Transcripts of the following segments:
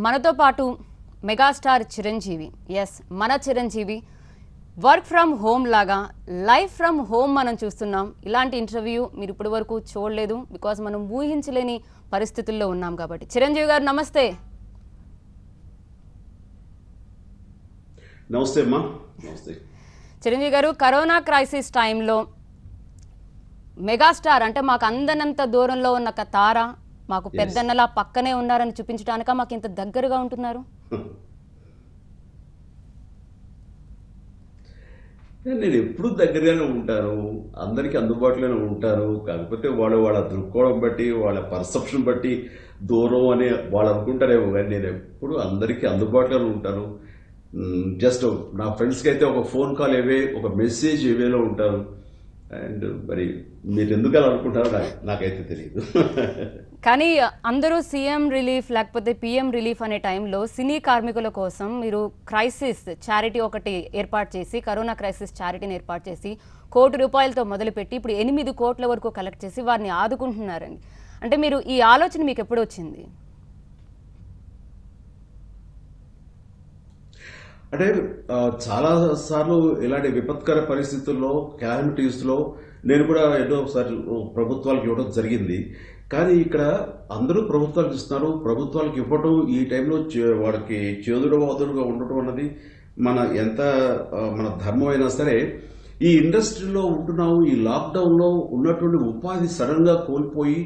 మనతో పాటు megastar Chiranjeevi, yes మన చిరంజీవి వర్క్ ఫ్రమ్ హోమ్ లాగా లైఫ్ ఫ్రమ్ హోమ్ మనం చూస్తున్నాం. ఇలాంటి ఇంటర్వ్యూ మీరు ఇప్పటి వరకు చూడలేదు, బికాజ్ మనం ఊహించలేని పరిస్థితుల్లో ఉన్నాం కాబట్టి. చిరంజీవి గారు నమస్తే. నమస్తే అమ్మా. నమస్తే చిరంజీవి గారు, కరోనా క్రైసిస్ టైంలో మెగాస్టార్ అంటే మాకు అందనంత దూరంలో ఉన్న ఒక తార మాకు పెద్దన్నలా పక్కనే ఉన్నారని చూపించడానిక మాకు ఇంత దగ్గరగా ఉంటున్నారు? నేను ఎప్పుడు దగ్గరగానే ఉంటాను, అందరికీ అందుబాటులోనే ఉంటాను. కాకపోతే వాళ్ళ దృక్కోణం బట్టి, వాళ్ళ పర్సెప్షన్ బట్టి దూరం అని వాళ్ళు అనుకుంటారేమో, కానీ నేను ఎప్పుడు అందరికీ అందుబాటులోనే ఉంటాను. జస్ట్ నా ఫ్రెండ్స్కి అయితే ఒక ఫోన్ కాల్ ఏవే, ఒక మెసేజ్ ఏవేలో ఉంటాను. అండ్ మరి మీరు ఎందుకు అలా అనుకుంటారో నాకైతే తెలియదు. కానీ అందరూ సీఎం రిలీఫ్ లేకపోతే పిఎం రిలీఫ్ అనే టైంలో సినీ కార్మికుల కోసం మీరు క్రైసిస్ చారిటీ ఒకటి ఏర్పాటు చేసి, కరోనా క్రైసిస్ చారిటీని ఏర్పాటు చేసి ₹1 కోటితో మొదలుపెట్టి ఇప్పుడు 8 కోట్ల వరకు కలెక్ట్ చేసి వారిని ఆదుకుంటున్నారండి. అంటే మీరు ఈ ఆలోచన మీకు ఎప్పుడు వచ్చింది? అంటే చాలా సార్లు ఇలాంటి విపత్కర పరిస్థితుల్లో, క్యాలమిటీస్లో నేను కూడా ఎన్నోసారి ప్రభుత్వాలకు ఇవ్వడం జరిగింది. కానీ ఇక్కడ అందరూ ప్రభుత్వాలకు ఇస్తున్నారు. ప్రభుత్వాలకు ఇవ్వడం ఈ టైంలో వాడికి చేదుడుగా ఉండటం అన్నది మన ధర్మం అయినా సరే, ఈ ఇండస్ట్రీలో ఉంటున్నాము. ఈ లాక్డౌన్లో ఉన్నటువంటి ఉపాధి సడన్గా కోల్పోయి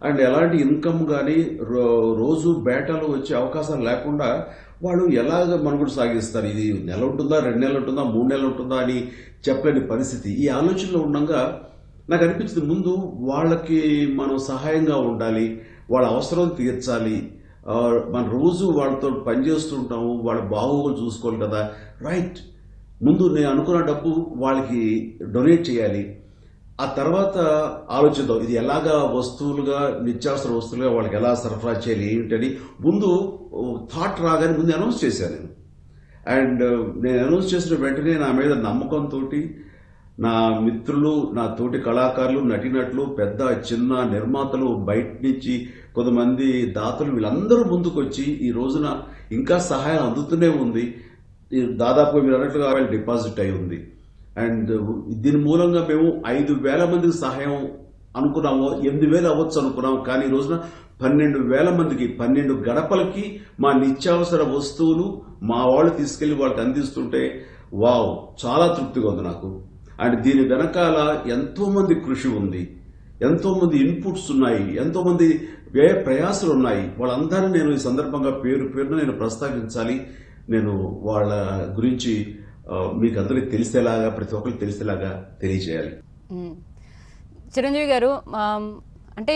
అండ్ ఎలాంటి ఇన్కమ్ కానీ రోజు బేటాలు వచ్చే అవకాశాలు లేకుండా వాళ్ళు ఎలాగ మనుగడ సాగిస్తారు? ఇది నెల ఉంటుందా, 2 నెలలు ఉంటుందా, 3 నెలలు ఉంటుందా అని చెప్పలేని పరిస్థితి. ఈ ఆలోచనలో ఉండగా నాకు అనిపించింది, ముందు వాళ్ళకి మనం సహాయంగా ఉండాలి, వాళ్ళ అవసరం తీర్చాలి. మన రోజు వాళ్ళతో పనిచేస్తుంటాము, వాళ్ళ బాగోగులు చూసుకోవాలి కదా. రైట్, ముందు నేను అనుకున్న డబ్బు వాళ్ళకి డొనేట్ చేయాలి. ఆ తర్వాత ఆలోచిద్దాం ఇది ఎలాగా వస్తువులుగా, నిత్యావసర వస్తువులుగా వాళ్ళకి ఎలా సరఫరా చేయాలి ఏమిటని ముందు థాట్ రాగానే ముందు అనౌన్స్ చేశాను నేను. అండ్ నేను అనౌన్స్ చేసిన వెంటనే నా మీద నమ్మకంతో నా మిత్రులు, నా తోటి కళాకారులు, నటినట్లు, పెద్ద చిన్న నిర్మాతలు, బయట నుంచి కొంతమంది దాతలు, వీళ్ళందరూ ముందుకు వచ్చి ఈ రోజున ఇంకా సహాయం అందుతూనే ఉంది. దాదాపు మీరు అన్నట్లుగా డిపాజిట్ అయి ఉంది. అండ్ దీని మూలంగా మేము 5,000 మందికి సహాయం అనుకున్నాము, 8,000 అవ్వచ్చు అనుకున్నాము. కానీ ఈ రోజున 12,000 మందికి, 12 గడపలకి మా నిత్యావసర వస్తువులు మా వాళ్ళు తీసుకెళ్లి వాళ్ళకి అందిస్తుంటే వావ్, చాలా తృప్తిగా ఉంది నాకు. అండ్ దీని వెనకాల ఎంతో మంది కృషి ఉంది, ఎంతో మంది ఇన్పుట్స్ ఉన్నాయి, ఎంతో మంది వ్యయ ప్రయాసాలు ఉన్నాయి. వాళ్ళందరూ నేను ఈ సందర్భంగా పేరున నేను ప్రస్తావించాలి. నేను వాళ్ళ గురించి మీకు అందరికి తెలిసేలాగా, ప్రతి ఒక్కరికి తెలిసేలాగా తెలియజేయాలి. చిరంజీవి గారు, అంటే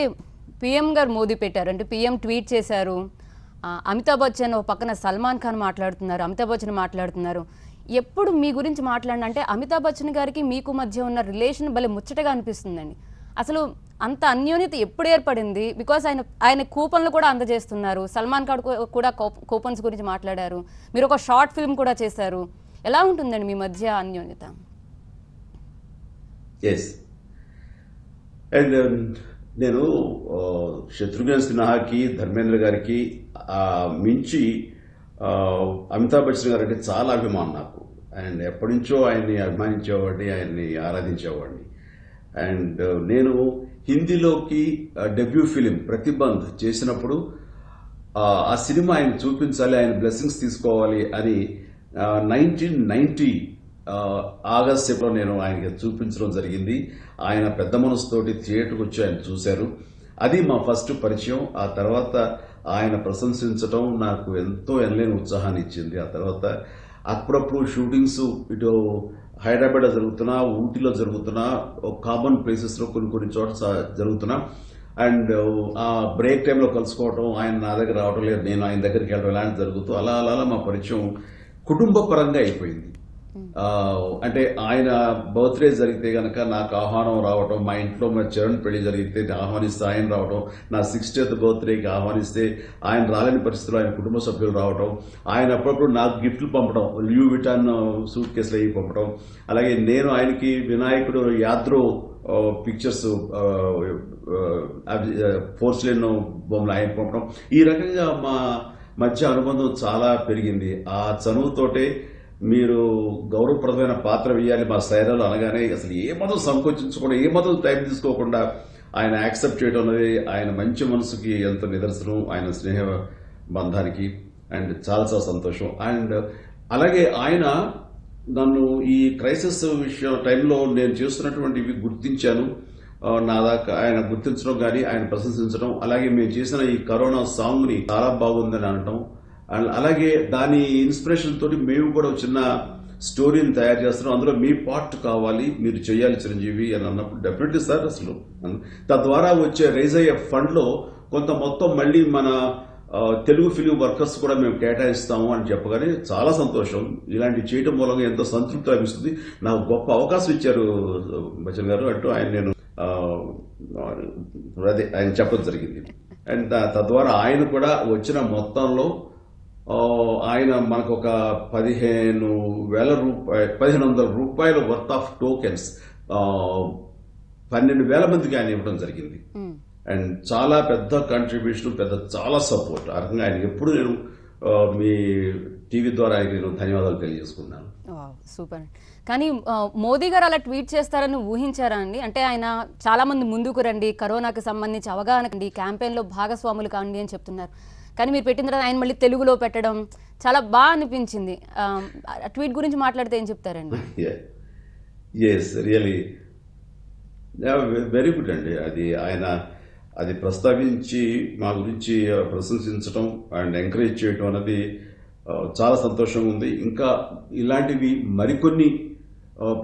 పిఎం గారు మోదీ పెట్టారు, అంటే పిఎం ట్వీట్ చేశారు. అమితాబ్ బచ్చన్ ఒక పక్కన సల్మాన్ ఖాన్ మాట్లాడుతున్నారు, అమితాబ్ బచ్చన్ మాట్లాడుతున్నారు. ఎప్పుడు మీ గురించి మాట్లాడిన అంటే అమితాబ్ బచ్చన్ గారికి మీకు మధ్య ఉన్న రిలేషన్ భలే ముచ్చటగా అనిపిస్తుందండి. అసలు అంత అన్యోన్యత ఎప్పుడు ఏర్పడింది? బికాస్ ఆయన కూపన్లు కూడా అందజేస్తున్నారు. సల్మాన్ ఖాన్ కూడా కూపన్స్ గురించి మాట్లాడారు. మీరు ఒక షార్ట్ ఫిల్మ్ కూడా చేశారు. ఎలా ఉంటుందండి మీ మధ్య అన్యోన్యత? ఎస్, అండ్ నేను శత్రుఘ్న సిన్హాకి, ధర్మేంద్ర గారికి మించి అమితాబ్ బచ్చన్ గారు అంటే చాలా అభిమానం నాకు. అండ్ ఎప్పటి నుంచో ఆయన్ని అభిమానించేవాడిని, ఆయన్ని ఆరాధించేవాడిని. అండ్ నేను హిందీలోకి డెబ్యూ ఫిలిం ప్రతిబంధ్ చేసినప్పుడు ఆ సినిమా ఆయన చూపించాలి, ఆయన బ్లెస్సింగ్స్ తీసుకోవాలి అని 1990 ఆగస్ట్ లో నేను ఆయనకి చూపించడం జరిగింది. ఆయన పెద్ద మనసుతోటి థియేటర్కి వచ్చి ఆయన చూశారు. అది మా ఫస్ట్ పరిచయం. ఆ తర్వాత ఆయన ప్రశంసించడం నాకు ఎంతో ఎనలేని ఉత్సాహాన్ని ఇచ్చింది. ఆ తర్వాత అప్పుడప్పుడు షూటింగ్స్ ఇటు హైదరాబాద్లో జరుగుతున్నా, ఊటీలో జరుగుతున్నా, కామన్ ప్లేసెస్లో కొన్ని చోట్ల జరుగుతున్నా. అండ్ ఆ బ్రేక్ టైంలో కలుసుకోవడం, ఆయన నా దగ్గర రావడం, లేదు నేను ఆయన దగ్గరికి వెళ్ళడం, ఇలాంటి జరుగుతూ అలా మా పరిచయం కుటుంబ పరంగా అయిపోయింది. అంటే ఆయన బర్త్డే జరిగితే గనక నాకు ఆహ్వానం రావడం, మా ఇంట్లో మా చరణ్ పెళ్లి జరిగితే ఆహ్వానిస్తే ఆయన రావడం, నా 60th బర్త్డేకి ఆహ్వానిస్తే ఆయన రాలేని పరిస్థితుల్లో ఆయన కుటుంబ సభ్యులు రావడం, ఆయన అప్పుడప్పుడు నాకు గిఫ్ట్లు పంపడం, ల్యూ విటాన్ సూట్ కేసులు అవి పంపడం, అలాగే నేను ఆయనకి వినాయకుడు యాద్రో పిక్చర్స్ పోర్సిలిన్ బొమ్మలు ఆయన పంపడం. ఈ రకంగా మధ్య అనుబంధం చాలా పెరిగింది. ఆ చనువుతోటే మీరు గౌరవప్రదమైన పాత్ర వేయాలి మా శైరాలు అనగానే అసలు ఏ మాత్రం సంకోచించకుండా ఏ మాత్రం టైం తీసుకోకుండా ఆయన యాక్సెప్ట్ చేయడం అనేది ఆయన మంచి మనసుకి ఎంత నిదర్శనం, ఆయన స్నేహ బంధానికి. అండ్ చాలా చాలా సంతోషం. అండ్ అలాగే ఆయన నన్ను ఈ క్రైసిస్ విషయం టైంలో నేను చేస్తున్నటువంటివి గుర్తించాను. నా దాకా ఆయన గుర్తించడం కానీ ఆయన ప్రశంసించడం, అలాగే మేము చేసిన ఈ కరోనా సాంగ్ ని చాలా బాగుందని అనటం, అలాగే దాని ఇన్స్పిరేషన్ తోటి మేము కూడా ఒక చిన్న స్టోరీని తయారు చేస్తున్నాం, అందులో మీ పార్ట్ కావాలి, మీరు చేయాలి చిరంజీవి అని అన్నప్పుడు డెఫినెట్లీ సార్ అసలు తద్వారా వచ్చే రైజ్ అయ్యే ఫండ్ లో కొంత మొత్తం మళ్ళీ మన తెలుగు ఫిలిం వర్కర్స్ కూడా మేము కేటాయిస్తాము అని చెప్పగానే చాలా సంతోషం. ఇలాంటి చేయడం మూలంగా ఎంతో సంతృప్తి లభిస్తుంది. నాకు గొప్ప అవకాశం ఇచ్చారు బచ్చన్ గారు అంటూ ఆయన నేను అదే ఆయన చెప్పడం జరిగింది. అండ్ తద్వారా ఆయన కూడా వచ్చిన మొత్తంలో ఆయన మనకు ఒక 1500 రూపాయల వర్త్ ఆఫ్ టోకెన్స్ 12,000 మందికి ఆయన ఇవ్వడం జరిగింది. అండ్ చాలా పెద్ద కంట్రిబ్యూషన్, చాలా సపోర్ట్. ఆ రకంగా ఆయన ఎప్పుడు నేను మీ టీవీ ద్వారా నేను ధన్యవాదాలు తెలియజేసుకున్నాను. సూపర్. కానీ మోదీ గారు అలా ట్వీట్ చేస్తారని ఊహించారా అండి? అంటే ఆయన చాలా మంది ముందుకు రండి, కరోనాకి సంబంధించి అవగాహన క్యాంపెయిన్ లో భాగస్వాములు కాండి అని చెప్తున్నారు. కానీ మీరు పెట్టిన తర్వాత ఆయన మళ్ళీ తెలుగులో పెట్టడం చాలా బాగా అనిపించింది. ట్వీట్ గురించి మాట్లాడితే ఏం చెప్తారండి? ఎస్, రియలీ వెరీ గుడ్ అండి. అది ఆయన అది ప్రస్తావించి మా గురించి ప్రశంసించడం అండ్ ఎంకరేజ్ చేయడం అనేది చాలా సంతోషంగా ఉంది. ఇంకా ఇలాంటివి మరికొన్ని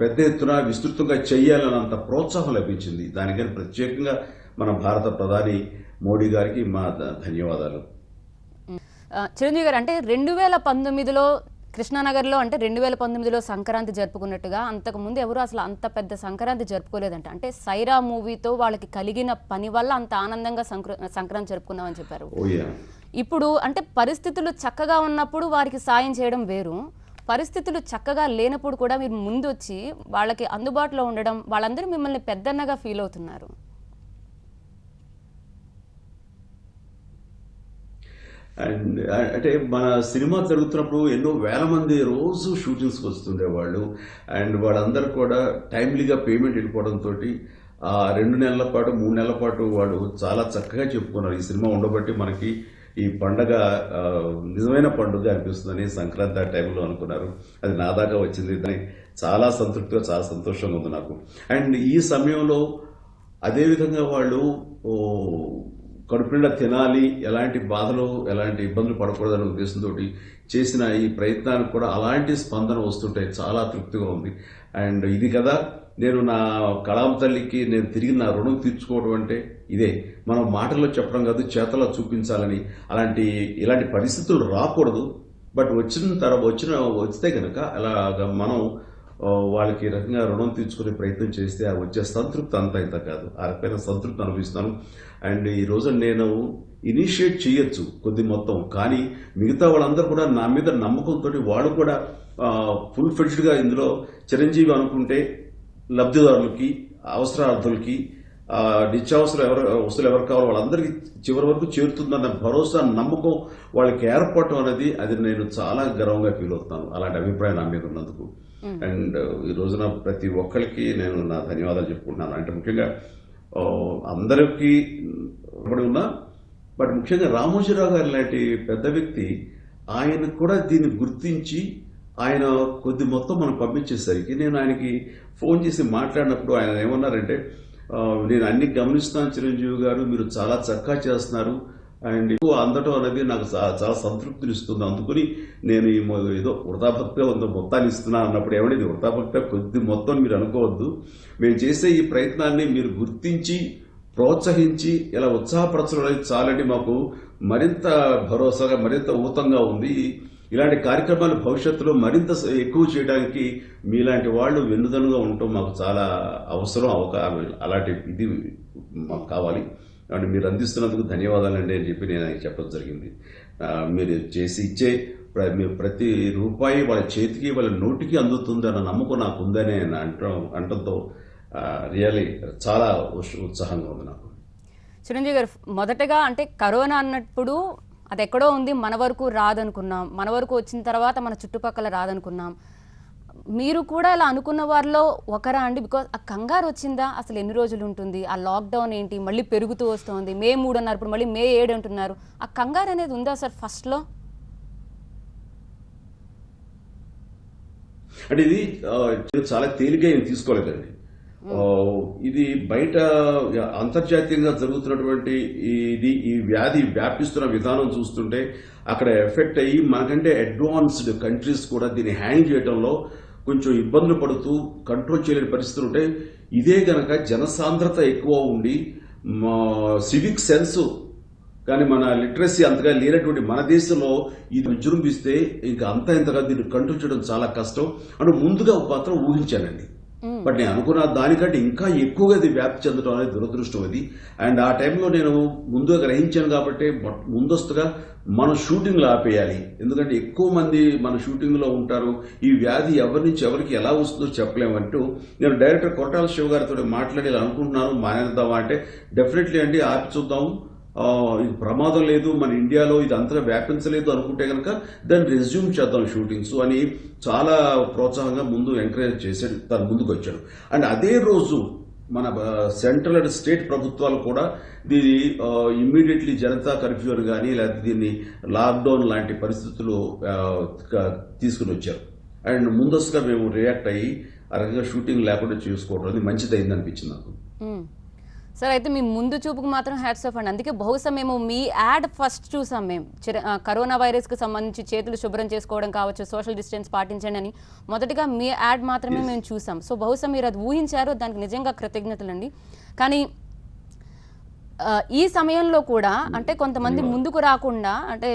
పెద్ద ఎత్తున విస్తృతంగా చేయాలన్నంత ప్రోత్సాహం లభించింది. దానికని ప్రత్యేకంగా మన భారత ప్రధాని మోడీ గారికి మా ధన్యవాదాలు. చిరంజీవి గారు, అంటే 2019లో కృష్ణానగర్లో, అంటే 2019లో సంక్రాంతి జరుపుకున్నట్టుగా అంతకుముందు ఎవరు అసలు అంత పెద్ద సంక్రాంతి జరుపుకోలేదంట. అంటే సైరా మూవీతో వాళ్ళకి కలిగిన పని వల్ల అంత ఆనందంగా సంక్రాంతి జరుపుకున్నామని చెప్పారు. ఇప్పుడు అంటే పరిస్థితులు చక్కగా ఉన్నప్పుడు వారికి సాయం చేయడం వేరు, పరిస్థితులు చక్కగా లేనప్పుడు కూడా మీరు ముందు వచ్చి వాళ్ళకి అందుబాటులో ఉండడం, వాళ్ళందరూ మిమ్మల్ని పెద్దన్నగా ఫీల్ అవుతున్నారు. అండ్ అంటే మన సినిమా జరుగుతున్నప్పుడు ఎన్నో వేల మంది రోజు షూటింగ్స్కి వస్తుండేవాళ్ళు. అండ్ వాళ్ళందరూ కూడా టైమ్లీగా పేమెంట్ వెళ్ళిపోవడంతో ఆ 2 నెలల పాటు 3 నెలల పాటు వాళ్ళు చాలా చక్కగా చెప్పుకున్నారు, ఈ సినిమా ఉండబట్టి మనకి ఈ పండగ నిజమైన పండుగ అనిపిస్తుందని సంక్రాంతి ఆ టైంలో అనుకున్నారు. అది నా దాకా వచ్చింది. దాన్ని చాలా సంతృప్తిగా, చాలా సంతోషంగా ఉంది నాకు. అండ్ ఈ సమయంలో అదేవిధంగా వాళ్ళు కడుపు నిండా తినాలి, ఎలాంటి బాధలు ఎలాంటి ఇబ్బందులు పడకూడదనే ఉద్దేశంతో చేసిన ఈ ప్రయత్నానికి కూడా అలాంటి స్పందన వస్తుంటాయి. చాలా తృప్తిగా ఉంది. అండ్ ఇది కదా నేను నా కళాం తల్లికి నేను తిరిగి నా రుణం తీర్చుకోవడం అంటే ఇదే. మనం మాటల్లో చెప్పడం కాదు, చేతల్లో చూపించాలని. ఇలాంటి పరిస్థితులు రాకూడదు. బట్ వస్తే కనుక అలాగా మనం వాళ్ళకి రకంగా రుణం తీర్చుకునే ప్రయత్నం చేస్తే ఆ వచ్చే సంతృప్తి అంతా ఇంత కాదు. ఆ రకమైన సంతృప్తి అనుభవిస్తాను. అండ్ ఈ రోజు నేను ఇనిషియేట్ చేయొచ్చు కొద్ది మొత్తం, కానీ మిగతా వాళ్ళందరూ కూడా నా మీద నమ్మకంతో వాళ్ళు కూడా ఫుల్ ఫ్లెడ్జ్డ్గా ఇందులో చిరంజీవి అనుకుంటే లబ్ధిదారులకి, అవసరార్థులకి, నిత్యావసర వస్తువులు ఎవరు కావాలో వాళ్ళందరికీ చివరి వరకు చేరుతుందన్న భరోసా, నమ్మకం వాళ్ళకి ఏర్పడటం అనేది అది నేను చాలా గర్వంగా ఫీల్ అవుతున్నాను. అలాంటి అభిప్రాయం నా మీద ఉన్నందుకు. అండ్ ఈ రోజున ప్రతి ఒక్కరికి నేను నా ధన్యవాదాలు చెప్పుకుంటున్నాను. అంటే ముఖ్యంగా అందరికీ ఉన్నా, బట్ ముఖ్యంగా రామోజీరావు గారు లాంటి పెద్ద వ్యక్తి ఆయన కూడా దీన్ని గుర్తించి ఆయన కొద్ది మొత్తం మనం పంపించేసరికి నేను ఆయనకి ఫోన్ చేసి మాట్లాడినప్పుడు ఆయన ఏమన్నారంటే, నేను అన్ని గమనిస్తాను చిరంజీవి గారు, మీరు చాలా చక్కగా చేస్తున్నారు అండ్ అందటం అనేది నాకు చాలా సంతృప్తిని ఇస్తుంది. అందుకని నేను ఏదో వృధాభక్తిగా ఉందో మొత్తాన్ని ఇస్తున్నాను అన్నప్పుడు ఏమనేది వృధాభక్తిగా కొద్ది మొత్తం మీరు అనుకోవద్దు. మేము చేసే ఈ ప్రయత్నాన్ని మీరు గుర్తించి ప్రోత్సహించి ఇలా ఉత్సాహపరచడం అనేది చాలండి మాకు మరింత భరోసాగా, మరింత ఊతంగా ఉంది. ఇలాంటి కార్యక్రమాలు భవిష్యత్తులో మరింత ఎక్కువ చేయడానికి మీలాంటి వాళ్ళు వెన్నుదన్నుగా ఉండటం మాకు చాలా అవసరం. అలాంటి ఇది మాకు కావాలి. అంటే మీరు అందిస్తున్నందుకు ధన్యవాదాలండి అని చెప్పి నేను ఆయనకి చెప్పడం జరిగింది. మీరు చేసి ఇచ్చే ప్రతి రూపాయి వాళ్ళ చేతికి, వాళ్ళ నోటికి అందుతుంది అన్న నమ్మకం నాకు ఉందని అంటంతో రియల్లీ చాలా ఉత్సాహంగా ఉంది నాకు. చిరంజీవి గారు, మొదటగా అంటే కరోనా అన్నప్పుడు అది ఎక్కడో ఉంది, మన వరకు రాదనుకున్నాం, మన వరకు వచ్చిన తర్వాత మన చుట్టుపక్కల రాదనుకున్నాం. మీరు కూడా ఇలా అనుకున్న వారిలో ఒకరా అండి? బికాజ్ ఆ కంగారు వచ్చిందా? అసలు ఎన్ని రోజులు ఉంటుంది, ఆ లాక్డౌన్ ఏంటి, మళ్ళీ పెరుగుతూ వస్తుంది, May 3 అన్నారు, ఇప్పుడు మళ్ళీ May 7 అంటున్నారు. ఆ కంగారు అనేది ఉందా సార్ ఫస్ట్లో? అంటే ఇది చాలా తేలిగ్గా ఏం తీసుకోలేదండి. ఇది బయట అంతర్జాతీయంగా జరుగుతున్నటువంటి ఈ వ్యాధి వ్యాపిస్తున్న విధానం చూస్తుంటే అక్కడ ఎఫెక్ట్ అయ్యి మనకంటే అడ్వాన్స్డ్ కంట్రీస్ కూడా దీన్ని హ్యాండిల్ చేయడంలో కొంచెం ఇబ్బందులు పడుతూ కంట్రోల్ చేయలేని పరిస్థితులు ఉంటే, ఇదే గనక జనసాంద్రత ఎక్కువ ఉండి సివిక్ సెన్స్ కానీ మన లిటరసీ అంతగా లేనటువంటి మన దేశంలో ఇది విజృంభిస్తే ఇంకా అంత ఇంతగా దీన్ని కంట్రోల్ చేయడం చాలా కష్టం అని ముందుగా మాత్రం ఊహించానండి. బట్ నేను అనుకున్న దానికంటే ఇంకా ఎక్కువగా ఇది వ్యాప్తి చెందడం అనేది దురదృష్టం అది. అండ్ ఆ టైంలో నేను ముందుగా గ్రహించాను కాబట్టి ముందస్తుగా మన షూటింగ్లు ఆపేయాలి, ఎందుకంటే ఎక్కువ మంది మన షూటింగ్లో ఉంటారు, ఈ వ్యాధి ఎవరి నుంచి ఎవరికి ఎలా వస్తుందో చెప్పలేమంటూ నేను డైరెక్టర్ కొరటాల శివ గారితో మాట్లాడి అనుకుంటున్నాను, మానేద్దామా అంటే డెఫినెట్లీ అండి ఆపి చూద్దాం, ఇది ప్రమాదం లేదు, మన ఇండియాలో ఇది అంతగా వ్యాపించలేదు అనుకుంటే కనుక దాన్ని రెజ్యూమ్ చేద్దాం షూటింగ్స్ అని చాలా ప్రోత్సాహంగా ముందు ఎంకరేజ్ చేశాడు, తను ముందుకు వచ్చాడు. అండ్ అదే రోజు మన సెంట్రల్ అండ్ స్టేట్ ప్రభుత్వాలు కూడా దీన్ని ఇమ్మీడియట్లీ జనతా కర్ఫ్యూ అని కానీ లేకపోతే దీన్ని లాక్డౌన్ లాంటి పరిస్థితులు తీసుకుని వచ్చారు. అండ్ ముందస్తుగా మేము రియాక్ట్ అయ్యి ఆ రకంగా షూటింగ్ లేకుండా చేసుకోవడం అది మంచిదైంది అనిపించింది నాకు. సార్ అయితే మీ ముందు చూపుకు మాత్రం హ్యాట్స్ ఆఫ్ అండి. అందుకే బహుశా మేము మీ యాడ్ ఫస్ట్ చూసాం. మేము కరోనా వైరస్కి సంబంధించి చేతులు శుభ్రం చేసుకోవడం కావచ్చు, సోషల్ డిస్టెన్స్ పాటించండి అని మొదటిగా మీ యాడ్ మాత్రమే మేము చూసాం. సో బహుశా మీరు అది ఊహించారు, దానికి నిజంగా కృతజ్ఞతలండి. కానీ ఈ సమయంలో కూడా అంటే కొంతమంది ముందుకు రాకుండా, అంటే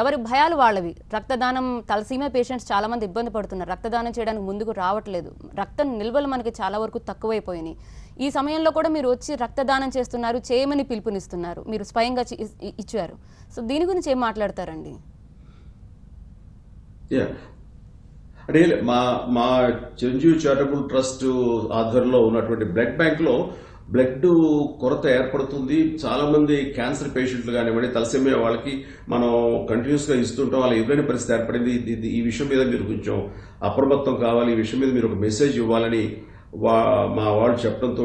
ఎవరి భయాలు వాళ్ళవి. రక్తదానం, తలసీమ పేషెంట్స్ చాలా మంది ఇబ్బంది పడుతున్నారు, రక్తదానం చేయడానికి ముందుకు రావట్లేదు, రక్తం నిల్వలు మనకి చాలా వరకు తక్కువైపోయినాయి. ఈ సమయంలో కూడా మీరు వచ్చి రక్తదానం చేస్తున్నారు, చేయమని పిలుపునిస్తున్నారు, మీరు స్వయంగా ఇచ్చారు. సో దీని గురించి ఏం మాట్లాడతారండి? అంటే మా చిరంజీవి చారిటబుల్ ట్రస్ట్ ఆధ్వర్యంలో ఉన్నటువంటి బ్లడ్ బ్యాంక్ లో బ్లడ్ కొరత ఏర్పడుతుంది. చాలా మంది క్యాన్సర్ పేషెంట్లు కానివ్వండి, తలసేమియా వాళ్ళకి మనం కంటిన్యూస్ గా ఇస్తుంటాం, వాళ్ళ ఎవరైనా పరిస్థితి ఏర్పడింది, ఈ విషయం మీద మీరు కొంచెం అప్రమత్తం కావాలి, ఈ విషయం మీద మీరు ఒక మెసేజ్ ఇవ్వాలని మా వాళ్ళు చెప్పడంతో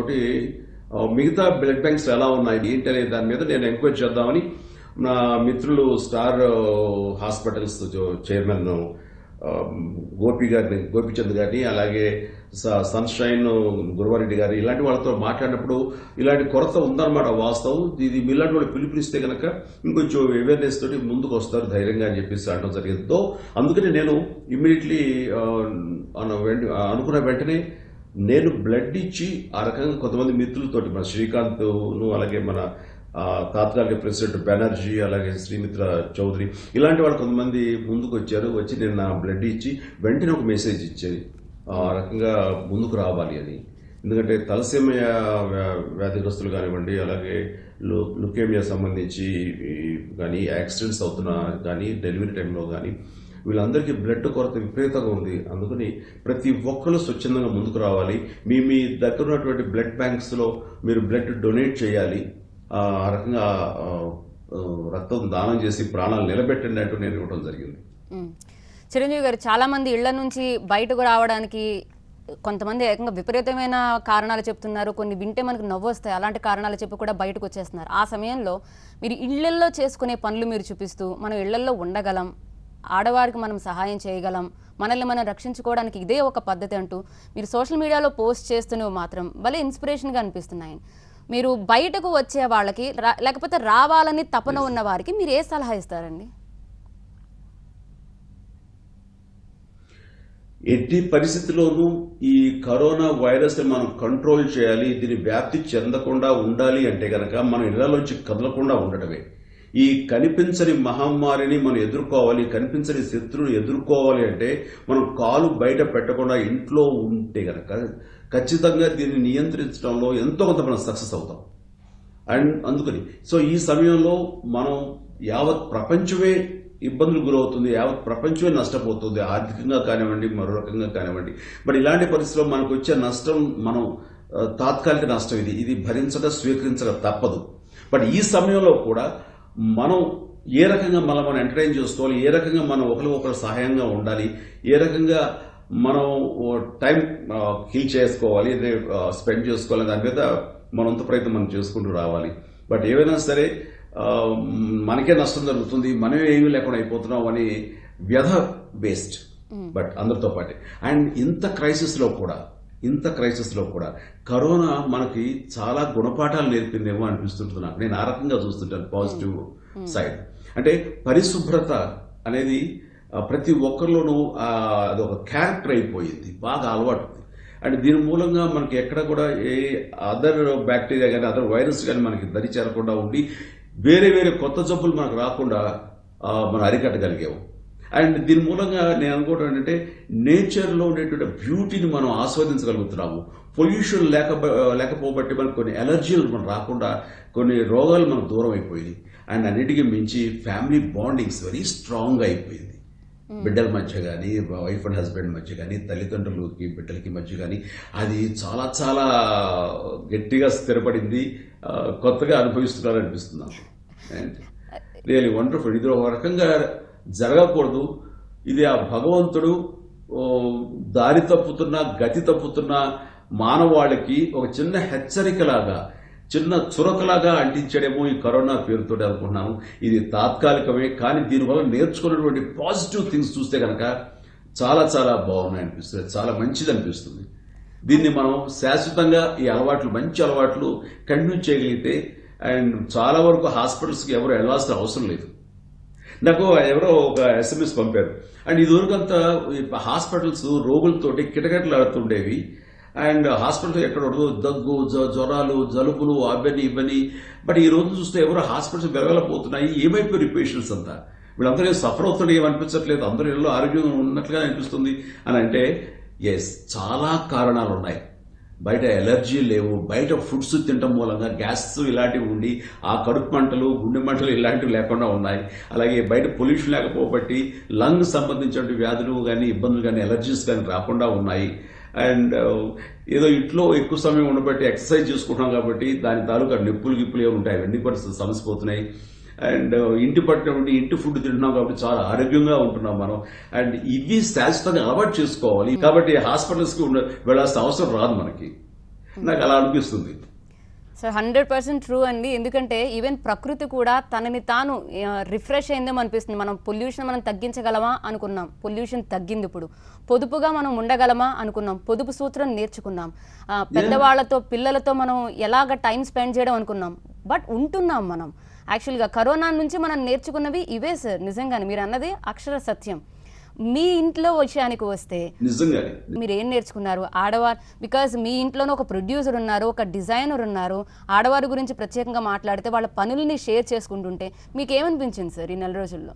మిగతా బ్లడ్ బ్యాంక్స్ ఎలా ఉన్నాయి ఏంటి అనే దాని మీద నేను ఎంక్వైరీ చేద్దామని నా మిత్రులు స్టార్ హాస్పిటల్స్ చైర్మన్ గోపిచంద్ గారిని, అలాగే సన్షైన్ గురువారెడ్డి గారు, ఇలాంటి వాళ్ళతో మాట్లాడినప్పుడు ఇలాంటి కొరత ఉందన్నమాట వాస్తవం. ఇది మీలాంటి వాళ్ళు పిలుపునిస్తే కనుక ఇంకొంచెం అవేర్నెస్ తోటి ముందుకు వస్తారు ధైర్యంగా అని చెప్పేసి అనడం జరిగింది. అందుకని నేను ఇమ్మీడియట్లీ అనుకున్న వెంటనే నేను బ్లడ్ ఇచ్చి ఆ రకంగా కొంతమంది మిత్రులతోటి మన శ్రీకాంత్ అలాగే మన తాత్కాలిక ప్రెసిడెంట్ బెనర్జీ అలాగే శ్రీమిత్ర చౌదరి ఇలాంటి వాళ్ళు కొంతమంది ముందుకు వచ్చారు. వచ్చి నేను నా బ్లడ్ ఇచ్చి వెంటనే ఒక మెసేజ్ ఇచ్చేది ఆ రకంగా ముందుకు రావాలి అని. ఎందుకంటే తలసేమియా వ్యాధిగ్రస్తులు కానివ్వండి, అలాగే లుకేమియా సంబంధించి కానీ యాక్సిడెంట్స్ అవుతున్నా కానీ డెలివరీ టైంలో కానీ వీళ్ళందరికీ బ్లడ్ కొరత విపరీతంగా ఉంది. అందుకని ప్రతి ఒక్కరు స్వచ్ఛందంగా ముందుకు రావాలి. మీ దగ్గర ఉన్నటువంటి బ్లడ్ బ్యాంక్స్ లో మీరు బ్లడ్ డొనేట్ చేయాలి, ఆ రకంగా రక్తం దానం చేసి ప్రాణాలు నిలబెట్టండి అంటూ నేను ఇవ్వడం జరిగింది. చిరంజీవి గారు, చాలా మంది ఇళ్ల నుంచి బయటకు రావడానికి కొంతమంది ఏకంగా విపరీతమైన కారణాలు చెప్తున్నారు, కొన్ని వింటే మనకు నవ్వు వస్తాయి, అలాంటి కారణాలు చెప్పి కూడా బయటకు వచ్చేస్తున్నారు. ఆ సమయంలో మీరు ఇళ్లల్లో చేసుకునే పనులు మీరు చూపిస్తూ మనం ఇళ్లల్లో ఉండగలం, ఆడవారికి మనం సహాయం చేయగలం, మనల్ని మనం రక్షించుకోవడానికి ఇదే ఒక పద్ధతి అంటూ మీరు సోషల్ మీడియాలో పోస్ట్ చేస్తున్నవి మాత్రం భలే ఇన్స్పిరేషన్గా అనిపిస్తున్నాయి. మీరు బయటకు వచ్చే వాళ్ళకి లేకపోతే రావాలని తపన ఉన్న వారికి మీరు ఏ సలహా ఇస్తారండి? ఎట్టి పరిస్థితిలోనూ ఈ కరోనా వైరస్ ని మనం కంట్రోల్ చేయాలి, దీని వ్యాప్తి చెందకుండా ఉండాలి అంటే గనక మనం ఇళ్లలోంచి కదలకుండా ఉండటమే. ఈ కనిపించని మహమ్మారిని మనం ఎదుర్కోవాలి, కనిపించని శత్రువుని ఎదుర్కోవాలి అంటే మనం కాలు బయట పెట్టకుండా ఇంట్లో ఉంటే గనక ఖచ్చితంగా దీన్ని నియంత్రించడంలో ఎంతో కొంత మనం సక్సెస్ అవుతాం. అండ్ అందుకని ఈ సమయంలో మనం యావత్ ప్రపంచమే ఇబ్బందులు గురవుతుంది, యావత్ ప్రపంచమే నష్టపోతుంది, ఆర్థికంగా కానివ్వండి మరో రకంగా కానివ్వండి. బట్ ఇలాంటి పరిస్థితుల్లో మనకు వచ్చే నష్టం మనం తాత్కాలిక నష్టం, ఇది భరించడం స్వీకరించడం తప్పదు. బట్ ఈ సమయంలో కూడా మనం ఏ రకంగా మనం ఎంటర్టైన్ చేసుకోవాలి, ఏ రకంగా మనం ఒకరు సహాయంగా ఉండాలి, ఏ రకంగా మనం టైం కిల్ చేసుకోవాలి, స్పెండ్ చేసుకోవాలి, దాని మీద మనంత ప్రయత్నం మనం చేసుకుంటూ రావాలి. బట్ ఏవైనా సరే మనకే నష్టం జరుగుతుంది, మనమే ఏమీ లేకుండా అయిపోతున్నాం అని వ్యధ బేస్డ్. బట్ అందరితో పాటే అండ్ ఇంత క్రైసిస్ లో కూడా కరోనా మనకి చాలా గుణపాఠాలు నేర్పిందేమో అనిపిస్తుంటుంది నాకు. నేను ఆ రకంగా చూస్తుంటాను పాజిటివ్ సైడ్. అంటే పరిశుభ్రత అనేది ప్రతి ఒక్కరిలోనూ అదొక క్యారెక్టర్ అయిపోయింది, బాగా అలవాటు. అండ్ దీని మూలంగా మనకి ఎక్కడ కూడా ఏ అదర్ బ్యాక్టీరియా కానీ అదర్ వైరస్ కానీ మనకి దరి చేరకుండా ఉండి వేరే కొత్త జబ్బులు మనకు రాకుండా మనం అరికట్టగలిగాము. అండ్ దీని మూలంగా నేను అనుకోవడం ఏంటంటే నేచర్లో ఉండేటువంటి బ్యూటీని మనం ఆస్వాదించగలుగుతున్నాము. పొల్యూషన్ లేకపోబట్టి మనకు కొన్ని ఎలర్జీలు మనం రాకుండా కొన్ని రోగాలు మనకు దూరం అయిపోయింది. అండ్ అన్నిటికీ మించి ఫ్యామిలీ బాండింగ్స్ వెరీ స్ట్రాంగ్ అయిపోయింది. బిడ్డల మధ్య కానీ, వైఫ్ అండ్ హస్బెండ్ మధ్య కానీ, తల్లిదండ్రులకి బిడ్డలకి మధ్య కానీ అది చాలా చాలా గట్టిగా స్థిరపడింది. కొత్తగా అనుభవిస్తున్నారు అనిపిస్తున్నాను. And really wonderful. ఇది ఒక రకంగా జరగకూడదు. ఇది ఆ భగవంతుడు దారి తప్పుతున్న, గతి తప్పుతున్న మానవాళికి ఒక చిన్న హెచ్చరికలాగా, చిన్న చురకలాగా అంటించడేమో ఈ కరోనా పేరుతో అనుకుంటున్నాను. ఇది తాత్కాలికమే, కానీ దీనివల్ల నేర్చుకున్నటువంటి పాజిటివ్ థింగ్స్ చూస్తే కనుక చాలా చాలా బాగున్నాయి అనిపిస్తుంది, చాలా మంచిది అనిపిస్తుంది. దీన్ని మనం శాశ్వతంగా ఈ అలవాట్లు, మంచి అలవాట్లు కంటిన్యూ చేయగలిగితే అండ్ చాలా వరకు హాస్పిటల్స్కి ఎవరు వెళ్లాల్సిన అవసరం లేదు. నాకు ఎవరో ఒక SMS పంపారు. అండ్ ఇదివరకంతా హాస్పిటల్స్ రోగులతోటి కిటకిటలాడుతుండేవి. అండ్ హాస్పిటల్ ఎక్కడ ఉండదు, దగ్గు, జ్వరాలు, జలుబులు, అవన్నీ ఇవన్నీ. బట్ ఈ రోజు చూస్తే ఎవరో హాస్పిటల్స్ వెలగలపోతున్నాయి. ఏమైపోయారు ఈ పేషెంట్స్ అంతా? వీళ్ళందరూ సఫర్ అవుతుండే ఏమనిపించట్లేదు, అందరూ ఇళ్ళలో ఆరోగ్యంగా ఉన్నట్లుగా అనిపిస్తుంది అని అంటే ఎస్, చాలా కారణాలు ఉన్నాయి. బయట ఎలర్జీ లేవు, బయట ఫుడ్స్ తినడం మూలంగా గ్యాస్ ఇలాంటివి ఉండి ఆ కడుపు మంటలు, గుండె మంటలు ఇలాంటివి లేకుండా ఉన్నాయి. అలాగే బయట పొల్యూషన్ లేకపోబట్టి లంగ్ సంబంధించిన వ్యాధులు కానీ, ఇబ్బందులు కానీ, ఎలర్జీస్ కానీ రాకుండా ఉన్నాయి. అండ్ ఏదో ఇంట్లో ఎక్కువ సమయం ఉండబట్టి ఎక్సర్సైజ్ చేసుకుంటున్నాం కాబట్టి దాని తాలూకా నొప్పులు గిప్పులు ఏమి ఉంటాయి, అవన్నీ కూడా సమసిపోతున్నాయి. అండ్ ఇంటి పట్ల ఉండి ఇంటి ఫుడ్ తింటున్నాం కాబట్టి చాలా ఆరోగ్యంగా ఉంటున్నాం మనం. అండ్ ఇవి శాశ్వతంగా అలవాటు చేసుకోవాలి. కాబట్టి హాస్పిటల్స్ కి వెళ్లాల్సిన అవసరం రాదు మనకి, నాకు అలా అనిపిస్తుంది. సో 100% ట్రూ అండి. ఎందుకంటే ఈవెన్ ప్రకృతి కూడా తనని తాను రిఫ్రెష్ అయిందేమో అనిపిస్తుంది. మనం పొల్యూషన్ మనం తగ్గించగలమా అనుకున్నాం, పొల్యూషన్ తగ్గింది. ఇప్పుడు పొదుపుగా మనం ఉండగలమా అనుకున్నాం, పొదుపు సూత్రం నేర్చుకున్నాం. పెద్దవాళ్లతో, పిల్లలతో మనం ఎలాగ టైం స్పెండ్ చేయడం అనుకున్నాం. బట్ ఉంటున్నాం మనం. యాక్చువల్గా కరోనా నుంచి మనం నేర్చుకున్నవి ఇవే సార్. నిజంగానే మీరు అన్నది అక్షర సత్యం. మీ ఇంట్లో విషయానికి వస్తే నిజంగానే మీరు ఏం నేర్చుకున్నారు? ఆడవారు, బికాజ్ మీ ఇంట్లోనే ఒక ప్రొడ్యూసర్ ఉన్నారు, ఒక డిజైనర్ ఉన్నారు. ఆడవారి గురించి ప్రత్యేకంగా మాట్లాడితే వాళ్ళ పనుల్ని షేర్ చేసుకుంటుంటే మీకు ఏమనిపించింది సార్ ఈ నెల రోజుల్లో?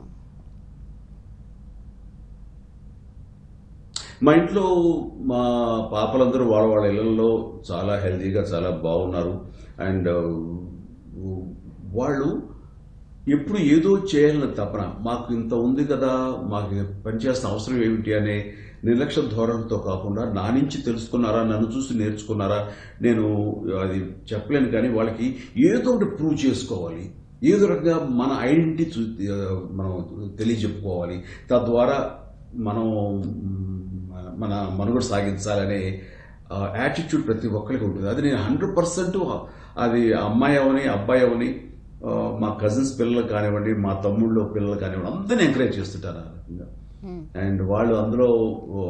మా ఇంట్లో మా పాపలందరూ వాళ్ళ ఇళ్లలో చాలా హెల్తీగా చాలా బాగున్నారు. అండ్ వాళ్ళు ఎప్పుడు ఏదో చేయాలని తపన, మాకు ఇంత ఉంది కదా, మాకు పనిచేసిన అవసరం ఏమిటి అనే నిర్లక్ష్య ధోరణితో కాకుండా నా నుంచి తెలుసుకున్నారా, నన్ను చూసి నేర్చుకున్నారా నేను అది చెప్పలేను. కానీ వాళ్ళకి ఏదో ఒకటి ప్రూవ్ చేసుకోవాలి, ఏదో రకంగా మన ఐడెంటిటీ మనం తెలియజెప్పుకోవాలి, తద్వారా మనం మన మనుగడ సాగించాలనే యాటిట్యూడ్ ప్రతి ఒక్కరికి ఉంటుంది. అది నేను 100% అది అమ్మాయి అవని, అబ్బాయి అవని, మా కజిన్స్ పిల్లలు కానివ్వండి, మా తమ్ముళ్ళు పిల్లలు కానివ్వండి, అందరినీ ఎంకరేజ్ చేస్తుంటారు ఆ రకంగా. అండ్ వాళ్ళు అందులో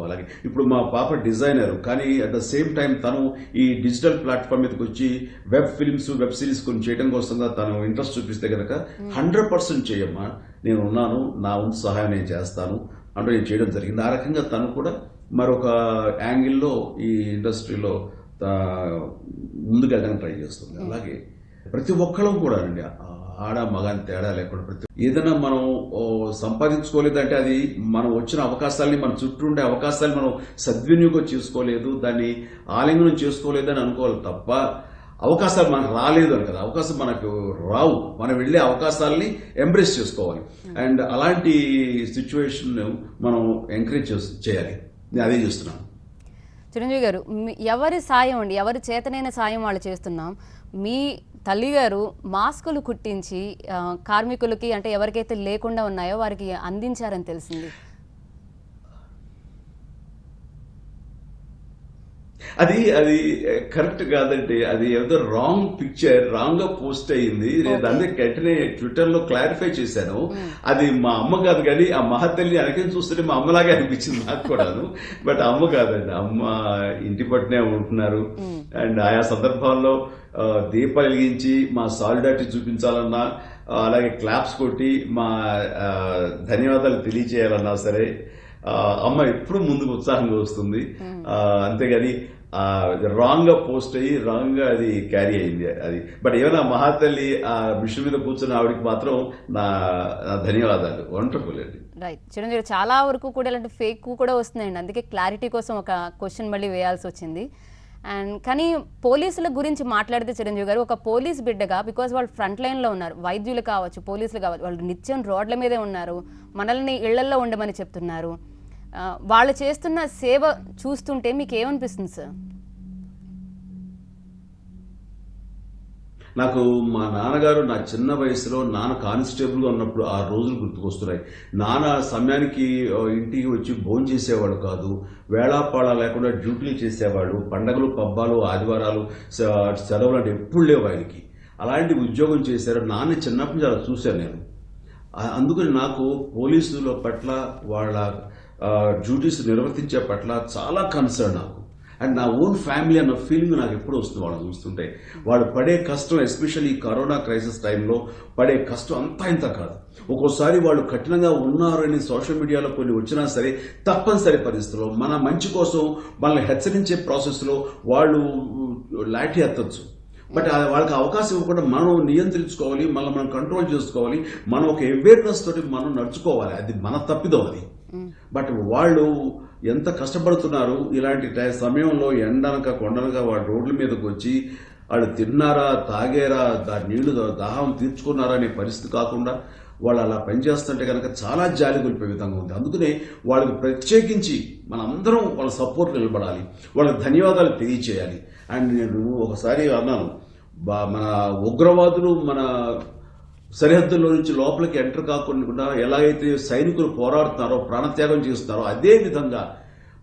అలాగే ఇప్పుడు మా పాప డిజైనర్, కానీ అట్ ద సేమ్ టైం తను ఈ డిజిటల్ ప్లాట్ఫామ్ మీదకి వచ్చి వెబ్ ఫిల్మ్స్, వెబ్ సిరీస్ కొన్ని చేయడం కోసంగా తను ఇంట్రెస్ట్ చూపిస్తే కనుక 100% చేయమ్మా, నేను ఉన్నాను, నా వంతు సహాయం నేను చేస్తాను అంటూ నేను చేయడం జరిగింది. ఆ రకంగా తను కూడా మరొక యాంగిల్లో ఈ ఇండస్ట్రీలో ముందుకెళ్ళడానికి ట్రై చేస్తుంది. అలాగే ప్రతి ఒక్కళ్ళం కూడా అండి, ఆడ మగాని తేడా లేకుండా ఏదైనా మనం సంపాదించుకోలేదంటే అది మనం వచ్చిన అవకాశాలని, మన చుట్టూ ఉండే అవకాశాలను మనం సద్వినియోగం చేసుకోలేదు, దాన్ని ఆలింగనం చేసుకోలేదని అనుకోవాలి తప్ప అవకాశాలు మనకు రాలేదు అని కదా. అవకాశం మనకు రావు, మనం వెళ్ళే అవకాశాలని ఎంబ్రేస్ చేసుకోవాలి. అండ్ అలాంటి సిచ్యువేషన్ మనం ఎంకరేజ్ చేయాలి. నేను అదే చేస్తున్నాను. చిరంజీవి గారు, ఎవరి సాయం అండి, ఎవరి చేతనైన సాయం వాళ్ళు చేస్తున్నాం. మీ తల్లిగారు మాస్కులు కుట్టించి కార్మికులకి అంటే ఎవరికైతే లేకుండా ఉన్నాయో వారికి అందించారని తెలిసింది. అది అది కరెక్ట్ కాదండి. అది ఏదో రాంగ్ పిక్చర్, రాంగ్ గా పోస్ట్ అయ్యింది. నేను అందుకే వెంటనే ట్విట్టర్ లో క్లారిఫై చేశాను. అది మా అమ్మ కాదు, కానీ ఆ మహతల్లి వెనకని చూస్తుంటే మా అమ్మలాగే అనిపించింది నాకు కూడాను. బట్ అమ్మ కాదండి, అమ్మ ఇంటి పట్టునే ఉంటున్నారు. అండ్ ఆయా సందర్భాల్లో దీపాలు వెలిగించి మా సాలిడారిటీ చూపించాలన్నా, అలాగే క్లాప్స్ కొట్టి మా ధన్యవాదాలు తెలియజేయాలన్నా సరే అమ్మ ఎప్పుడు ముందుకు ఉత్సాహంగా వస్తుంది. అంతేగాని రాంగ్ గా పోస్ట్ అయ్యి రాంగ్ గా అది క్యారీ అయింది అది. బట్ ఏమైనా మహాతల్లి ఆ మిషన్ మీద కూర్చున్న ఆవిడకి మాత్రం నా ధన్యవాదాలు. వండర్ఫుల్ అండి. రైట్ చిరంజీవి, చాలా వరకు కూడా ఇలాంటి ఫేక్ కూడా వస్తున్నాయండి. అందుకే క్లారిటీ కోసం ఒక క్వశ్చన్ మళ్ళీ వేయాల్సి వచ్చింది. అండ్ కానీ పోలీసుల గురించి మాట్లాడితే చిరంజీవి గారు, ఒక పోలీస్ బిడ్డగా, బికాజ్ వాళ్ళు ఫ్రంట్ లైన్లో ఉన్నారు, వైద్యులు కావచ్చు, పోలీసులు కావచ్చు, వాళ్ళు నిత్యం రోడ్ల మీదే ఉన్నారు, మనల్ని ఇళ్లల్లో ఉండమని చెప్తున్నారు. వాళ్ళు చేస్తున్న సేవ చూస్తుంటే మీకు ఏమనిపిస్తుంది సార్? నాకు మా నాన్నగారు నా చిన్న వయసులో నాన్న కానిస్టేబుల్గా ఉన్నప్పుడు ఆ రోజులు గుర్తుకొస్తున్నాయి. నాన్న సమయానికి ఇంటికి వచ్చి భోజనం చేసేవాడు కాదు, వేళాపాళ లేకుండా డ్యూటీలు చేసేవాడు. పండగలు, పబ్బాలు, ఆదివారాలు, సెలవులు అంటే ఎప్పుడు లేవు ఆయనకి. అలాంటి ఉద్యోగం చేశారు. నాన్న చిన్నప్పటి నుంచి అలా చూశాను నేను. అందుకని నాకు పోలీసుల పట్ల, వాళ్ళ డ్యూటీస్ నిర్వర్తించే పట్ల చాలా కన్సర్న్ నాకు. అండ్ నా ఓన్ ఫ్యామిలీ అన్న ఫీలింగ్ నాకు ఎప్పుడు వస్తుంది వాళ్ళని చూస్తుంటే. వాళ్ళు పడే కష్టం, ఎస్పెషల్లీ ఈ కరోనా క్రైసిస్ టైంలో పడే కష్టం అంతా ఇంత కాదు. ఒక్కోసారి వాళ్ళు కఠినంగా ఉన్నారని సోషల్ మీడియాలో కొన్ని వచ్చినా సరే, తప్పనిసరి పరిస్థితుల్లో మన మంచి కోసం మనల్ని హెచ్చరించే ప్రాసెస్లో వాళ్ళు లాఠీ ఎత్తచ్చు. బట్ వాళ్ళకి అవకాశం ఇవ్వకుండా మనం నియంత్రించుకోవాలి, మనం కంట్రోల్ చేసుకోవాలి, మనం ఒక అవేర్నెస్ తోటి మనం నడుచుకోవాలి. అది మన తప్పిదం అది. బట్ వాళ్ళు ఎంత కష్టపడుతున్నారు ఇలాంటి సమయంలో, ఎండనక కొండనక వాళ్ళ రోడ్ల మీదకి వచ్చి వాళ్ళు తిన్నారా, తాగారా, దాని నీళ్లు దాహం తీర్చుకున్నారా అనే పరిస్థితి కాకుండా వాళ్ళు అలా పనిచేస్తుంటే కనుక చాలా జాలి గొలిపే విధంగా ఉంది. అందుకనే వాళ్ళకి ప్రత్యేకించి మనందరం వాళ్ళ సపోర్ట్ నిలబడాలి, వాళ్ళకి ధన్యవాదాలు తెలియచేయాలి. అండ్ నేను ఒకసారి అన్నాను, మన ఉగ్రవాదులు మన సరిహద్దుల్లో నుంచి లోపలికి ఎంటర్ కాకుండా ఎలాగైతే సైనికులు పోరాడుతున్నారో, ప్రాణత్యాగం చేస్తున్నారో, అదే విధంగా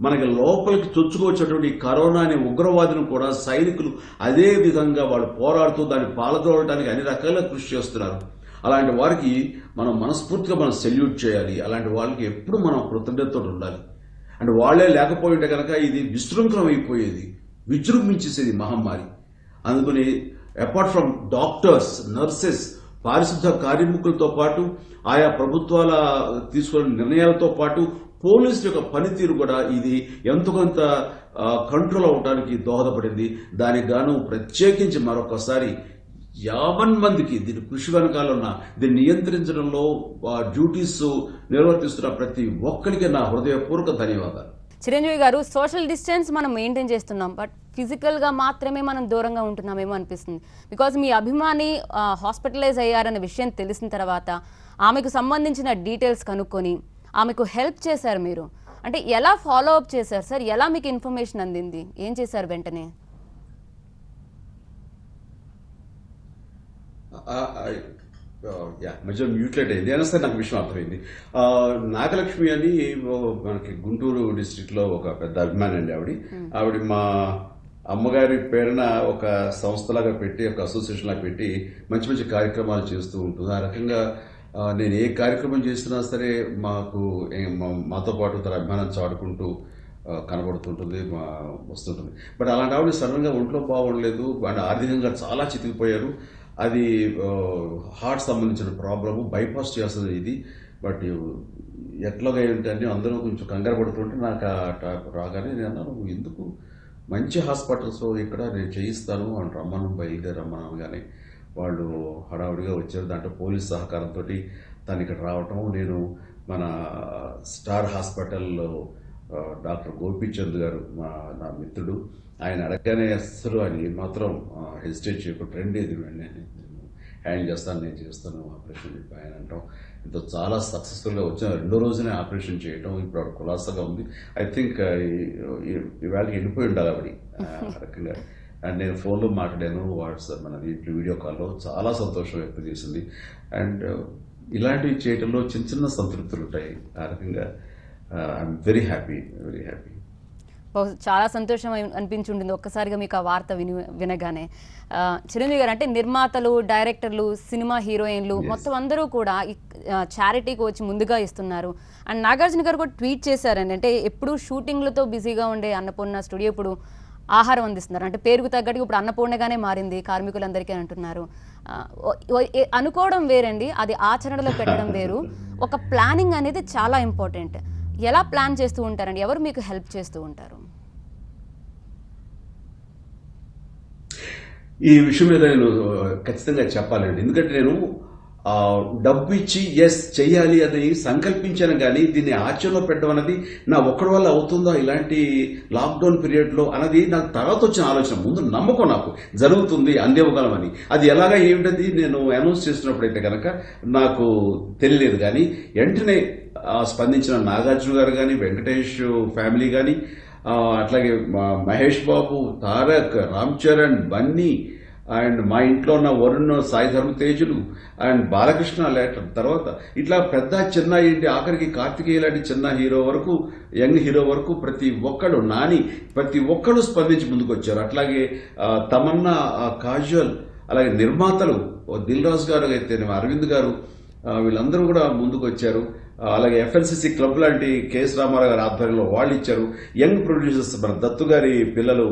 మనకి లోపలికి చొచ్చుకొచ్చేటువంటి కరోనా అనే ఉగ్రవాదిని కూడా సైనికులు అదే విధంగా వాళ్ళు పోరాడుతూ దాన్ని పాలదోలడానికి అన్ని రకాలుగా కృషి చేస్తున్నారు. అలాంటి వారికి మనం మనస్ఫూర్తిగా మనం సెల్యూట్ చేయాలి. అలాంటి వాళ్ళకి ఎప్పుడు మనం కృతజ్ఞతతో ఉండాలి. అంటే వాళ్లే లేకపోయి ఉంటే కనుక ఇది విశృంఖలం అయిపోయేది, విజృంభించేసేది మహమ్మారి. అందుకని అపార్ట్ ఫ్రమ్ డాక్టర్స్, నర్సెస్, పారిశుద్ధ కార్మికులతో పాటు ఆయా ప్రభుత్వాల తీసుకున్న నిర్ణయాలతో పాటు పోలీసుల యొక్క పనితీరు కూడా ఇది ఎంతో కొంత కంట్రోల్ అవడానికి దోహదపడింది. దానికి గాను ప్రత్యేకించి మరొకసారి 50 మందికి దీని కృషి వెనకాల ఉన్న, దీన్ని నియంత్రించడంలో డ్యూటీస్ నిర్వర్తిస్తున్న ప్రతి ఒక్కరికి నా హృదయపూర్వక ధన్యవాదాలు. చిరంజీవి గారు, సోషల్ డిస్టెన్స్ మనం మెయింటైన్ చేస్తున్నాం, బట్ ఫిజికల్గా మాత్రమే మనం దూరంగా ఉంటున్నామేమో అనిపిస్తుంది. బికాజ్ మీ అభిమాని హాస్పిటలైజ్ అయ్యారనే విషయం తెలిసిన తర్వాత ఆమెకు సంబంధించిన డీటెయిల్స్ కనుక్కొని ఆమెకు హెల్ప్ చేశారు మీరు. అంటే ఎలా ఫాలో అప్ చేశారు సార్? ఎలా మీకు ఇన్ఫర్మేషన్ అందింది? ఏం చేశారు వెంటనే? మధ్య మ్యూట్లేట్ అయింది అయినా సరే నాకు విషయం అర్థమైంది. నాగలక్ష్మి అని మనకి గుంటూరు డిస్ట్రిక్ట్ లో ఒక పెద్ద అభిమాని అండి. ఆవిడ మా అమ్మగారి పేరున ఒక సంస్థలాగా పెట్టి, ఒక అసోసియేషన్ లాగా పెట్టి మంచి మంచి కార్యక్రమాలు చేస్తూ ఉంటుంది. ఆ రకంగా నేను ఏ కార్యక్రమం చేసినా సరే మాతో పాటు తన అభిమానం చాటుకుంటూ కనబడుతుంటుంది, వస్తుంటుంది. బట్ అలాంటి ఆవిడ సడన్ గా ఒంట్లో బాగుండలేదు, ఆర్థికంగా చాలా చితికిపోయారు. అది హార్ట్ సంబంధించిన ప్రాబ్లము, బైపాస్ చేస్తుంది ఇది. బట్ ఎట్లాగా ఏంటంటే అందరూ కొంచెం కంగారు పడుతుంటే నాకు రాగానే నేను అన్నాను, నువ్వు ఎందుకు మంచి హాస్పిటల్స్ ఇక్కడ నేను చేయిస్తాను అని బయలుదేరమ్మను అనగానే వాళ్ళు హడావుడిగా వచ్చారు. దాంట్లో పోలీస్ సహకారంతో తను ఇక్కడ రావటం, నేను మన స్టార్ హాస్పిటల్లో డాక్టర్ గోపీచంద్ గారు నా మిత్రుడు, ఆయన అడగగానే అసలు ఆయన మాత్రం హెసిటేట్ చేయకుండా రండి, నేను హ్యాండ్ చేస్తాను, నేను చేస్తాను ఆపరేషన్ చెప్పి ఆయన అంటాం. ఇంత చాలా సక్సెస్ఫుల్గా వచ్చిన 2వ రోజునే ఆపరేషన్ చేయటం. ఇప్పుడు ఆవిడ కులాసాగా ఉంది. ఐ థింక్ ఇవాళ వెళ్ళిపోయి ఉండాలి ఆవిడ రకంగా. అండ్ నేను ఫోన్లో మాట్లాడాను, మనది వీడియో కాల్లో చాలా సంతోషం వ్యక్తం చేసింది. అండ్ ఇలాంటివి చేయడంలో చిన్న చిన్న సంతృప్తులు ఉంటాయి. ఆ రకంగా I'm very happy, very happy. చాలా సంతోషం అనిపించి ఉంటుంది ఒక్కసారిగా మీకు ఆ వార్త వినగానే. చిరంజీవి గారు అంటే నిర్మాతలు, డైరెక్టర్లు, సినిమా హీరోయిన్లు మొత్తం అందరూ కూడా చారిటీకి వచ్చి ముందుగా ఇస్తున్నారు. అండ్ నాగార్జున గారు కూడా ట్వీట్ చేశారండి, అంటే ఎప్పుడు షూటింగ్లతో బిజీగా ఉండే అన్నపూర్ణ స్టూడియో ఇప్పుడు ఆహారం అందిస్తున్నారు. అంటే పేరుకు తగ్గట్టుగా ఇప్పుడు అన్నపూర్ణగానే మారింది కార్మికులందరికీ అంటున్నారు. అనుకోవడం వేరండి, అది ఆచరణలో పెట్టడం వేరు. ఒక ప్లానింగ్ అనేది చాలా ఇంపార్టెంట్. ఎలా ప్లాన్ చేస్తూ ఉంటారండి? ఎవరు మీకు హెల్ప్ చేస్తూ ఉంటారు? ఈ విషయం మీద నేను ఖచ్చితంగా చెప్పాలండి. ఎందుకంటే నేను డబ్బు ఇచ్చి ఎస్ చెయ్యాలి అని సంకల్పించాను, కానీ దీన్ని ఆచరణలో పెట్టడం అనేది నా ఒక్కడి వల్ల అవుతుందా ఇలాంటి లాక్డౌన్ పీరియడ్లో అన్నది నాకు తర్వాత వచ్చిన ఆలోచన. ముందు నమ్మకం నాకు జరుగుతుంది, అందివ్వగలం అని. అది ఎలాగా ఏమిటది నేను అనౌన్స్ చేస్తున్నప్పుడైతే కనుక నాకు తెలియలేదు. కానీ వెంటనే స్పందించిన నాగార్జున గారు కానీ, వెంకటేష్ ఫ్యామిలీ కానీ, అట్లాగే మహేష్ బాబు, తారక్, రామ్ చరణ్, బన్నీ, అండ్ మా ఇంట్లో ఉన్న వరుణ్, సాయి ధర్మ తేజులు, అండ్ బాలకృష్ణ లేటర్ తర్వాత ఇట్లా పెద్ద చిన్న ఏంటి ఆఖరికి కార్తికేయ లాంటి చిన్న హీరో వరకు, యంగ్ హీరో వరకు ప్రతి ఒక్కడు, నాని, ప్రతి ఒక్కడు స్పందించి ముందుకు వచ్చారు. అట్లాగే తమన్నా, కాజల్, అలాగే నిర్మాతలు దిల్ రాజు గారు అయితే అరవింద్ గారు, వీళ్ళందరూ కూడా ముందుకు వచ్చారు. అలాగే FLCC క్లబ్ లాంటి కెఎస్ రామారావు గారి ఆధ్వర్యంలో వాళ్ళు ఇచ్చారు. యంగ్ ప్రొడ్యూసర్స్ మన దత్తు గారి పిల్లలు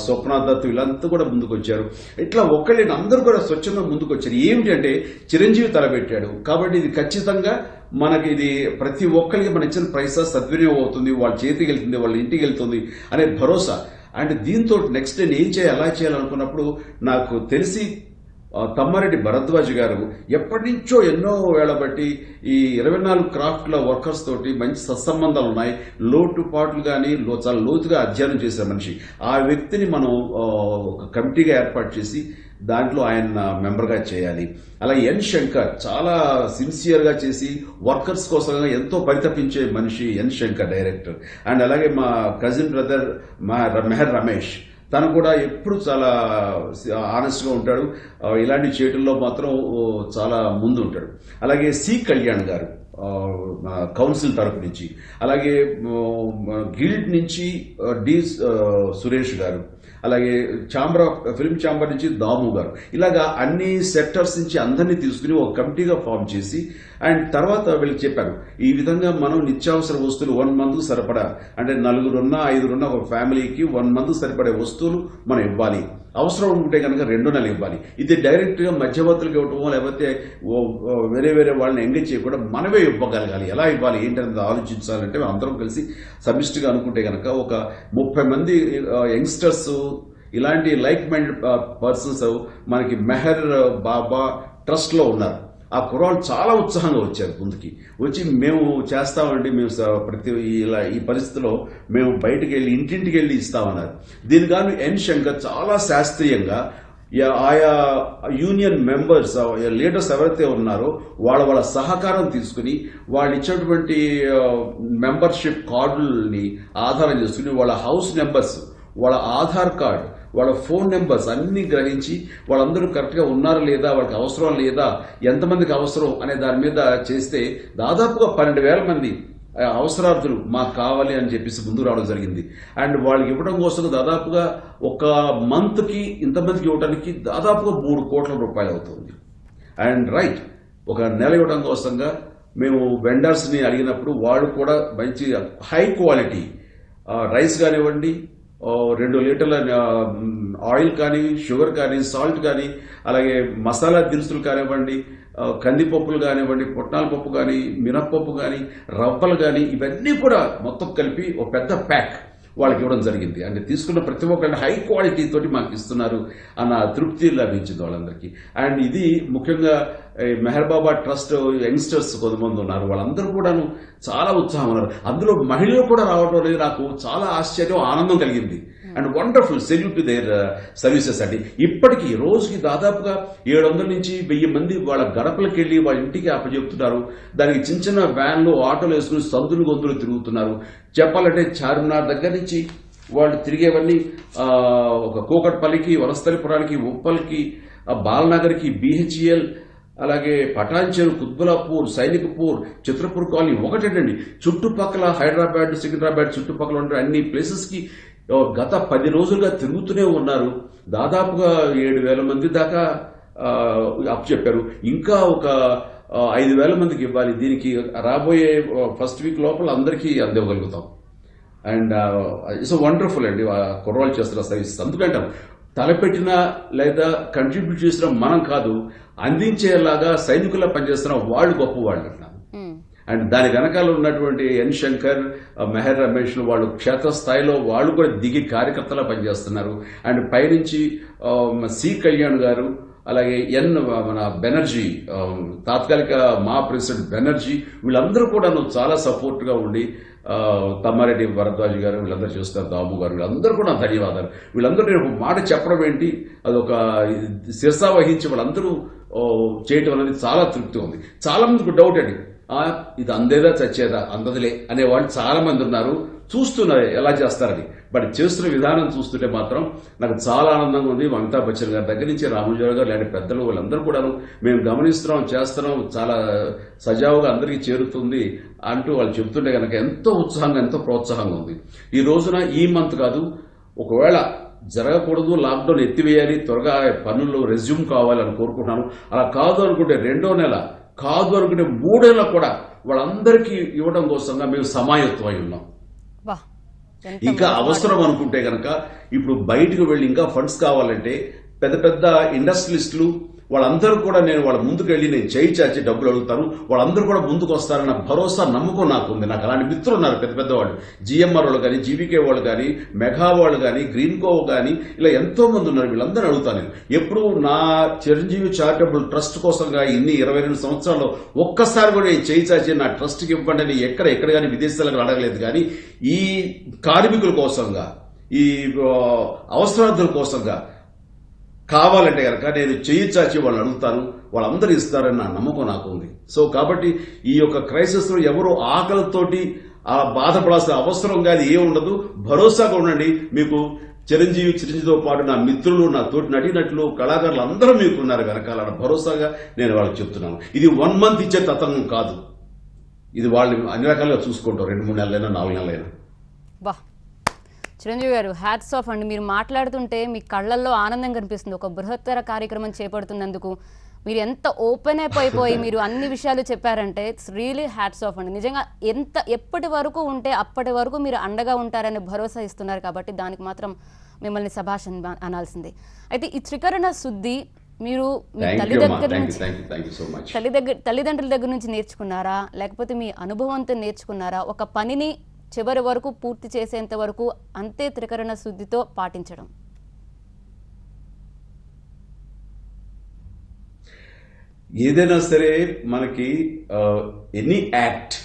స్వప్న దత్తు వీళ్ళంతా కూడా ముందుకు వచ్చారు. ఇట్లా ఒక్కళ్ళని అందరూ కూడా స్వచ్ఛంగా ముందుకు వచ్చారు. ఏమిటి అంటే చిరంజీవి తలపెట్టాడు కాబట్టి ఇది ఖచ్చితంగా మనకి ఇది ప్రతి ఒక్కరికి మన ఇచ్చిన పైసా సద్వినియోగం అవుతుంది, వాళ్ళ చేతికి వెళ్తుంది, వాళ్ళ ఇంటికి వెళ్తుంది అనే భరోసా. అండ్ దీంతో నెక్స్ట్ నేను ఏం చేయాలి, ఎలా చేయాలనుకున్నప్పుడు నాకు తెలిసి తమ్మారెడ్డి భరద్వాజ్ గారు ఎప్పటి నుంచో ఎన్నో వేళ బట్టి ఈ 24 క్రాఫ్ట్ల వర్కర్స్ తోటి మంచి సత్సంబంధాలు ఉన్నాయి. లోటుపాట్లు కానీ చాలా లోతుగా అధ్యయనం చేసే మనిషి. ఆ వ్యక్తిని మనం ఒక కమిటీగా ఏర్పాటు చేసి దాంట్లో ఆయన మెంబర్గా చేయాలి. అలాగే ఎన్ శంకర్ చాలా సిన్సియర్గా చేసి వర్కర్స్ కోసం ఎంతో పరితపించే మనిషి ఎన్ శంకర్ డైరెక్టర్. అండ్ అలాగే మా కజిన్ బ్రదర్ మెహర్ రమేష్, తను కూడా ఎప్పుడు చాలా ఆనెస్ట్గా ఉంటాడు. ఇలాంటి చేయటంలో మాత్రం చాలా ముందు ఉంటాడు. అలాగే సి కళ్యాణ్ గారు కౌన్సిల్ తరపు నుంచి, అలాగే గిల్డ్ నుంచి డి సురేష్ గారు, అలాగే ఫిల్మ్ ఛాంబర్ నుంచి దాము గారు, ఇలాగా అన్ని సెక్టర్స్ నుంచి అందరినీ తీసుకుని ఒక కమిటీగా ఫామ్ చేసి అండ్ తర్వాత వీళ్ళకి చెప్పారు ఈ విధంగా మనం నిత్యావసర వస్తువులు 1 మంత్ సరిపడా, అంటే 4 5 ఒక ఫ్యామిలీకి 1 మంత్ సరిపడే వస్తువులు మనం ఇవ్వాలి. అవసరం ఉంటే కనుక 2 నెలలు ఇవ్వాలి. ఇది డైరెక్ట్ గా మధ్యవర్తులకు ఇవ్వటమో లేకపోతే వేరే వాళ్ళని ఎంగేజ్ చేయకుండా మనమే ఇవ్వగలగాలి. ఎలా ఇవ్వాలి ఏంటనేది ఆలోచించాలంటే అందరం కలిసి సమిష్టిగా అనుకుంటే కనుక ఒక 30 మంది యంగ్స్టర్స్ ఇలాంటి లైక్ మైండెడ్ పర్సన్స్ మనకి మెహర్ బాబా ట్రస్ట్ లో ఉన్నారు. ఆ కుర్రాళ్ళు చాలా ఉత్సాహంగా వచ్చారు, ముందుకి వచ్చి మేము చేస్తామండి, మేము ప్రతి ఈ పరిస్థితిలో మేము బయటకు వెళ్ళి ఇంటింటికి వెళ్ళి ఇస్తామన్నారు. దీనిగాను ఎన్ శంకర్ చాలా శాస్త్రీయంగా ఆయా యూనియన్ మెంబర్స్ లీడర్స్ ఎవరైతే ఉన్నారో వాళ్ళ సహకారం తీసుకుని వాళ్ళు ఇచ్చేటువంటి మెంబర్షిప్ కార్డుల్ని ఆధారం చేసుకుని వాళ్ళ హౌస్ నెంబర్స్, వాళ్ళ ఆధార్ కార్డ్, వాళ్ళ ఫోన్ నెంబర్స్ అన్ని గ్రహించి వాళ్ళందరూ కరెక్ట్గా ఉన్నారా లేదా, వాళ్ళకి అవసరం లేదా, ఎంతమందికి అవసరం అనే దాని మీద చేస్తే దాదాపుగా 12,000 మంది అవసరార్థులు మాకు కావాలి అని చెప్పేసి ముందు రావడం జరిగింది. అండ్ వాళ్ళకి ఇవ్వడం కోసం దాదాపుగా ఒక మంత్కి ఇంతమందికి ఇవ్వడానికి దాదాపుగా 3 కోట్ల రూపాయలు అవుతుంది. అండ్ రైట్, ఒక నెల ఇవ్వడం కోసంగా మేము వెండర్స్ని అడిగినప్పుడు వాళ్ళు కూడా మంచి హై క్వాలిటీ రైస్ కానివ్వండి, 2 లీటర్ల ఆయిల్ కానీ, షుగర్ కానీ, సాల్ట్ కానీ, అలాగే మసాలా దినుసులు కానివ్వండి, కందిపప్పులు కానివ్వండి, పుట్నాల పప్పు కానీ, మినప్పప్పు కానీ, రవ్వలు కానీ, ఇవన్నీ కూడా మొత్తం కలిపి ఒక పెద్ద ప్యాక్ వాళ్ళకి ఇవ్వడం జరిగింది. అంటే తీసుకున్న ప్రతి ఒక్కరిని హై క్వాలిటీ తోటి మాకు ఇస్తున్నారు అన్న తృప్తి లభించింది వాళ్ళందరికీ. అండ్ ఇది ముఖ్యంగా మెహర్ బాబా ట్రస్ట్ యంగ్స్టర్స్ కొంతమంది ఉన్నారు, వాళ్ళందరూ కూడాను చాలా ఉత్సాహం ఉన్నారు. అందులో మహిళలు కూడా రావడం అనేది నాకు చాలా ఆశ్చర్యం, ఆనందం కలిగింది. And wonderful, salute to their services అండి. ఇప్పటికీ రోజుకి దాదాపుగా 700 నుంచి 1000 మంది వాళ్ళ గడపలకు వెళ్ళి వాళ్ళ ఇంటికి అప్పచెప్తున్నారు. దానికి చిన్న చిన్న వ్యాన్లు, ఆటోలు వేసుకుని సందులు గొంతులు తిరుగుతున్నారు. చెప్పాలంటే చార్మినార్ దగ్గర నుంచి వాళ్ళు తిరిగేవన్నీ ఒక కూకట్పల్లికి, వనస్థలిపురానికి, ఉప్పల్కి, బాలనగర్కి, BHEL, అలాగే పటాన్చెరు, కుత్బులాపూర్, సైనిక్పూర్, చిత్రపూర్ కాలనీ ఒకటేనండి. చుట్టుపక్కల హైదరాబాద్, సికింద్రాబాద్ చుట్టుపక్కల ఉండే అన్ని ప్లేసెస్కి గత 10 రోజులుగా తిరుగుతూనే ఉన్నారు. దాదాపుగా 7,000 మంది దాకా అప్పు చెప్పారు. ఇంకా ఒక 5,000 మందికి ఇవ్వాలి. దీనికి రాబోయే ఫస్ట్ వీక్ లోపల అందరికీ అందివ్వగలుగుతాం. అండ్ ఇట్స్ వండర్ఫుల్ అండి కుర్రాళ్ళు చేస్తున్న సర్వీస్. అందుకంటాం తలపెట్టిన లేదా కంట్రిబ్యూట్ చేసిన మనం కాదు, అందించేలాగా సైనికుల్లో పనిచేస్తున్న వాళ్ళు గొప్ప వాళ్ళు అంటున్నాను. అండ్ దాని వెనకాల ఉన్నటువంటి ఎన్ శంకర్, మెహర్ రమేష్ వాళ్ళు క్షేత్రస్థాయిలో వాళ్ళు కూడా దిగి కార్యకర్తలా పనిచేస్తున్నారు. అండ్ పైనుంచి సి కళ్యాణ్ గారు, అలాగే మన బెనర్జీ, తాత్కాలిక మా ప్రెసిడెంట్ బెనర్జీ, వీళ్ళందరూ కూడా చాలా సపోర్ట్ గా ఉండి, తమ్మారెడ్డి భరద్వాజ్ గారు వీళ్ళందరూ చూస్తారు, దాము గారు, వీళ్ళందరూ కూడా ధన్యవాదాలు. వీళ్ళందరూ నేను ఒక మాట చెప్పడం ఏంటి, అదొక శిరసా వహించి వాళ్ళందరూ చేయటం అనేది చాలా తృప్తి ఉంది. చాలా మందికి డౌట్ అండి, ఇది అందేదా చచ్చేదా, అందదులే అనేవాళ్ళు చాలా మంది ఉన్నారు. చూస్తున్నారు ఎలా చేస్తారని. బట్ చేస్తున్న విధానం చూస్తుంటే మాత్రం నాకు చాలా ఆనందంగా ఉంది. అమితాబ్ బచ్చన్ గారి దగ్గర నుంచి రామోజీరావు గారు లాంటి పెద్దలు వాళ్ళందరూ కూడాను మేము గమనిస్తున్నాం, చేస్తున్నాం, చాలా సజావుగా అందరికీ చేరుతుంది అంటూ వాళ్ళు చెబుతుంటే కనుక ఎంతో ఉత్సాహంగా, ఎంతో ప్రోత్సాహంగా ఉంది. ఈ రోజున ఈ మంత్ కాదు, ఒకవేళ జరగకూడదు, లాక్డౌన్ ఎత్తివేయాలి, త్వరగా పనుల్లో రెజ్యూమ్ కావాలని కోరుకుంటున్నాను. అలా కాదు అనుకుంటే 2వ నెల, కాదు అనుకుంటే 3వ నెల కూడా వాళ్ళందరికీ ఇవ్వడం కోసంగా మేము సమాయత్తం అయి ఉన్నాం. ఇంకా అవసరం అనుకుంటే కనుక ఇప్పుడు బయటకు వెళ్ళి ఇంకా ఫండ్స్ కావాలంటే పెద్ద పెద్ద ఇండస్ట్రియలిస్టులు వాళ్ళందరూ కూడా నేను వాళ్ళ ముందుకు వెళ్ళి నేను చేయి చాచి డబ్బులు అడుగుతాను, వాళ్ళందరూ కూడా ముందుకు వస్తారన్న భరోసా, నమ్మకం నాకు ఉంది. నాకు అలాంటి మిత్రులు ఉన్నారు, పెద్ద పెద్ద వాళ్ళు, GMR వాళ్ళు కానీ, GVK వాళ్ళు కానీ, మెగా వాళ్ళు కానీ, గ్రీన్కో కానీ, ఇలా ఎంతో మంది ఉన్నారు. వీళ్ళందరూ అడుగుతాను నేను. ఎప్పుడు నా చిరంజీవి చారిటబుల్ ట్రస్ట్ కోసంగా ఇన్ని 22 సంవత్సరాల్లో ఒక్కసారి కూడా నేను చేయి చాచి నా ట్రస్ట్కి ఇవ్వండి అని ఎక్కడ కానీ విదేశాలకు అడగలేదు. కానీ ఈ కార్మికుల కోసంగా, ఈ అవసరార్థుల కోసంగా కావాలంటే కనుక నేను చెయ్యి చాచి వాళ్ళు అడుగుతాను, వాళ్ళందరూ ఇస్తారని నా నమ్మకం నాకు ఉంది. సో కాబట్టి ఈ యొక్క క్రైసిస్ లో ఎవరు ఆకలితోటి బాధపడాల్సిన అవసరం కాదు, ఏముండదు. భరోసాగా ఉండండి. మీకు చిరంజీవితో పాటు నా మిత్రులు, నా తోటి నటీనటులు, కళాకారులు అందరూ మీకున్నారు వెనకాల. భరోసాగా నేను వాళ్ళకి చెప్తున్నాను. ఇది 1 month ఇచ్చే తతంగం కాదు. ఇది వాళ్ళు అన్ని రకాలుగా చూసుకుంటాం, 2-3 నెలలైనా 4 నెలలైనా. చిరంజీవి గారు, హ్యాట్స్ ఆఫ్ అండి. మీరు మాట్లాడుతుంటే మీ కళ్ళల్లో ఆనందం కనిపిస్తుంది. ఒక బృహత్తర కార్యక్రమం చేపడుతున్నందుకు మీరు ఎంత ఓపెన్ అప్ అయిపోయి మీరు అన్ని విషయాలు చెప్పారంటే ఇట్స్ రియలీ హ్యాట్స్ ఆఫ్ అండి. నిజంగా ఎప్పటి వరకు ఉంటే అప్పటి వరకు మీరు అండగా ఉంటారని భరోసా ఇస్తున్నారు కాబట్టి దానికి మాత్రం మిమ్మల్ని శభాష్ అనాల్సిందే. అయితే ఈ త్రికరణ శుద్ధి మీరు మీ తల్లిదండ్రుల దగ్గర నుంచి నేర్చుకున్నారా, లేకపోతే మీ అనుభవంతో నేర్చుకున్నారా? ఒక పనిని చివరి వరకు పూర్తి చేసేంత వరకు అంతే త్రికరణ శుద్ధితో పాటించడం. ఏదైనా సరే మనకి ఎనీ యాక్ట్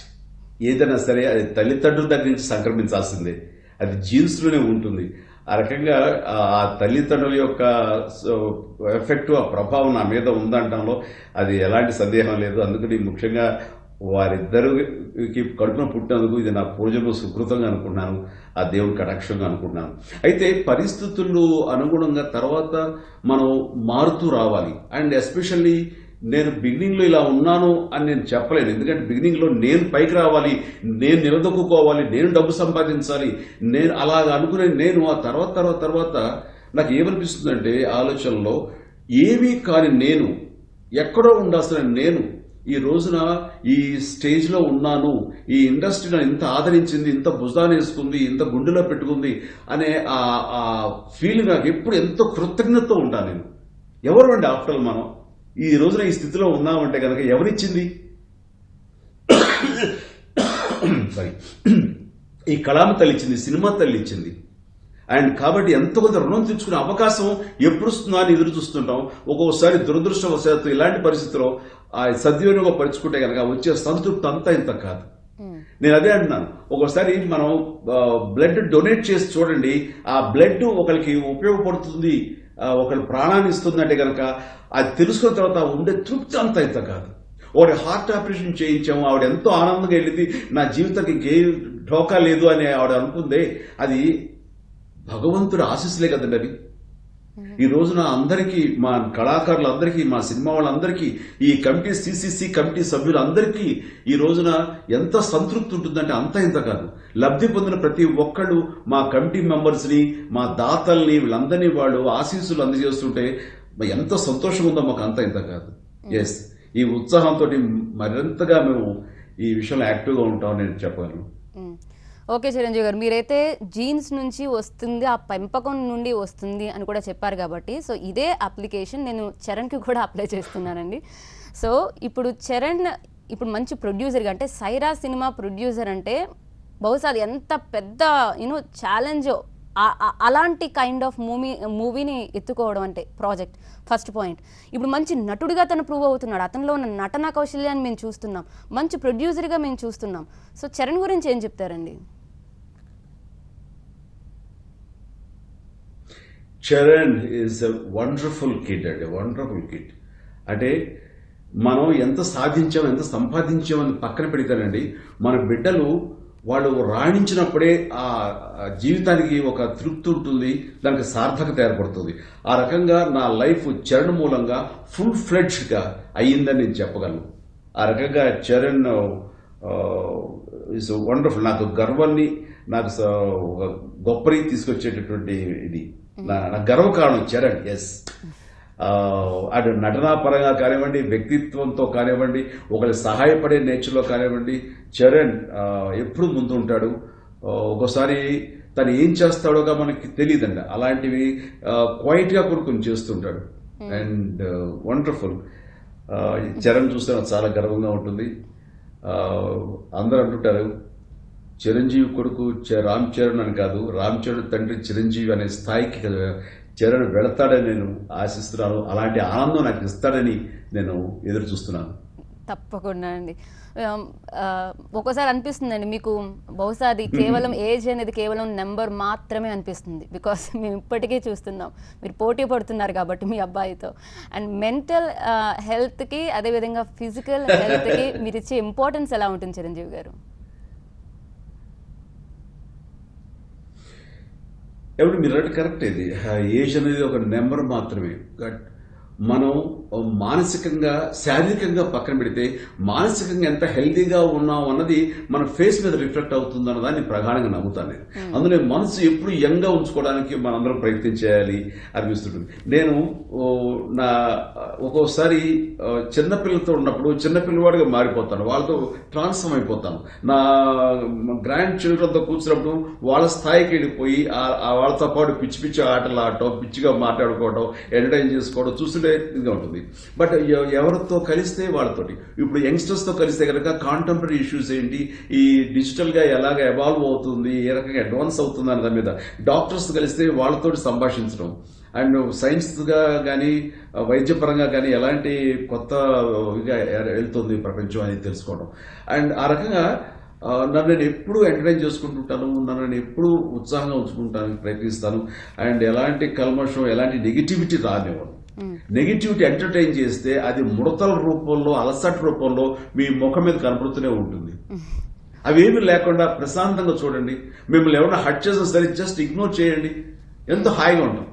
ఏదైనా సరే అది తల్లిదండ్రుల దగ్గర నుంచి సంక్రమించాల్సిందే. అది జీన్స్ లోనే ఉంటుంది. ఆ రకంగా ఆ తల్లిదండ్రుల యొక్క ఎఫెక్ట్, ఆ ప్రభావం నా మీద ఉందంటంలో అది ఎలాంటి సందేహం లేదు. అందుకని ముఖ్యంగా వారిద్దరికి కడుపున పుట్టినందుకు ఇది నా పూజలు సుకృతంగా అనుకున్నాను, ఆ దేవుడి కటాక్షంగా అనుకున్నాను. అయితే పరిస్థితులు అనుగుణంగా తర్వాత మనం మారుతూ రావాలి. అండ్ ఎస్పెషల్లీ నేను బిగినింగ్ లో ఇలా ఉన్నాను అని నేను చెప్పలేను. ఎందుకంటే బిగినింగ్ లో నేను పైకి రావాలి, నేను నిలదొక్కుకోవాలి, నేను డబ్బు సంపాదించాలి, నేను అలాగ అనుకునే నేను ఆ తర్వాత నాకు ఏమనిపిస్తుందంటే ఆలోచనలో ఏమీ కాని నేను, ఎక్కడో ఉండాల్సిన నేను ఈ రోజున ఈ స్టేజ్ లో ఉన్నాను, ఈ ఇండస్ట్రీ నన్ను ఇంత ఆదరించింది, ఇంత భుజాన్ని వేసుకుంది, ఇంత గుండెలో పెట్టుకుంది అనే ఆ ఫీలింగ్ నాకు ఎప్పుడు ఎంతో కృతజ్ఞతతో ఉంటాను నేను. ఎవరు అండి ఆఫ్టర్ మనం ఈ రోజున ఈ స్థితిలో ఉన్నామంటే కనుక ఎవరిచ్చింది? సారీ, ఈ కళామ తల్లి ఇచ్చింది, సినిమా తల్లి ఇచ్చింది. అండ్ కాబట్టి ఎంతో కొంత రుణం తెచ్చుకునే అవకాశం ఎప్పుడు వస్తుందా అని ఎదురు చూస్తుంటాం. ఒక్కొక్కసారి దురదృష్టవశాత్తు ఇలాంటి పరిస్థితిలో ఆ సద్వినియోగపరుచుకుంటే కనుక వచ్చే సంతృప్తి అంతా ఇంత కాదు. నేను అదే అంటున్నాను, ఒక్కోసారి మనం బ్లడ్ డొనేట్ చేసి చూడండి, ఆ బ్లడ్ ఒకరికి ఉపయోగపడుతుంది, ఒకరి ప్రాణాన్ని ఇస్తుందంటే కనుక అది తెలుసుకున్న తర్వాత ఉండే తృప్తి అంతా ఇంత కాదు. ఒకటి హార్ట్ ఆపరేషన్ చేయించాము, ఆవిడ ఎంతో ఆనందంగా వెళ్ళింది, నా జీవితానికి ఇంకే ఢోకా లేదు అని ఆవిడ అనుకుందే, అది భగవంతుడి ఆశీస్సులే కదండి అవి. ఈ రోజున అందరికీ, మా కళాకారులందరికీ, మా సినిమా వాళ్ళందరికీ, ఈ కమిటీ సిసిసి కమిటీ సభ్యులందరికీ ఈ రోజున ఎంత సంతృప్తి ఉంటుందంటే అంత ఇంత కాదు. లబ్ధి పొందిన ప్రతి ఒక్కళ్ళు మా కమిటీ మెంబర్స్ ని, మా దాతల్ని, వీళ్ళందరినీ వాళ్ళు ఆశీస్సులు అందజేస్తుంటే ఎంత సంతోషం ఉందో మాకు అంత ఇంత కాదు. ఎస్, ఈ ఉత్సాహంతో మరింతగా మేము ఈ విషయంలో యాక్టివ్గా ఉంటామని నేను చెప్పగలను. ఓకే చిరంజీవి గారు, మీరైతే జీన్స్ నుంచి వస్తుంది, ఆ పెంపకం నుండి వస్తుంది అని కూడా చెప్పారు కాబట్టి, సో ఇదే అప్లికేషన్ నేను చరణ్కి కూడా అప్లై చేస్తున్నానండి. సో ఇప్పుడు చరణ్ ఇప్పుడు మంచి ప్రొడ్యూసర్గా, అంటే సైరా సినిమా ప్రొడ్యూసర్ అంటే బహుశా అది ఎంత పెద్ద ఛాలెంజ్, అలాంటి కైండ్ ఆఫ్ మూవీని ఎత్తుకోవడం అంటే ప్రాజెక్ట్ ఫస్ట్ పాయింట్. ఇప్పుడు మంచి నటుడిగా తను ప్రూవ్ అవుతున్నాడు, అతనిలో ఉన్న నటనా కౌశల్యాన్ని మేము చూస్తున్నాం, మంచి ప్రొడ్యూసర్గా మేము చూస్తున్నాం. సో చరణ్ గురించి ఏం చెప్తారండి? Charan is a wonderful kid అండి, వండర్ఫుల్ కిడ్. అంటే మనం ఎంత సాధించాం, ఎంత సంపాదించామని పక్కన పెడితేనండి, మన బిడ్డలు వాళ్ళు రాణించినప్పుడే ఆ జీవితానికి ఒక తృప్తి ఉంటుంది, దానికి సార్థకత ఏర్పడుతుంది. ఆ రకంగా నా లైఫ్ చరణ్ మూలంగా ఫుల్ ఫ్లెడ్జ్డ్గా అయ్యిందని నేను చెప్పగలను. ఆ రకంగా చరణ్ ఇస్ వండర్ఫుల్. నాకు గర్వాన్ని, నాకు ఒక గొప్పని తీసుకొచ్చేటటువంటి ఇది నా గర్వకారణం చరణ్. ఎస్, అటు నటనా పరంగా కానివ్వండి, వ్యక్తిత్వంతో కానివ్వండి, ఒకరి సహాయపడే నేచర్లో కానివ్వండి, చరణ్ ఎప్పుడు ముందు ఉంటాడు. ఒక్కోసారి తను ఏం చేస్తాడోగా మనకి తెలియదండి, అలాంటివి క్వైట్గా కొన్ని చేస్తుంటాడు. And wonderful. చరణ్ చూస్తే నాకు చాలా గర్వంగా ఉంటుంది. అందరూ అంటుంటారు చిరంజీవి కొడుకు రామ్ చరణ్ అని కాదు, రామ్ చరణ్ తండ్రి చిరంజీవి అనే స్థాయికి చరణ్ వెళతాడని నేను ఆశిస్తున్నాను. అలాంటి ఆనందం నాకు ఇస్తాడని నేను ఎదురు చూస్తున్నాను. తప్పకుండా అండి. ఒక్కోసారి అనిపిస్తుందండి మీకు, బహుశా అది కేవలం ఏజ్ అనేది కేవలం నెంబర్ మాత్రమే అనిపిస్తుంది. బికాస్ మేము ఇప్పటికీ చూస్తున్నాం, మీరు పోటీ పడుతున్నారు కాబట్టి మీ అబ్బాయితో. అండ్ మెంటల్ హెల్త్కి, అదేవిధంగా ఫిజికల్ హెల్త్కి మీరు ఇచ్చే ఇంపార్టెన్స్ ఎలా ఉంటుంది చిరంజీవి గారు? ఎవరు మీరు అంటే కరెక్ట్. ఇది ఏజ్ అనేది ఒక నెంబర్ మాత్రమే. మనం మానసికంగా, శారీరకంగా పక్కన పెడితే మానసికంగా ఎంత హెల్తీగా ఉన్నాం అన్నది మన ఫేస్ మీద రిఫ్లెక్ట్ అవుతుంది అన్నదాన్ని ప్రగాఢంగా నమ్ముతాను నేను. అందులో మనసు ఎప్పుడు యంగ్గా ఉంచుకోవడానికి మనందరం ప్రయత్నం చేయాలి అనిపిస్తుంటుంది. నేను నా ఒక్కోసారి చిన్నపిల్లలతో ఉన్నప్పుడు చిన్నపిల్లవాడిగా మారిపోతాను, వాళ్ళతో ట్రాన్స్ఫర్మ్ అయిపోతాను. నా గ్రాండ్ చిల్డ్రన్తో కూర్చున్నప్పుడు వాళ్ళ స్థాయికి వెళ్ళిపోయి వాళ్ళతో పాటు పిచ్చి పిచ్చి ఆటలు ఆడటం, పిచ్చిగా మాట్లాడుకోవడం, ఎంటర్టైన్ చేసుకోవడం చూస్తుంటే ఇదిగా ఉంటుంది. బట్ ఎవరితో కలిస్తే వాళ్ళతోటి, ఇప్పుడు యంగ్స్టర్స్ తో కలిస్తే కనుక కాంటెంపరీ ఇష్యూస్ ఏంటి, ఈ డిజిటల్ గా ఎలాగ ఎవాల్వ్ అవుతుంది, ఏ రకంగా అడ్వాన్స్ అవుతుంది అన్న దాని మీద, డాక్టర్స్ కలిస్తే వాళ్ళతో సంభాషించడం, అండ్ సైన్స్ గా కానీ వైద్యపరంగా కానీ ఎలాంటి కొత్త వెళ్తుంది ప్రపంచం అని తెలుసుకోవడం. అండ్ ఆ రకంగా నన్ను నేను ఎప్పుడు ఎంటర్టైన్ చేసుకుంటుంటాను, నన్ను నేను ఎప్పుడు ఉత్సాహంగా ఉంచుకుంటానికి ప్రయత్నిస్తాను. అండ్ ఎలాంటి కల్మషం, ఎలాంటి నెగిటివిటీ రానివ్వను. నెగిటివిటీ ఎంటర్టైన్ చేస్తే అది ముడతల రూపంలో, అలసట రూపంలో మీ ముఖం మీద కనపడుతూనే ఉంటుంది. అవేమీ లేకుండా ప్రశాంతంగా చూడండి. మిమ్మల్ని ఎవరైనా హట్ చేసినా సరే జస్ట్ ఇగ్నోర్ చేయండి, ఎంతో హాయిగా ఉంటాం.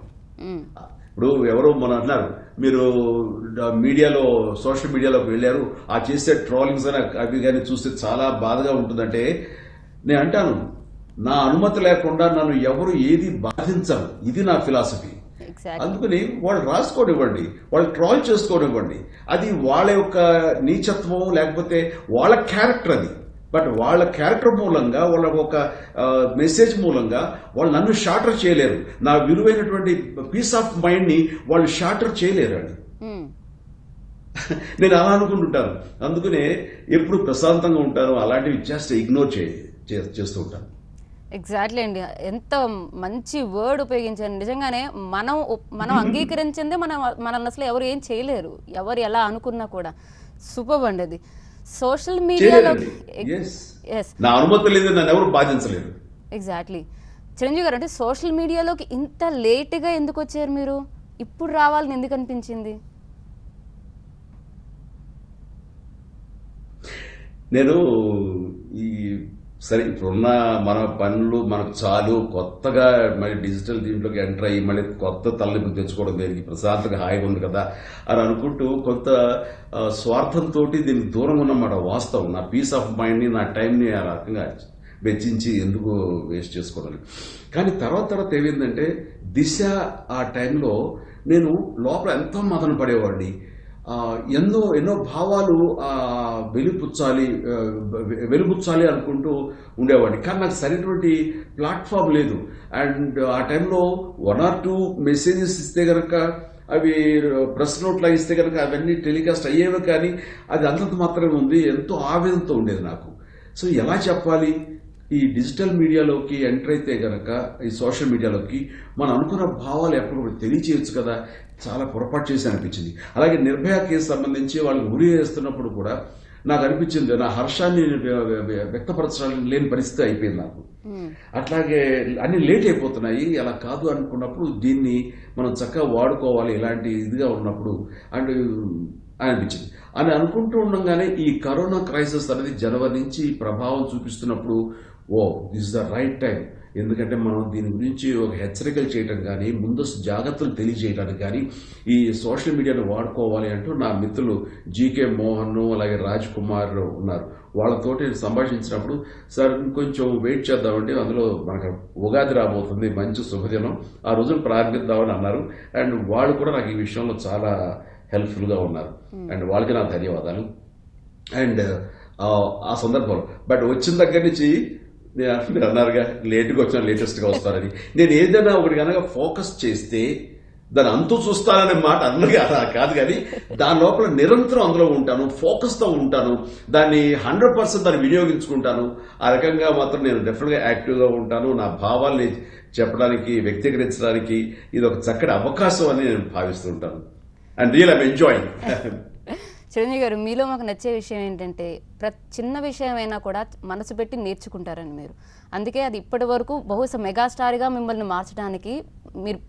ఇప్పుడు ఎవరో మన అన్నారు, మీరు మీడియాలో, సోషల్ మీడియాలోకి వెళ్ళారు, ఆ చేసే ట్రోలింగ్స్ అని అవి కానీ చూస్తే చాలా బాధగా ఉంటుందంటే, నేను అంటాను, నా అనుమతి లేకుండా నన్ను ఎవరు ఏది బాధించరు, ఇది నా ఫిలాసఫీ. అందుకని వాళ్ళు రాసుకోనివ్వండి, వాళ్ళు ట్రాల్ చేసుకోనివ్వండి, అది వాళ్ళ యొక్క నీచత్వం లేకపోతే వాళ్ళ క్యారెక్టర్ అది. బట్ వాళ్ళ క్యారెక్టర్ మూలంగా, వాళ్ళ ఒక మెసేజ్ మూలంగా వాళ్ళు నన్ను షాటర్ చేయలేరు. నా విలువైనటువంటి పీస్ ఆఫ్ మైండ్ ని వాళ్ళు షాటర్ చేయలేరు అండి. నేను అలా అనుకుంటుంటాను. అందుకనే ఎప్పుడు ప్రశాంతంగా ఉంటాను, అలాంటివి జస్ట్ ఇగ్నోర్ చేస్తూ ఉంటాను. ఎగ్జాక్ట్లీ అండి, ఎంత మంచి వర్డ్ ఉపయోగించారు. నిజంగానే మనం అంగీకరించిందే మనల్ని అసలు ఎవరు ఏం చేయలేరు, ఎవరు ఎలా అనుకున్నా కూడా. సూపర్ అండి అది. సోషల్ మీడియాలో నా అనుమతి లేదు, నన్ను ఎవరు బాధించలేరు. ఎగ్జాక్ట్లీ. చిరంజీవి గారు, అంటే సోషల్ మీడియాలోకి ఇంత లేట్గా ఎందుకు వచ్చారు మీరు? ఇప్పుడు రావాలని ఎందుకు అనిపించింది? నేను ఈ సరే ఇప్పుడున్న మన పనులు మనకు చాలు, కొత్తగా మళ్ళీ డిజిటల్ దీంట్లోకి ఎంటర్ అయ్యి మళ్ళీ కొత్త తలనొప్పి తెచ్చుకోవడం దేనికి, ప్రశాంతంగా హాయిగా ఉంది కదా అని అనుకుంటూ కొంత స్వార్థంతో దీనికి దూరం ఉన్నమాట వాస్తవం. నా పీస్ ఆఫ్ మైండ్ని, నా టైంని ఆ రకంగా వెచ్చించి ఎందుకు వేస్ట్ చేసుకోవడం. కానీ తర్వాత ఏమైందంటే దిశ ఆ టైంలో నేను లోపల ఎంతో మదన పడేవాడిని. ఎన్నో భావాలు వెలుపుచ్చాలి అనుకుంటూ ఉండేవాడిని. కానీ నాకు సరైనటువంటి ప్లాట్ఫామ్ లేదు. అండ్ ఆ టైంలో 1 or 2 మెసేజెస్ ఇస్తే గనక, అవి ప్రెస్ నోట్లా ఇస్తే కనుక అవన్నీ టెలికాస్ట్ అయ్యేవి, కానీ అది అంతంత మాత్రమే ఉంది. ఎంతో ఆవేదనతో ఉండేది నాకు. సో ఎలా చెప్పాలి, ఈ డిజిటల్ మీడియాలోకి ఎంటర్ అయితే గనక, ఈ సోషల్ మీడియాలోకి మనం అనుకున్న భావాలు ఎప్పటికప్పుడు తెలియచేయచ్చు కదా, చాలా పొరపాటు చేసి అనిపించింది. అలాగే నిర్భయ కేసు సంబంధించి వాళ్ళని ఉరి వేస్తున్నప్పుడు కూడా నాకు అనిపించింది, నా హర్షాన్ని వ్యక్తపరచాలని లేని పరిస్థితి అయిపోయింది నాకు. అట్లాగే అన్ని లేట్ అయిపోతున్నాయి, అలా కాదు అనుకున్నప్పుడు దీన్ని మనం చక్కగా వాడుకోవాలి ఇలాంటి ఇదిగా ఉన్నప్పుడు అండ్ అనిపించింది. అని అనుకుంటూ ఉండగానే ఈ కరోనా క్రైసిస్ అనేది జనవరి నుంచి ప్రభావం చూపిస్తున్నప్పుడు this is the right time. ఎందుకంటే మనం దీని గురించి ఒక హెచ్చరికలు చేయడం కానీ, ముందస్తు జాగ్రత్తలు తెలియజేయడానికి కానీ ఈ సోషల్ మీడియాను వాడుకోవాలి అంటూ నా మిత్రులు జీకే మోహన్ అలాగే రాజ్ కుమార్ ఉన్నారు. వాళ్ళతోటి సంభాషించినప్పుడు సార్ ఇంకొంచెం వెయిట్ చేద్దామంటే, అందులో మనకు ఉగాది రాబోతుంది, మంచి శుభదినం, ఆ రోజును ప్రారంభిద్దామని అన్నారు. అండ్ వాళ్ళు కూడా నాకు ఈ విషయంలో చాలా హెల్ప్ఫుల్గా ఉన్నారు. అండ్ వాళ్ళకి నా ధన్యవాదాలు. అండ్ ఆ సందర్భంలో బట్ వచ్చిన దగ్గర నుంచి మీరు అన్నారుగా లేటుగా వచ్చినా లేటెస్ట్గా వస్తారని, నేను ఏదైనా ఒకటి కనుక ఫోకస్ చేస్తే దాని అంతు చూస్తాననే మాట అన్నగా అలా కాదు, కానీ దాని లోపల నిరంతరం అందులో ఉంటాను, ఫోకస్తో ఉంటాను, దాన్ని 100% దాన్ని వినియోగించుకుంటాను. ఆ రకంగా మాత్రం నేను డెఫినెట్గా యాక్టివ్గా ఉంటాను. నా భావాల్ని చెప్పడానికి, వ్యక్తీకరించడానికి ఇది ఒక చక్కటి అవకాశం అని నేను భావిస్తుంటాను. And real I'm enjoying. Chiranjeevi garu, మీలో మాకు నచ్చే విషయం ఏంటంటే చిన్న విషయమైనా కూడా మనసు పెట్టి నేర్చుకుంటారని మీరు. అందుకే అది ఇప్పటి వరకు బహుశా మెగాస్టార్గా మిమ్మల్ని మార్చడానికి మీరు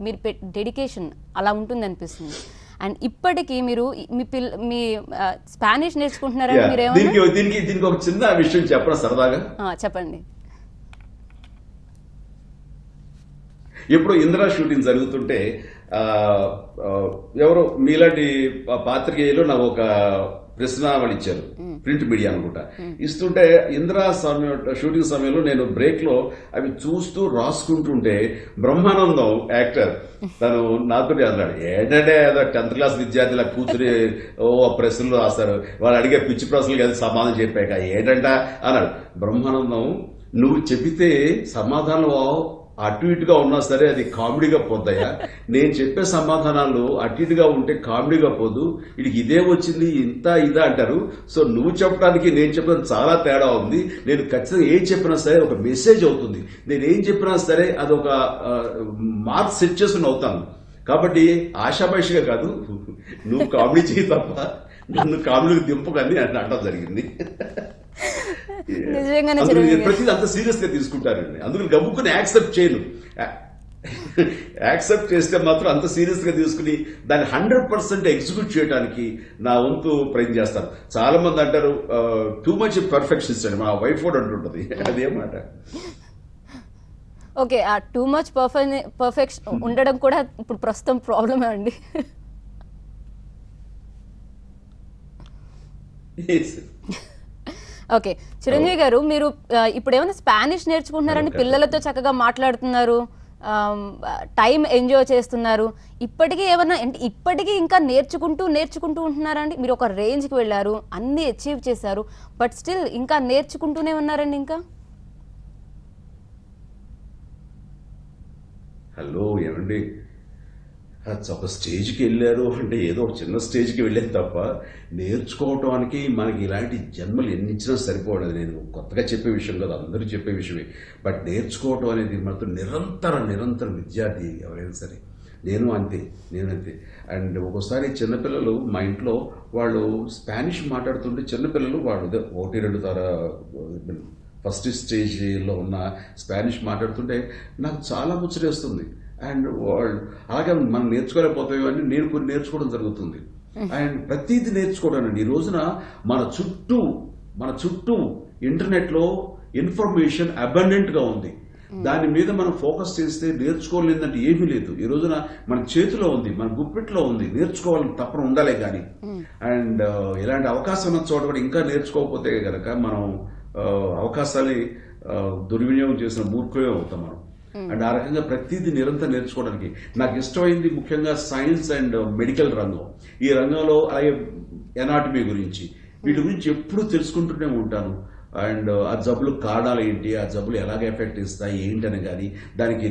డెడికేషన్ అలా ఉంటుంది అనిపిస్తుంది. అండ్ ఇప్పటికీ మీరు మీ స్పానిష్ నేర్చుకుంటున్నారని మీరు దీనికి ఒక చిన్న విషయం చెప్పరా సరదాగా? చెప్పండి. ఎప్పుడు ఇందిరా షూటింగ్ జరుగుతుంటే ఎవరో మీలాంటి పాత్రికేయులు నాకు ఒక ప్రశ్నావళి ఇచ్చారు, ప్రింట్ మీడియా అనుకుంటా. ఇస్తుంటే ఇందిరా షూటింగ్ సమయంలో నేను బ్రేక్ లో అవి చూస్తూ రాసుకుంటుంటే బ్రహ్మానందం యాక్టర్ తను నాతో అన్నాడు, ఏంటంటే 10th క్లాస్ విద్యార్థుల కూతురి ప్రశ్నలు రాస్తారు, వాళ్ళు అడిగే పిచ్చి ప్రశ్నలు కదా సమాధానం చెప్పాక ఏంటంట అన్నాడు. బ్రహ్మానందం, నువ్వు చెబితే సమాధానం అటు ఇటుగా ఉన్నా సరే అది కామెడీగా పోతాయా, నేను చెప్పే సమాధానాలు అటు ఇటుగా ఉంటే కామెడీగా పోదు, వీడికి ఇదే వచ్చింది ఇంత ఇదా అంటారు. సో నువ్వు చెప్పడానికి నేను చెప్పడం చాలా తేడా ఉంది. నేను ఖచ్చితంగా ఏం చెప్పినా సరే ఒక మెసేజ్ అవుతుంది, నేను ఏం చెప్పినా సరే అది ఒక మార్క్ సెట్ చేసుకుని అవుతాను. కాబట్టి ఆశాభాషిగా కాదు, నువ్వు కామెడీ చేయి తప్ప నన్ను కామెడీకి దింపకని అనడం జరిగింది. ప్రతిదీ అంత సీరియస్ గా తీసుకుంటారండి, అందుకని గమ్ముకుని యాక్సెప్ట్ చేయను. యాక్సెప్ట్ చేస్తే మాత్రం అంత సీరియస్ గా తీసుకుని దాన్ని 100% ఎగ్జిక్యూట్ చేయడానికి నా వంతు ప్రయత్నం చేస్తాను. చాలా మంది అంటారు టూ మచ్ పర్ఫెక్షనిస్ట్ అని, మా వైఫ్ కూడా అంటుంటది అదేమాట. ఓకే, ఆ టూ మచ్ పర్ఫెక్షన్ ఉండడం కూడా ఇప్పుడు ప్రస్తుతం ప్రాబ్లమే అండి. ఓకే, చిరంజీవి గారు, మీరు ఇప్పుడు ఏమైనా స్పానిష్ నేర్చుకుంటున్నారని పిల్లలతో చక్కగా మాట్లాడుతున్నారు, టైం ఎంజాయ్ చేస్తున్నారు, ఇప్పటికీ ఏమన్నా అంటే ఇప్పటికీ ఇంకా నేర్చుకుంటూ ఉంటున్నారండి? మీరు ఒక రేంజ్కి వెళ్ళారు, అన్నీ అచీవ్ చేశారు, బట్ స్టిల్ ఇంకా నేర్చుకుంటూనే ఉన్నారండి ఇంకా? హలో ఏమండి, ఒక స్టేజ్కి వెళ్ళారు అంటే ఏదో ఒక చిన్న స్టేజ్కి వెళ్ళేది తప్ప నేర్చుకోవటానికి మనకి ఇలాంటి జన్మలు ఎన్ని ఇచ్చినా సరిపోవడం. నేను కొత్తగా చెప్పే విషయం కాదు, అందరూ చెప్పే విషయమే. బట్ నేర్చుకోవటం అనేది మాత్రం నిరంతరం విద్యార్థి ఎవరైనా సరే, నేను అంతే. అండ్ ఒక్కోసారి చిన్నపిల్లలు మా ఇంట్లో వాళ్ళు స్పానిష్ మాట్లాడుతుంటే, చిన్నపిల్లలు వాళ్ళు 1-2 ఫస్ట్ స్టేజ్లో ఉన్న స్పానిష్ మాట్లాడుతుంటే నాకు చాలా ముచ్చటేస్తుంది. అండ్ అలాగే మనం నేర్చుకోలేకపోతామో అని నేను కొన్ని నేర్చుకోవడం జరుగుతుంది. అండ్ ప్రతిదీ నేర్చుకోవడం అండి. ఈ రోజున మన చుట్టూ ఇంటర్నెట్లో ఇన్ఫర్మేషన్ అబండెంట్గా ఉంది. దాని మీద మనం ఫోకస్ చేస్తే నేర్చుకోలేదంటే ఏమీ లేదు. ఈ రోజున మన చేతిలో ఉంది, మన గుప్పిట్లో ఉంది, నేర్చుకోవాలని తప్పన ఉండాలే కానీ. అండ్ ఇలాంటి అవకాశం ఉన్న చోట కూడా ఇంకా నేర్చుకోకపోతే కనుక మనం అవకాశాన్ని దుర్వినియోగం చేసిన మూర్ఖమే అవుతాం మనం. అండ్ ఆ రకంగా ప్రతిదీ నిరంతరం నేర్చుకోవడానికి నాకు ఇష్టమైంది ముఖ్యంగా సైన్స్ అండ్ మెడికల్ రంగం. ఈ రంగంలో అలాగే ఎనాటమీ గురించి వీటి గురించి ఎప్పుడూ తెలుసుకుంటూనే ఉంటాను. అండ్ ఆ జబ్బులు కారణాలు ఏంటి, ఆ జబ్బులు ఎలాగ ఎఫెక్ట్ ఇస్తాయి ఏంటని కానీ, దానికి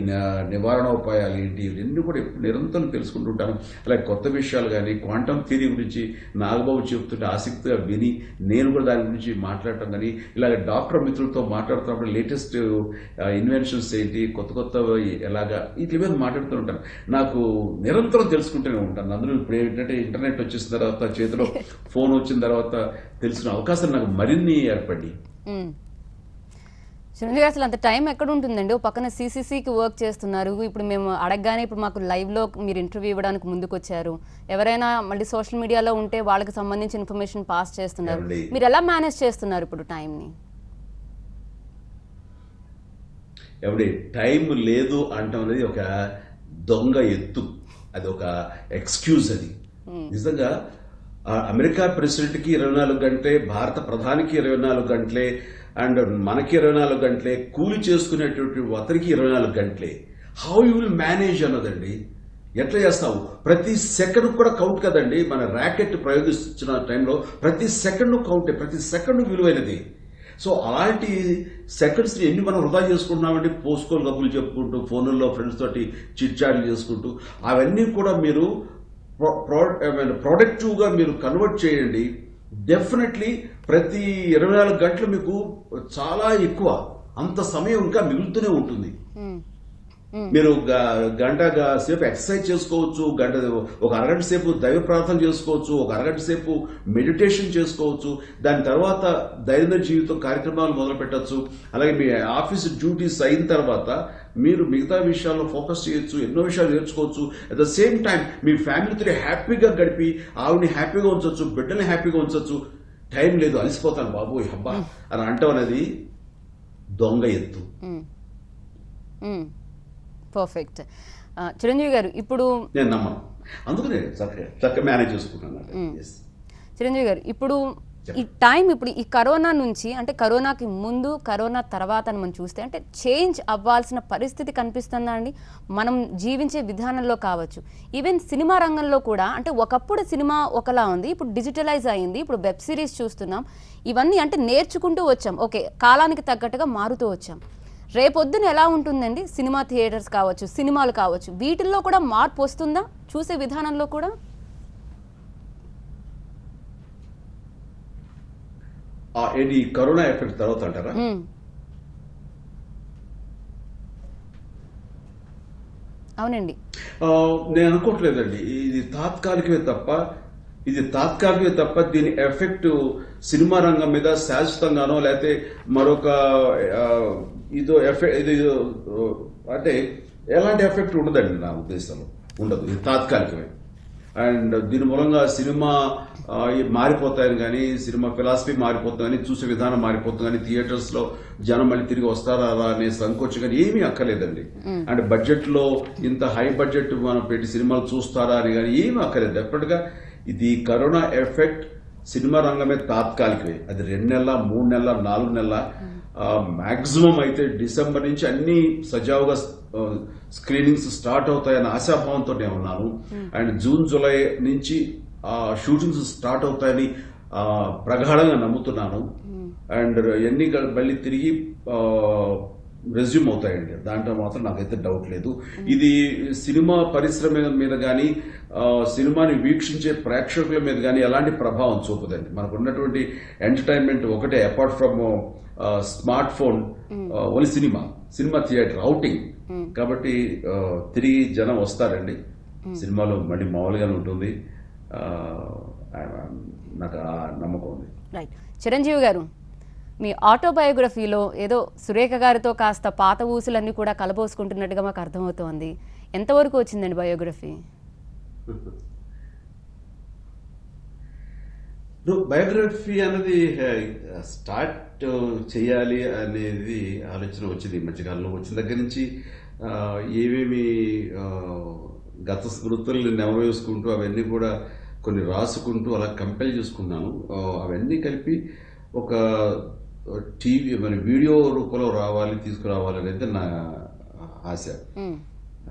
నివారణ ఉపాయాలు ఏంటి, ఇవన్నీ కూడా నిరంతరం తెలుసుకుంటుంటాను. అలాగే కొత్త విషయాలు కానీ క్వాంటమ్ థియరీ గురించి నాగబాబు చెప్తుంటే ఆసక్తిగా విని నేను కూడా దాని గురించి మాట్లాడటం కానీ, ఇలాగ డాక్టర్ మిత్రులతో మాట్లాడుతున్నప్పుడు లేటెస్ట్ ఇన్వెన్షన్స్ ఏంటి, కొత్త కొత్త ఎలాగా వీటి మీద మాట్లాడుతూ ఉంటాను. నాకు నిరంతరం తెలుసుకుంటూనే ఉంటాను. అందులో ఇప్పుడు ఏంటంటే ఇంటర్నెట్ వచ్చేసిన తర్వాత, చేతిలో ఫోన్ వచ్చిన తర్వాత తెలిసిన అవకాశాలు నాకు మరిన్ని ఏర్పడి. చిరంజీవి గారు అసలు అంత టైం ఎక్కడ ఉంటుందండి? ఓ పక్కన సీసీసీకి వర్క్ చేస్తున్నారు, ఇప్పుడు మేము అడగగానే ఇప్పుడు మాకు లైవ్లో మీరు ఇంటర్వ్యూ ఇవ్వడానికి ముందుకు వచ్చారు. ఎవరైనా మళ్ళీ సోషల్ మీడియాలో ఉంటే వాళ్ళకి సంబంధించి ఇన్ఫర్మేషన్ పాస్ చేస్తున్నారు. మీరు ఎలా మేనేజ్ చేస్తున్నారు ఇప్పుడు టైంని? ఎవడి టైం లేదు అంటాం అనేది ఒక దొంగ ఎత్తు, అది ఒక ఎక్స్క్యూజ్. అది నిజంగా అమెరికా ప్రెసిడెంట్కి 24 గంటలే, భారత ప్రధానికి 24 గంటలే, అండ్ మనకి 24 గంటలే, కూలి చేసుకునేటువంటి అతనికి 24 గంటలే. హౌ యూ విల్ మేనేజ్ అన్నదండి. ఎట్లా చేస్తావు? ప్రతి సెకండ్ కూడా కౌంట్ కదండి. మన ర్యాకెట్ ప్రయోగిస్తున్న టైంలో ప్రతి సెకండ్ కౌంటే, ప్రతి సెకండ్ విలువైనది. సో అలాంటి సెకండ్స్ ఎన్ని మనం వృధా చేసుకుంటున్నామండి, పోస్కోల్ కబుర్లు చెప్పుకుంటూ, ఫోన్లలో ఫ్రెండ్స్ తోటి చిట్ చాట్లు చేసుకుంటూ. అవన్నీ కూడా మీరు ప్రొడక్టివ్గా మీరు కన్వర్ట్ చేయండి. డెఫినెట్లీ ప్రతి 24 గంటలు మీకు చాలా ఎక్కువ, అంత సమయం ఇంకా మిగులుతూనే ఉంటుంది. మీరు గంట సేపు ఎక్సర్సైజ్ చేసుకోవచ్చు, ఒక అరగంట సేపు దైవ ప్రార్థన చేసుకోవచ్చు, ఒక అరగంట సేపు మెడిటేషన్ చేసుకోవచ్చు. దాని తర్వాత దైనందిన జీవితం కార్యక్రమాలు మొదలు పెట్టచ్చు. అలాగే మీ ఆఫీస్ డ్యూటీస్ అయిన తర్వాత మీరు మిగతా విషయాల్లో ఫోకస్ చేయొచ్చు, ఎన్నో విషయాలు నేర్చుకోవచ్చు. అట్ ద సేమ్ టైం మీ ఫ్యామిలీతో హ్యాపీగా గడిపి ఆవిడని హ్యాపీగా ఉంచవచ్చు, బిడ్డని హ్యాపీగా ఉంచవచ్చు. టైం లేదు, అలసిపోతాను బాబు హబ్బా అని అంటాం అనేది దొంగ ఎత్తు. పర్ఫెక్ట్. చిరంజీవి గారు ఇప్పుడు నేను నమ్మను, అందుకనే చక్కగా మేనేజ్ చేసుకుంటున్నాను. చిరంజీవి గారు ఇప్పుడు ఈ టైం, ఇప్పుడు ఈ కరోనా నుంచి, అంటే కరోనాకి ముందు కరోనా తర్వాత అని మనం చూస్తే అంటే చేంజ్ అవ్వాల్సిన పరిస్థితి కనిపిస్తుందా అండి? మనం జీవించే విధానంలో కావచ్చు, ఈవెన్ సినిమా రంగంలో కూడా. అంటే ఒకప్పుడు సినిమా ఒకలా ఉంది, ఇప్పుడు డిజిటలైజ్ అయింది, ఇప్పుడు వెబ్ సిరీస్ చూస్తున్నాం. ఇవన్నీ అంటే నేర్చుకుంటూ వచ్చాం, ఓకే, కాలానికి తగ్గట్టుగా మారుతూ వచ్చాం. రేపొద్దున ఎలా ఉంటుందండి? సినిమా థియేటర్స్ కావచ్చు, సినిమాలు కావచ్చు, వీటిల్లో కూడా మార్పు వస్తుందా చూసే విధానంలో కూడా? ఏంటి కరోనా ఎఫెక్ట్ తర్వాత అంటారా? అవునండి. నేను అనుకోవట్లేదండి, ఇది తాత్కాలికమే తప్ప దీని ఎఫెక్ట్ సినిమా రంగం మీద శాశ్వతంగానో లేకపోతే మరొక ఇదో ఎఫెక్ట్ అంటే ఎలాంటి ఎఫెక్ట్ ఉండదండి నా ఉద్దేశంలో. ఉండదు, ఇది తాత్కాలికమే. అండ్ దీని మూలంగా సినిమా మారిపోతాయని కానీ, సినిమా ఫిలాసఫీ మారిపోతుంది కానీ, చూసే విధానం మారిపోతుంది కానీ, థియేటర్స్ లో జనం మళ్ళీ తిరిగి వస్తారా అనే సంకోచం కానీ ఏమీ అక్కర్లేదండి. అండ్ బడ్జెట్ లో ఇంత హై బడ్జెట్ మనం పెట్టి సినిమాలు చూస్తారా అని కానీ ఏమీ అక్కర్లేదు. డెఫినెట్ గా ఇది కరోనా ఎఫెక్ట్ సినిమా రంగమే తాత్కాలికమే. అది 2 నెలల, 3 నెలల, 4 నెలల, మాక్సిమం అయితే డిసెంబర్ నుంచి అన్ని సజావుగా స్క్రీనింగ్స్ స్టార్ట్ అవుతాయని ఆశాభావంతో నేను ఉన్నాను. అండ్ జూన్, జూలై నుంచి షూటింగ్స్ స్టార్ట్ అవుతాయని ప్రగాఢంగా నమ్ముతున్నాను. అండ్ ఎన్ని మళ్ళీ తిరిగి రెజ్యూమ్ అవుతాయండి, దాంట్లో మాత్రం నాకైతే డౌట్ లేదు. ఇది సినిమా పరిశ్రమ మీద కానీ, సినిమాని వీక్షించే ప్రేక్షకుల మీద కానీ ఎలాంటి ప్రభావం చూపదండి. మనకు ఉన్నటువంటి ఎంటర్టైన్మెంట్ ఒకటే, apart from smart phone, only cinema theatre outing. కాబట్టి తిరిగి జనం వస్తారండి, సినిమాలో మళ్ళీ మామూలుగానే ఉంటుంది, నాకు ఆ నమ్మకం ఉంది. రైట్. చిరంజీవి గారు, మీ ఆటోబయోగ్రఫీలో ఏదో సురేఖ గారితో కాస్త పాత ఊసులన్నీ కూడా కలబోసుకుంటున్నట్టుగా మాకు అర్థమవుతోంది. ఎంతవరకు వచ్చిందండి బయోగ్రఫీ? బయోగ్రఫీ అనేది స్టార్ట్ చేయాలి అనేది ఆలోచన వచ్చింది ఈ మధ్యకాలంలో. వచ్చిన దగ్గర నుంచి ఏమేమి ఆ, గత స్మృతుల్ని నెమవేసుకుంటూ అవన్నీ కూడా కొన్ని రాసుకుంటూ అలా కంపెల్ చేసుకున్నాను. అవన్నీ కలిపి ఒక టీవీ మన వీడియో రూపంలో తీసుకురావాలి అనేది నా ఆశ. మ్మ్.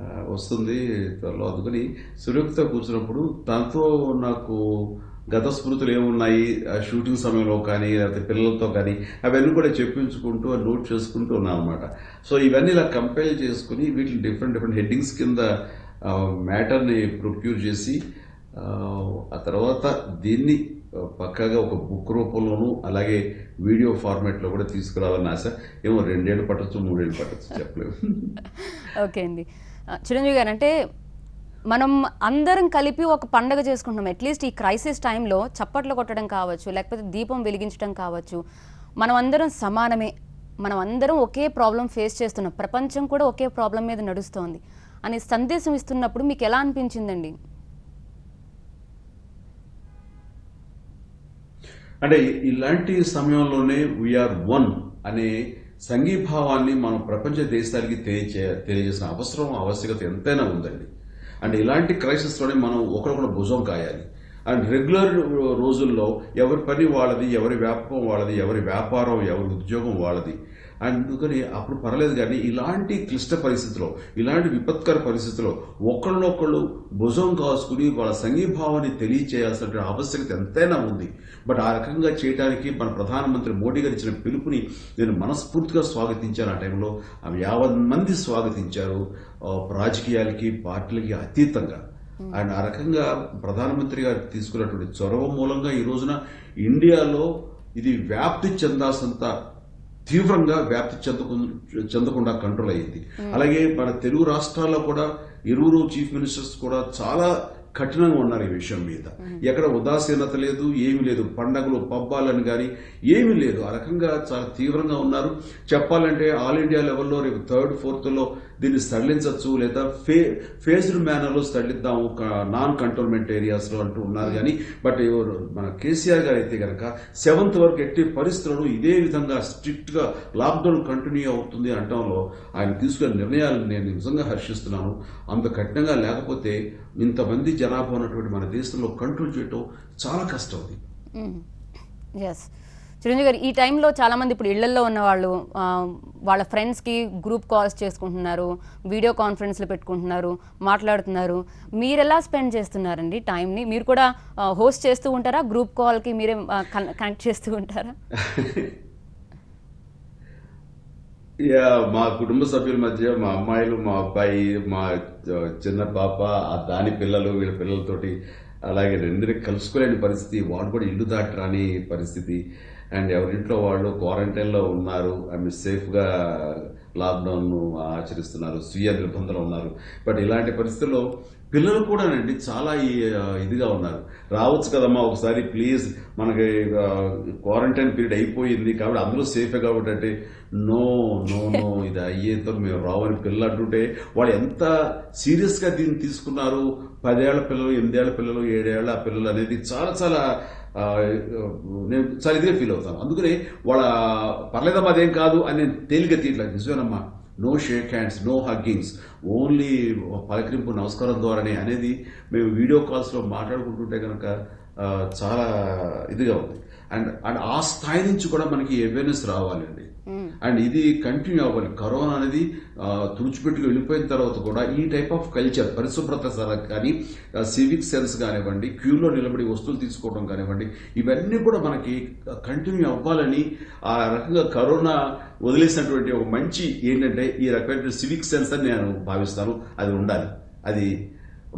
ఆ, వస్తుంది త్వరలో. అందుకని సురక్షిత కూర్చున్నప్పుడు దాంతో నాకు గత స్మృతులు ఏమున్నాయి ఆ షూటింగ్ సమయంలో కానీ లేకపోతే పిల్లలతో కానీ అవన్నీ కూడా చెప్పించుకుంటూ నోట్ చేసుకుంటూ ఉన్నాను అనమాట. సో ఇవన్నీ ఇలా కంపైల్ చేసుకుని వీటిని డిఫరెంట్ డిఫరెంట్ హెడ్డింగ్స్ కింద మ్యాటర్ని ప్రొక్యూర్ చేసి ఆ, ఆ తర్వాత దీన్ని పక్కాగా ఒక బుక్ రూపంలోనూ అలాగే వీడియో ఫార్మాట్లో కూడా తీసుకురావాలని ఆశ. ఏమో 2 ఏళ్ళు పట్టచ్చు, 3 ఏళ్ళు పట్టచ్చు, చెప్పలేము. ఓకే అండి. చిరంజీవి గారు, అంటే మనం అందరం కలిపి ఒక పండగ చేసుకుంటున్నాం. అట్లీస్ట్ ఈ క్రైసిస్ టైంలో చప్పట్లు కొట్టడం కావచ్చు, లేకపోతే దీపం వెలిగించడం కావచ్చు, మనం అందరం సమానమే, మనం అందరం ఒకే ప్రాబ్లం ఫేస్ చేస్తున్నాం, ప్రపంచం కూడా ఒకే ప్రాబ్లం మీద నడుస్తోంది అనే సందేశం ఇస్తున్నప్పుడు మీకు ఎలా అనిపించిందండి? అంటే ఇలాంటి సమయంలోనే వీఆర్ వన్ అనే సంఘీభావాన్ని మనం ప్రపంచ దేశాలకి తెలియజేసిన ఆవశ్యకత ఎంతైనా ఉందండి. అండ్ ఇలాంటి క్రైసిస్లోనే మనం ఒకరికొకరు భుజం కాయాలి. అండ్ రెగ్యులర్ రోజుల్లో ఎవరి పని వాళ్ళది, ఎవరి వ్యాపకం వాళ్ళది, ఎవరి వ్యాపారం, ఎవరి ఉద్యోగం వాళ్ళది. అందుకని అప్పుడు పర్లేదు. కానీ ఇలాంటి క్లిష్ట పరిస్థితిలో, ఇలాంటి విపత్కర పరిస్థితిలో ఒకళ్ళొకళ్ళు భుజం కాసుకుని వాళ్ళ సంఘీభావాన్ని తెలియచేయాల్సిన ఆవశ్యకత ఎంతైనా ఉంది. బట్ ఆ రకంగా చేయడానికి మన ప్రధానమంత్రి మోడీ గారు ఇచ్చిన పిలుపుని నేను మనస్ఫూర్తిగా స్వాగతించాను. ఆ టైంలో 50 మంది స్వాగతించారు, రాజకీయాలకి పార్టీలకి అతీతంగా. అండ్ ఆ రకంగా ప్రధానమంత్రి గారు తీసుకున్నటువంటి చొరవ మూలంగా ఈ రోజున ఇండియాలో ఇది వ్యాప్తి చెందాల్సినంత తీవ్రంగా వ్యాప్తి చెందకుండా కంట్రోల్ అయ్యింది. అలాగే మన తెలుగు రాష్ట్రాల్లో కూడా ఇరువురు చీఫ్ మినిస్టర్స్ కూడా చాలా కఠినంగా ఉన్నారు ఈ విషయం మీద. ఎక్కడ ఉదాసీనత లేదు, ఏమీ లేదు. పండగలు పబ్బాలని కానీ ఏమీ లేదు. ఆ రకంగా చాలా తీవ్రంగా ఉన్నారు. చెప్పాలంటే ఆల్ ఇండియా లెవెల్లో రేపు 3rd, 4th దీన్ని సడలించవచ్చు, లేదా ఫేజ్డ్ మేనర్లో సడలిద్దాము నాన్ కంటోన్మెంట్ ఏరియాస్లో అంటూ ఉన్నారు. కానీ బట్ మన కేసీఆర్ గారు అయితే కనుక 7th వరకు ఎట్టి పరిస్థితులను ఇదే విధంగా స్ట్రిక్ట్ గా లాక్డౌన్ కంటిన్యూ అవుతుంది అనటంలో ఆయన తీసుకున్న నిర్ణయాలను నేను నిజంగా హర్షిస్తున్నాను. అంత కఠినంగా లేకపోతే ఇంతమంది జనాభా ఉన్నటువంటి మన దేశంలో కంట్రోల్ చేయటం చాలా కష్టం. అది ఎస్ చిరంజీవి గారు, ఈ టైంలో చాలామంది ఇప్పుడు ఇళ్లల్లో ఉన్న వాళ్ళు వాళ్ళ ఫ్రెండ్స్కి గ్రూప్ కాల్స్ చేసుకుంటున్నారు, వీడియో కాన్ఫరెన్స్లు పెట్టుకుంటున్నారు, మాట్లాడుతున్నారు. మీరు ఎలా స్పెండ్ చేస్తున్నారండి టైంని? మీరు కూడా హోస్ట్ చేస్తూ ఉంటారా? గ్రూప్ కాల్కి మీరే కనెక్ట్ చేస్తూ ఉంటారా? మా కుటుంబ సభ్యుల మధ్య మా అమ్మాయిలు, మా అబ్బాయి, మా చిన్న పాప, దాని పిల్లలు, వీళ్ళ పిల్లలతోటి అలాగే రెండింటిని కలుసుకోలేని పరిస్థితి. వాడు కూడా ఇల్లు దాటి రాని పరిస్థితి. అండ్ ఎవరింట్లో వాళ్ళు క్వారంటైన్లో ఉన్నారు. సేఫ్గా లాక్డౌన్ ఆచరిస్తున్నారు, స్వీయ నిర్బంధంలో ఉన్నారు. బట్ ఇలాంటి పరిస్థితుల్లో పిల్లలు కూడానండి చాలా ఇదిగా ఉన్నారు. రావచ్చు కదమ్మా ఒకసారి ప్లీజ్, మనకి క్వారంటైన్ పీరియడ్ అయిపోయింది కాబట్టి అందరూ సేఫే కాబట్టి అంటే నో నో నో ఇది అయ్యేతో మేము రావని పిల్లలు అంటుంటే వాళ్ళు ఎంత సీరియస్గా దీన్ని తీసుకున్నారు. 10 ఏళ్ల పిల్లలు, 8 ఏళ్ల పిల్లలు, 7 ఏళ్ల పిల్లలు అనేది చాలా చాలా నేను చాలా ఇదిగా ఫీల్ అవుతాను. అందుకని వాళ్ళ పర్లేదమ్మా అదేం కాదు అని నేను తేలిక తీయట్లేదు. నిజమేనమ్మా, no shake hands, no huggings, only పలకరింపు నమస్కారం ద్వారానే అనేది మేము వీడియో కాల్స్లో మాట్లాడుకుంటుంటే కనుక చాలా ఇదిగా ఉంది. అండ్ అండ్ ఆ స్థాయి నుంచి కూడా మనకి అవేర్నెస్ రావాలండి. అండ్ ఇది కంటిన్యూ అవ్వాలి. కరోనా అనేది తుడిచిపెట్టుకు వెళ్ళిపోయిన తర్వాత కూడా ఈ టైప్ ఆఫ్ కల్చర్, పరిశుభ్రత కానీ, సివిక్ సెన్స్ కానివ్వండి, క్యూలో నిలబడి వస్తువులు తీసుకోవడం కానివ్వండి, ఇవన్నీ కూడా మనకి కంటిన్యూ అవ్వాలని ఆ రకంగా కరోనా వదిలేసినటువంటి ఒక మంచి ఏంటంటే ఈ రకమైన సివిక్ సెన్స్ అని నేను భావిస్తాను. అది ఉండాలి. అది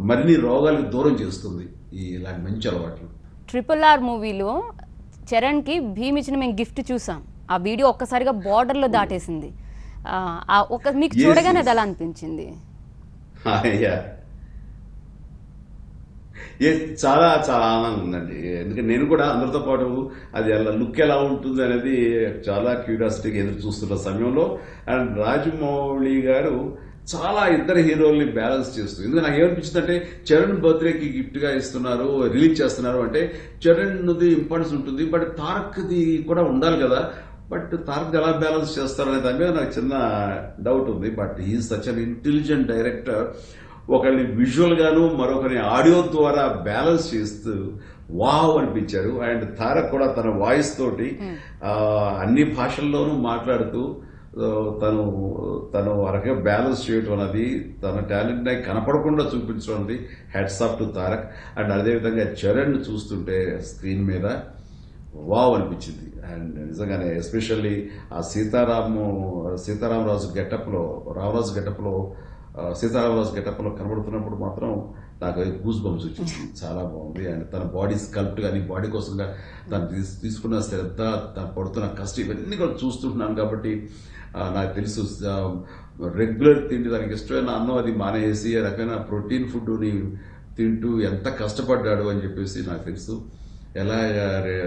మరిన్ని రోగాలకు దూరం చేస్తుంది ఇలాంటి మంచి అలవాట్లు. RRR మూవీలో చరణ్కి భీమ్ ఇచ్చిన మేము గిఫ్ట్ చూసాం. ఆ వీడియో ఒక్కసారిగా బార్డర్లో దాటేసింది. మీకు చూడగానే అది ఎలా అనిపించింది? చాలా చాలా ఆనందంగా ఉందండి. ఎందుకంటే నేను కూడా అందరితో పాటు అది లుక్ ఎలా ఉంటుంది అనేది చాలా క్యూరియాసిటీగా ఎదురు చూస్తున్న సమయంలో అండ్ రాజమౌళి గారు చాలా ఇద్దరు హీరోల్ని బ్యాలెన్స్ చేస్తూ, ఎందుకంటే నాకు ఏమనిపించింది అంటే చరణ్ బర్త్డేకి గిఫ్ట్ గా ఇస్తున్నారు, రిలీజ్ చేస్తున్నారు అంటే చరణ్ది ఇంపార్టెన్స్ ఉంటుంది, బట్ తారక్ది కూడా ఉండాలి కదా. బట్ తారక్ ఎలా బ్యాలెన్స్ చేస్తారనే దాని మీద నాకు చిన్న డౌట్ ఉంది. బట్ ఈ సచ్ అన్ ఇంటెలిజెంట్ డైరెక్టర్, ఒకరిని విజువల్ గాను మరొకరిని ఆడియో ద్వారా బ్యాలెన్స్ చేస్తూ వావ్ అనిపించారు. అండ్ తారక్ కూడా తన వాయిస్ తోటి అన్ని భాషల్లోనూ మాట్లాడుతూ తను తను ఆ రకంగా బ్యాలెన్స్ చేయటం అనేది, తన టాలెంట్ కనపడకుండా చూపించడం అనేది heads off to Tarak. And అదేవిధంగా చరణ్ చూస్తుంటే స్క్రీన్ మీద వావ్ అనిపించింది. అండ్ నిజంగానే ఎస్పెషల్లీ ఆ సీతారామరాజు గెటప్లో, రామరాజు గెటప్లో, సీతారామరాజు గెటప్లో కనబడుతున్నప్పుడు మాత్రం నాకు గూస్ బంప్స్ వచ్చింది. చాలా బాగుంది. అండ్ తన బాడీ స్కల్ప్ట్ కానీ, బాడీ కోసంగా తను తీసుకున్న శ్రద్ధ, తను పడుతున్న కష్టం, ఇవన్నీ కూడా చూస్తుంటున్నాను కాబట్టి నాకు తెలుసు రెగ్యులర్ తిండి, తనకి ఇష్టమైన అన్నం అది మానేసి ఆ రకమైన ప్రోటీన్ ఫుడ్ని తింటూ ఎంత కష్టపడ్డాడు అని చెప్పేసి నాకు తెలుసు. ఎలా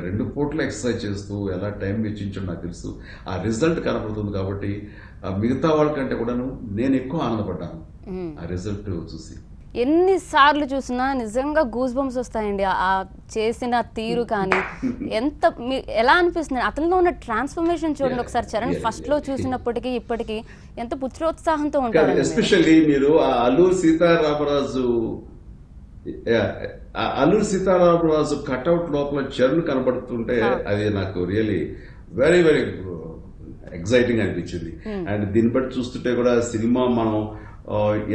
2 పూట్ల ఎక్సర్సైజ్ చేస్తూ ఎలా టైం వెచ్చించో నాకు తెలుసు. ఆ రిజల్ట్ కనపడుతుంది కాబట్టి మిగతా వాళ్ళకంటే కూడాను నేను ఎక్కువ ఆనందపడ్డాను ఆ రిజల్ట్ చూసి. ఎన్నిసార్లు చూసినా నిజంగా గూస్ బంప్స్ వస్తాయండి. ఆ చేసిన తీరు కానీ ఎంత ఎలా అనిపిస్తుంది, అతనిలో ఉన్న ట్రాన్స్ఫర్మేషన్ చూడండి ఒకసారి. చరణ్ ఫస్ట్ లో చూసినప్పటికీ ఇప్పటికీ ఎంత పుత్రోత్సాహంతో ఉంటారు. ఎస్పెషల్లీ మీరు ఆ అల్లూరి సీతారామరాజు కట్అవుట్ లోపల చరణ్ కనబడుతుంటే అది నాకు రియలీ వెరీ వెరీ ఎగ్జైటింగ్ అనిపించింది. అండ్ దీన్ని బట్టి చూస్తుంటే కూడా సినిమా మనం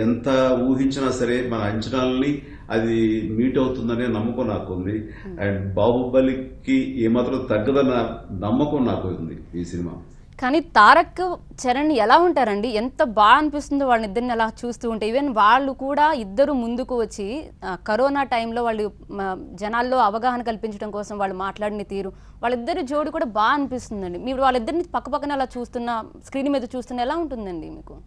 ఎంత ఊహించినా సరే మన అంచనాలని అది మీట్ అవుతుందనే నమ్మకం నాకు ఉంది. అండ్ బాహుబలికి ఏమాత్రం తగ్గదన్న నమ్మకం నాకు ఉంది ఈ సినిమా. కానీ తారక్ చరణ్ ఎలా ఉంటారండి, ఎంత బాగా అనిపిస్తుందో వాళ్ళిద్దరిని అలా చూస్తూ ఉంటే. ఈవెన్ వాళ్ళు కూడా ఇద్దరు ముందుకు వచ్చి కరోనా టైంలో వాళ్ళు జనాల్లో అవగాహన కల్పించడం కోసం వాళ్ళు మాట్లాడిన తీరు, వాళ్ళిద్దరి జోడి కూడా బాగా అనిపిస్తుందండి. మీరు వాళ్ళిద్దరిని పక్కపక్కన అలా చూస్తున్న, స్క్రీన్ మీద చూస్తున్న ఎలా ఉంటుందండి మీకు?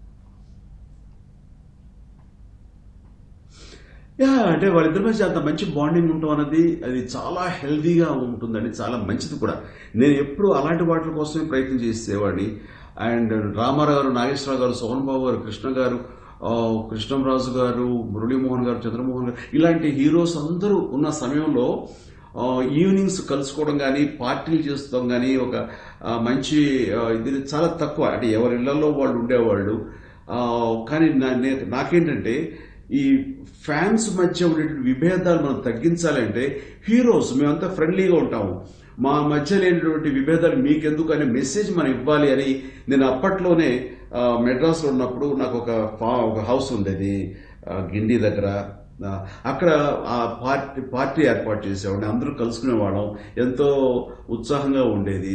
అంటే వాళ్ళిద్దరి మధ్య అంత మంచి బాండింగ్ ఉండటం అనేది అది చాలా హెల్దీగా ఉంటుందండి, చాలా మంచిది కూడా. నేను ఎప్పుడు అలాంటి వాటి కోసమే ప్రయత్నం చేసేవాడిని. అండ్ రామారావు గారు, నాగేశ్వరరావు గారు, సోహన్ బాబు గారు, కృష్ణ గారు, కృష్ణంరాజు గారు, మురళీమోహన్ గారు, చంద్రమోహన్ గారు, ఇలాంటి హీరోస్ అందరూ ఉన్న సమయంలో ఈవినింగ్స్ కలుసుకోవడం కానీ, పార్టీలు చేస్తాం కానీ, ఒక మంచి ఇది చాలా తక్కువ. అంటే ఎవరి ఇళ్లలో వాళ్ళు ఉండేవాళ్ళు. కానీ నాకేంటంటే ఈ ఫ్యాన్స్ మధ్య ఉండే విభేదాలు మనం తగ్గించాలంటే హీరోస్ మేమంతా ఫ్రెండ్లీగా ఉంటాము, మా మధ్య లేనటువంటి విభేదాలు మీకెందుకు అనే మెసేజ్ మనం ఇవ్వాలి అని నేను అప్పట్లోనే మెడ్రాస్లో ఉన్నప్పుడు నాకు ఒక హౌస్ ఉండేది గిండి దగ్గర. అక్కడ ఆ పార్టీ ఏర్పాటు చేసేవాడిని, అందరూ కలుసుకునేవాళ్ళం, ఎంతో ఉత్సాహంగా ఉండేది.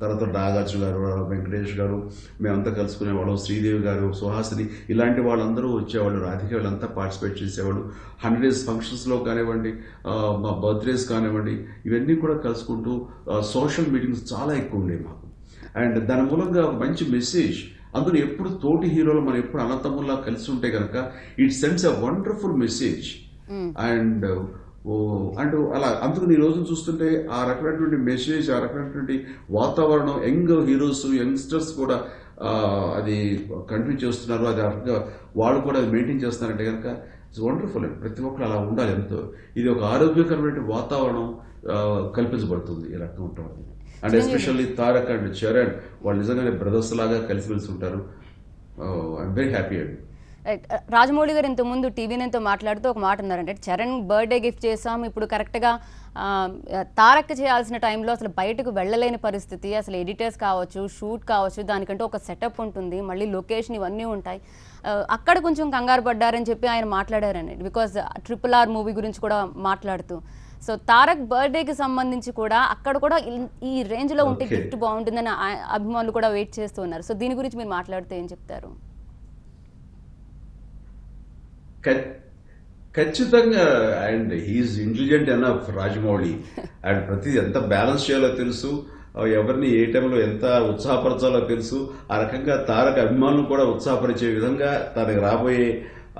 తర్వాత నాగార్జున గారు, వెంకటేష్ గారు, మేమంతా కలుసుకునేవాళ్ళం, శ్రీదేవి గారు, సుహాసిని, ఇలాంటి వాళ్ళందరూ వచ్చేవాళ్ళు, రాధిక వాళ్ళంతా పార్టిసిపేట్ చేసేవాళ్ళు. 100 days ఫంక్షన్స్లో కానివ్వండి, మా బర్త్డేస్ కానివ్వండి, ఇవన్నీ కూడా కలుసుకుంటూ సోషల్ మీటింగ్స్ చాలా ఎక్కువ ఉండేవి మాకు. అండ్ దాని మూలంగా ఒక మంచి మెసేజ్, అందులో ఎప్పుడు తోటి హీరోలు మనం ఎప్పుడు అన్నతమ్ముల్లా కలిసి ఉంటే కనుక it sends a wonderful message. And అలా అందుకని ఈ రోజు చూస్తుంటే ఆ రకమైనటువంటి మెసేజ్, ఆ రకమైనటువంటి వాతావరణం యంగ్ హీరోస్, యంగ్స్టర్స్ కూడా అది కంటిన్యూ చేస్తున్నారు. అది వాళ్ళు కూడా అది మెయింటైన్ చేస్తున్నారంటే కనుక ఇట్స్ వండర్ఫుల్ అండి. ప్రతి ఒక్కరు అలా ఉండాలి. ఎంతో ఇది ఒక ఆరోగ్యకరమైన వాతావరణం కల్పించబడుతుంది ఈ రకంగా ఉంటుంది. And especially Tarak and Charan వాళ్ళు నిజంగానే బ్రదర్స్ లాగా కలిసిమెలిసి ఉంటారు. ఐఎమ్ వెరీ హ్యాపీ అండి. రాజమౌళి గారు ఇంతకుముందు టీవీతో మాట్లాడుతూ ఒక మాట అన్నారంటే, చరణ్ బర్త్డే గిఫ్ట్ చేసాం, ఇప్పుడు కరెక్ట్గా తారక్ చేయాల్సిన టైంలో అసలు బయటకు వెళ్ళలేని పరిస్థితి, అసలు ఎడిటర్స్ కావచ్చు, షూట్ కావచ్చు, దానికంటూ ఒక సెటప్ ఉంటుంది, మళ్ళీ లొకేషన్ ఇవన్నీ ఉంటాయి, అక్కడ కొంచెం కంగారు పడ్డారని చెప్పి ఆయన మాట్లాడారండి. బికాజ్ RRR మూవీ గురించి కూడా మాట్లాడుతూ. సో తారక్ బర్త్డేకి సంబంధించి కూడా అక్కడ కూడా ఈ రేంజ్లో ఉంటే గిఫ్ట్ బాగుంటుందని అభిమానులు కూడా వెయిట్ చేస్తూ ఉన్నారు. సో దీని గురించి మీరు మాట్లాడితే ఏం చెప్తారు? ఖచ్చితంగా. And he's intelligent enough Rajamouli. And ప్రతి ఎంత బ్యాలెన్స్ చేయాలో తెలుసు, ఎవరిని ఏ టైంలో ఎంత ఉత్సాహపరచాలో తెలుసు. ఆ రకంగా తారక అభిమానులు కూడా ఉత్సాహపరిచే విధంగా తనకి రాబోయే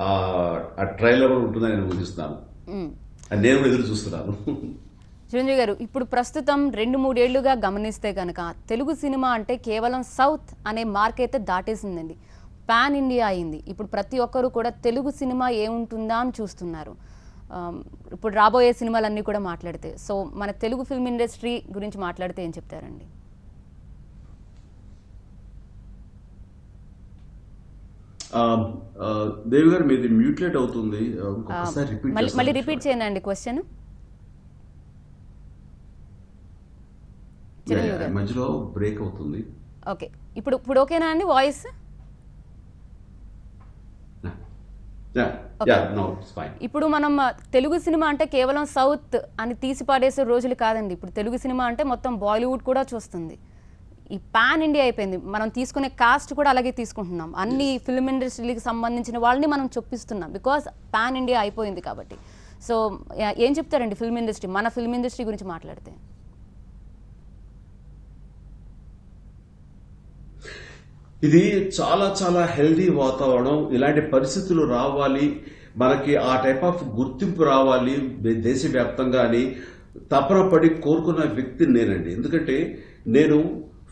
ఆ ట్రైలర్ ఉంటుందని నేను ఊహిస్తున్నాను. నేను ఎదురు చూస్తున్నాను. చిరంజీవి గారు, ఇప్పుడు ప్రస్తుతం 2-3 ఏళ్లుగా గమనిస్తే కనుక తెలుగు సినిమా అంటే కేవలం సౌత్ అనే మార్క్ అయితే దాటేసిందండి. పాన్ ఇండియా అయింది. ఇప్పుడు ప్రతి ఒక్కరు కూడా తెలుగు సినిమా ఏముంటుందా అని చూస్తున్నారు. ఇప్పుడు రాబోయే సినిమాలన్నీ కూడా మాట్లాడితే, సో మన తెలుగు ఫిల్మ్ ఇండస్ట్రీ గురించి మాట్లాడితే ఏం చెప్తారండి? దేవి గారు మీది మ్యూట్లేట్ అవుతుంది, ఇంకొకసారి మళ్ళీ రిపీట్ చేయండి క్వశ్చన్. మధ్యలో బ్రేక్ అవుతుంది. ఓకే, ఇప్పుడు ఓకేనా అండి వాయిస్? ఇప్పుడు మనం తెలుగు సినిమా అంటే కేవలం సౌత్ అని తీసి పాడేసే రోజులు కాదండి. ఇప్పుడు తెలుగు సినిమా అంటే మొత్తం బాలీవుడ్ కూడా చూస్తుంది. ఈ పాన్ ఇండియా అయిపోయింది. మనం తీసుకునే కాస్ట్ కూడా అలాగే తీసుకుంటున్నాం. అన్ని ఫిల్మ్ ఇండస్ట్రీకి సంబంధించిన వాళ్ళని మనం చొప్పిస్తున్నాం, బికాస్ పాన్ ఇండియా అయిపోయింది కాబట్టి. సో ఏం చెప్తారండి ఫిల్మ్ ఇండస్ట్రీ, మన ఫిల్మ్ ఇండస్ట్రీ గురించి మాట్లాడితే? ఇది చాలా చాలా హెల్దీ వాతావరణం. ఇలాంటి పరిస్థితులు రావాలి, మనకి ఆ టైప్ ఆఫ్ గుర్తింపు రావాలి దేశవ్యాప్తంగా అని తపన పడి కోరుకున్న వ్యక్తి నేనండి. ఎందుకంటే నేను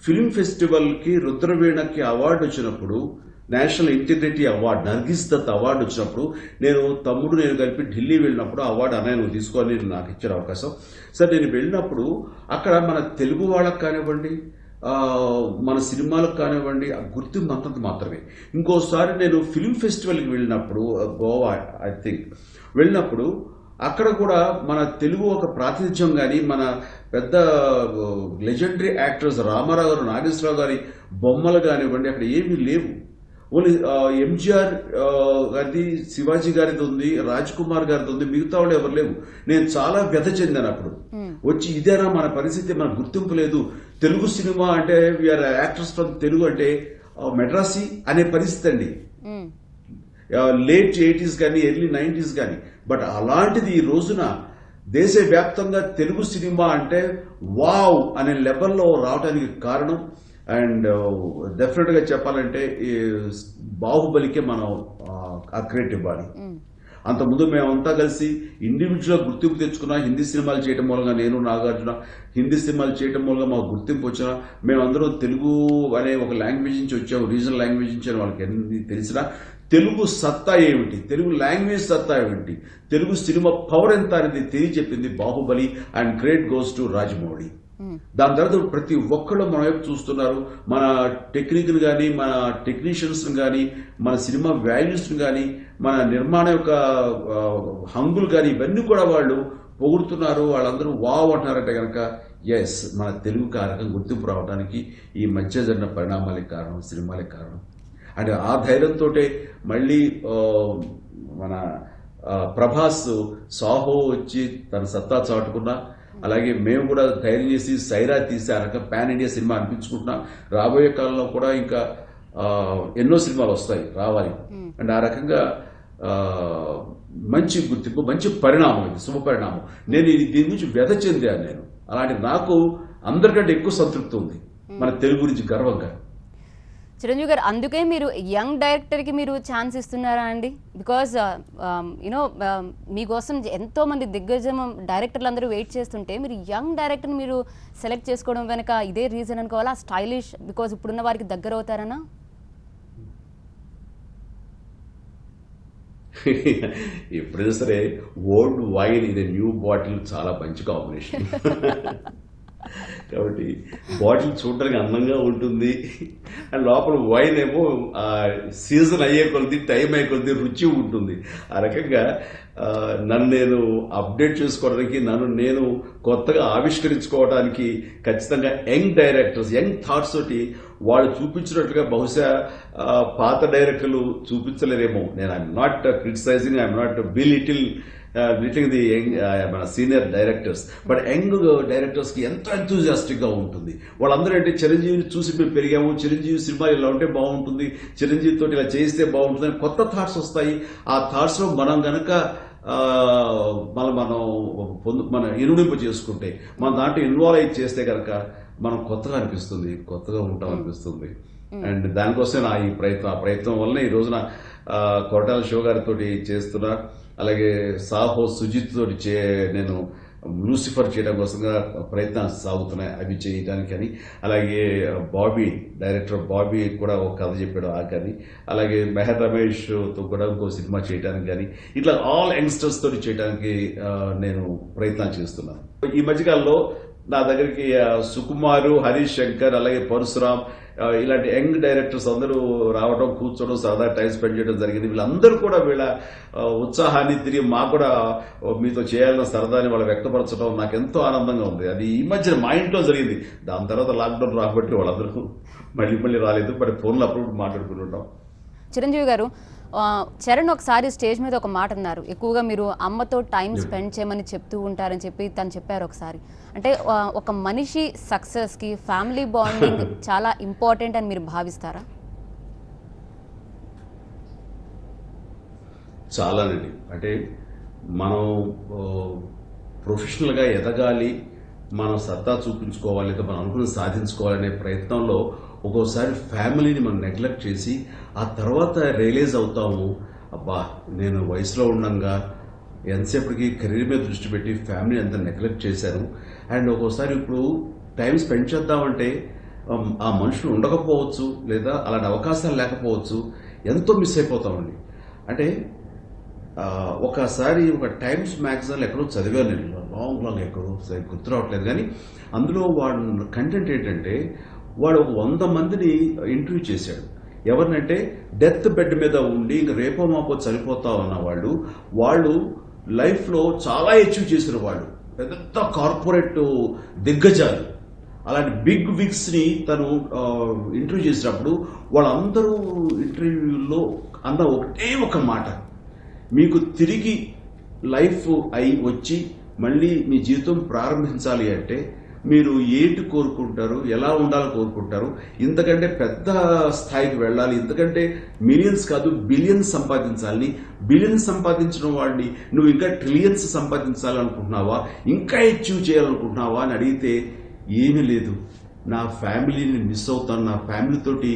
ఫిల్మ్ ఫెస్టివల్కి రుద్రవీణకి అవార్డు వచ్చినప్పుడు, national integrity award, Nargis Dutt award వచ్చినప్పుడు, నేను కలిపి ఢిల్లీ వెళ్ళినప్పుడు అవార్డు అన్నయ్య నువ్వు తీసుకొని నాకు ఇచ్చిన అవకాశం. సార్ నేను వెళ్ళినప్పుడు అక్కడ మన తెలుగు వాళ్ళకి కానివ్వండి, మన సినిమాలకు కానివ్వండి, ఆ గుర్తింపు అంతంత మాత్రమే. ఇంకోసారి నేను ఫిల్మ్ ఫెస్టివల్కి వెళ్ళినప్పుడు, గోవా ఐ థింక్ వెళ్ళినప్పుడు, అక్కడ కూడా మన తెలుగు ఒక ప్రాతినిధ్యం కానీ, మన పెద్ద లెజెండరీ యాక్టర్స్ రామారావు గారు, నాగేశ్వరరావు గారి బొమ్మలు కానివ్వండి అక్కడ ఏమీ లేవు. ఓన్లీ ఎంజీఆర్ గారిది, శివాజీ గారిది ఉంది, రాజ్ కుమార్ గారిది ఉంది, మిగతా వాళ్ళు ఎవరు లేవు. నేను చాలా వ్యధ చెందాను అప్పుడు వచ్చి. ఇదేనా మన పరిస్థితి, మన గుర్తింపు లేదు. తెలుగు సినిమా అంటే వీఆర్ యాక్టర్స్ ఫ్రమ్ తెలుగు అంటే మెడ్రాసీ అనే పరిస్థితి అండి, లేట్ 80s కానీ ఎర్లీ 90s కానీ. బట్ అలాంటిది ఈ రోజున దేశవ్యాప్తంగా తెలుగు సినిమా అంటే వావ్ అనే లెవెల్లో రావడానికి కారణం. అండ్ డెఫినెట్ గా చెప్పాలంటే ఈ బాహుబలికే మనం ఆ క్రెడిట్ ఇవ్వాలి. అంతకుముందు మేమంతా కలిసి ఇండివిజువల్ గుర్తింపు తెచ్చుకున్నా. హిందీ సినిమాలు చేయడం మూలంగా నేను, నాగార్జున హిందీ సినిమాలు చేయడం మూలంగా మాకు గుర్తింపు వచ్చినా, మేమందరం తెలుగు అనే ఒక లాంగ్వేజ్ నుంచి వచ్చాము, రీజనల్ లాంగ్వేజ్ నుంచి అని వాళ్ళకి ఎన్ని తెలిసినా తెలుగు సత్తా ఏమిటి, తెలుగు లాంగ్వేజ్ సత్తా ఏమిటి, తెలుగు సినిమా పవర్ ఎంత అనేది తెలియచెప్పింది Baahubali. And great goes to Rajamouli. దాని తర్వాత ప్రతి ఒక్కళ్ళు మన వైపు చూస్తున్నారు. మన టెక్నిక్ కానీ, మన టెక్నీషియన్స్ కానీ, మన సినిమా వాల్యూస్ కానీ, మన నిర్మాణం యొక్క హంగులు కానీ, ఇవన్నీ కూడా వాళ్ళు పొగుడుతున్నారు. వాళ్ళందరూ వావ్ అంటున్నారంటే కనుక ఎస్, మన తెలుగు కారకం గుర్తింపు రావడానికి ఈ మధ్య జరిగిన పరిణామాలే కారణం, సినిమాలే కారణం. అండ్ ఆ ధైర్యంతో మళ్ళీ మన ప్రభాస్ సాహో వచ్చి తన సత్తా చాటుకున్నా, అలాగే మేము కూడా ధైర్యం చేసి సైరా తీసి ఆ రకం పాన్ ఇండియా సినిమా అనిపించుకుంటున్నాం. రాబోయే కాలంలో కూడా ఇంకా ఎన్నో సినిమాలు వస్తాయి, రావాలి. అండ్ ఆ రకంగా మంచి గుర్తింపు, మంచి పరిణామం, ఇది శుభ పరిణామం. నేను దీని గురించి వ్యధ చెందాను. నేను అలాంటి నాకు అందరికంటే ఎక్కువ సంతృప్తి ఉంది మన తెలుగు గురించి గర్వంగా. చిరంజీవి గారు, అందుకే మీరు యంగ్ డైరెక్టర్కి మీరు ఛాన్స్ ఇస్తున్నారా అండి? బికాజ్ యూనో మీకోసం ఎంతో మంది దిగ్గజం డైరెక్టర్లు అందరూ వెయిట్ చేస్తుంటే మీరు యంగ్ డైరెక్టర్ని మీరు సెలెక్ట్ చేసుకోవడం వెనక ఇదే రీజన్ అనుకోవాలా? స్టైలిష్, బికాజ్ ఇప్పుడున్న వారికి దగ్గర అవుతారనా? ఎప్పుడైనా సరే old wine in new bottle చాలా మంచి కాంబినేషన్. కాబట్టి బాటిల్ చూడడానికి అందంగా ఉంటుంది, అండ్ లోపల వైన్ ఏమో సీజన్ అయ్యే కొద్ది, టైం అయ్యే కొద్ది రుచి ఉంటుంది. ఆ రకంగా నన్ను నేను అప్డేట్ చేసుకోవడానికి, నన్ను నేను కొత్తగా ఆవిష్కరించుకోవడానికి ఖచ్చితంగా యంగ్ డైరెక్టర్స్, యంగ్ థాట్స్ తోటి వాళ్ళు చూపించినట్లుగా బహుశా పాత డైరెక్టర్లు చూపించలేరేమో. నేను I'm not criticising, I'm not letting the young మన senior directors, but young directors కి ఎంతో ఎంతూజియాస్టిక్ గా ఉంటుంది. వాళ్ళందరూ అంటే చిరంజీవిని చూసి మేము పెరిగాము, చిరంజీవి సినిమా ఇలా ఉంటే బాగుంటుంది, చిరంజీవి తోటి ఇలా చేస్తే బాగుంటుంది అని కొత్త థాట్స్ వస్తాయి. ఆ థాట్స్ లో మనం గనక మనం ఇనుడింపు చేసుకుంటే, మన దాంట్లో ఇన్వాల్వ్ అయి చేస్తే కనుక మనం కొత్తగా అనిపిస్తుంది, కొత్తగా ఉంటాం అనిపిస్తుంది. అండ్ దానికోసం నా ఈ ప్రయత్నం, ఆ ప్రయత్నం వల్లనే ఈ రోజున కొరటాల శివ గారితో చేస్తున్నా, అలాగే సాహో సుజిత్ తోటి నేను లూసిఫర్ చేయడం కోసంగా ప్రయత్నాలు సాగుతున్నాయి, అవి చేయడానికి అని. అలాగే బాబీ, డైరెక్టర్ బాబీ కూడా ఒక కథ చెప్పాడు ఆ కథ. అలాగే మెహర్ రమేష్తో కూడా ఇంకో సినిమా చేయడానికి కానీ, ఇట్లా ఆల్ యంగ్స్టర్స్ తోటి చేయడానికి నేను ప్రయత్నాలు చేస్తున్నాను. ఈ మధ్యకాలంలో నా దగ్గరికి సుకుమారు, హరీష్ శంకర్, అలాగే పరశురామ్, ఇలాంటి యంగ్ డైరెక్టర్స్ అందరూ రావడం, కూర్చోవడం, సరదా టైం స్పెండ్ చేయడం జరిగింది. వీళ్ళందరూ కూడా వీళ్ళ ఉత్సాహాన్ని తిరిగి మాకు కూడా మీతో చేయాలన్న సరదాని వాళ్ళు వ్యక్తపరచడం నాకు ఎంతో ఆనందంగా ఉంది. అది ఈ మధ్యన మా ఇంట్లో జరిగింది. దాని తర్వాత లాక్డౌన్ రాబట్టి వాళ్ళందరూ మళ్ళీ రాలేదు, బట్ ఫోన్లో అప్పుడు మాట్లాడుకుంటుంటాం. చిరంజీవి గారు, చరణ్ ఒకసారి స్టేజ్ మీద ఒక మాట అన్నారు, ఎక్కువగా మీరు అమ్మతో టైం స్పెండ్ చేయమని చెప్తూ ఉంటారని చెప్పి తను చెప్పారు ఒకసారి. అంటే ఒక మనిషి సక్సెస్కి ఫ్యామిలీ బాండింగ్ చాలా ఇంపార్టెంట్ అని మీరు భావిస్తారా? చాలానండి. అంటే మనం ప్రొఫెషనల్గా ఎదగాలి, మనం సత్తా చూపించుకోవాలి, లేదా మనం అనుకుని సాధించుకోవాలనే ప్రయత్నంలో ఒక్కోసారి ఫ్యామిలీని మనం నెగ్లెక్ట్ చేసి ఆ తర్వాత రియలైజ్ అవుతాము, అబ్బా నేను వయసులో ఉండగా ఎంతసేపటికి కెరీర్ మీద దృష్టి పెట్టి ఫ్యామిలీ అంతా నెగ్లెక్ట్ చేశాను. అండ్ ఒక్కోసారి ఇప్పుడు టైం స్పెండ్ చేద్దామంటే ఆ మనుషులు ఉండకపోవచ్చు, లేదా అలాంటి అవకాశాలు లేకపోవచ్చు, ఎంతో మిస్ అయిపోతామండి. అంటే ఒకసారి ఒక టైమ్స్ మ్యాగజైన్ ఎక్కడో చదివాను నేను, లాంగ్ ఎక్కడో గుర్తు రావట్లేదు, కానీ అందులో వాడు కంటెంట్ ఏంటంటే, వాడు 100 మందిని ఇంటర్వ్యూ చేశాడు. ఎవరినంటే డెత్ బెడ్ మీద ఉండి ఇంక రేపో మాపో చనిపోతా ఉన్న వాళ్ళు లైఫ్లో చాలా అచీవ్ చేసిన వాళ్ళు, పెద్ద కార్పొరేట్ దిగ్గజాలు, అలాంటి బిగ్ విగ్స్ని తను ఇంటర్వ్యూ చేసినప్పుడు వాళ్ళందరూ ఇంటర్వ్యూలో అన్న ఒకటే ఒక మాట, మీకు తిరిగి లైఫ్ అయి వచ్చి మళ్ళీ మీ జీవితం ప్రారంభించాలి అంటే మీరు ఏంటి కోరుకుంటారు, ఎలా ఉండాలని కోరుకుంటారు, ఇంతకంటే పెద్ద స్థాయికి వెళ్ళాలి, ఇంతకంటే మిలియన్స్ కాదు బిలియన్స్ సంపాదించాలని, బిలియన్స్ సంపాదించిన వాడిని నువ్వు ఇంకా ట్రిలియన్స్ సంపాదించాలనుకుంటున్నావా, ఇంకా అచీవ్ చేయాలనుకుంటున్నావా అని అడిగితే ఏమీ లేదు, నా ఫ్యామిలీని మిస్ అవుతాను, నా ఫ్యామిలీతోటి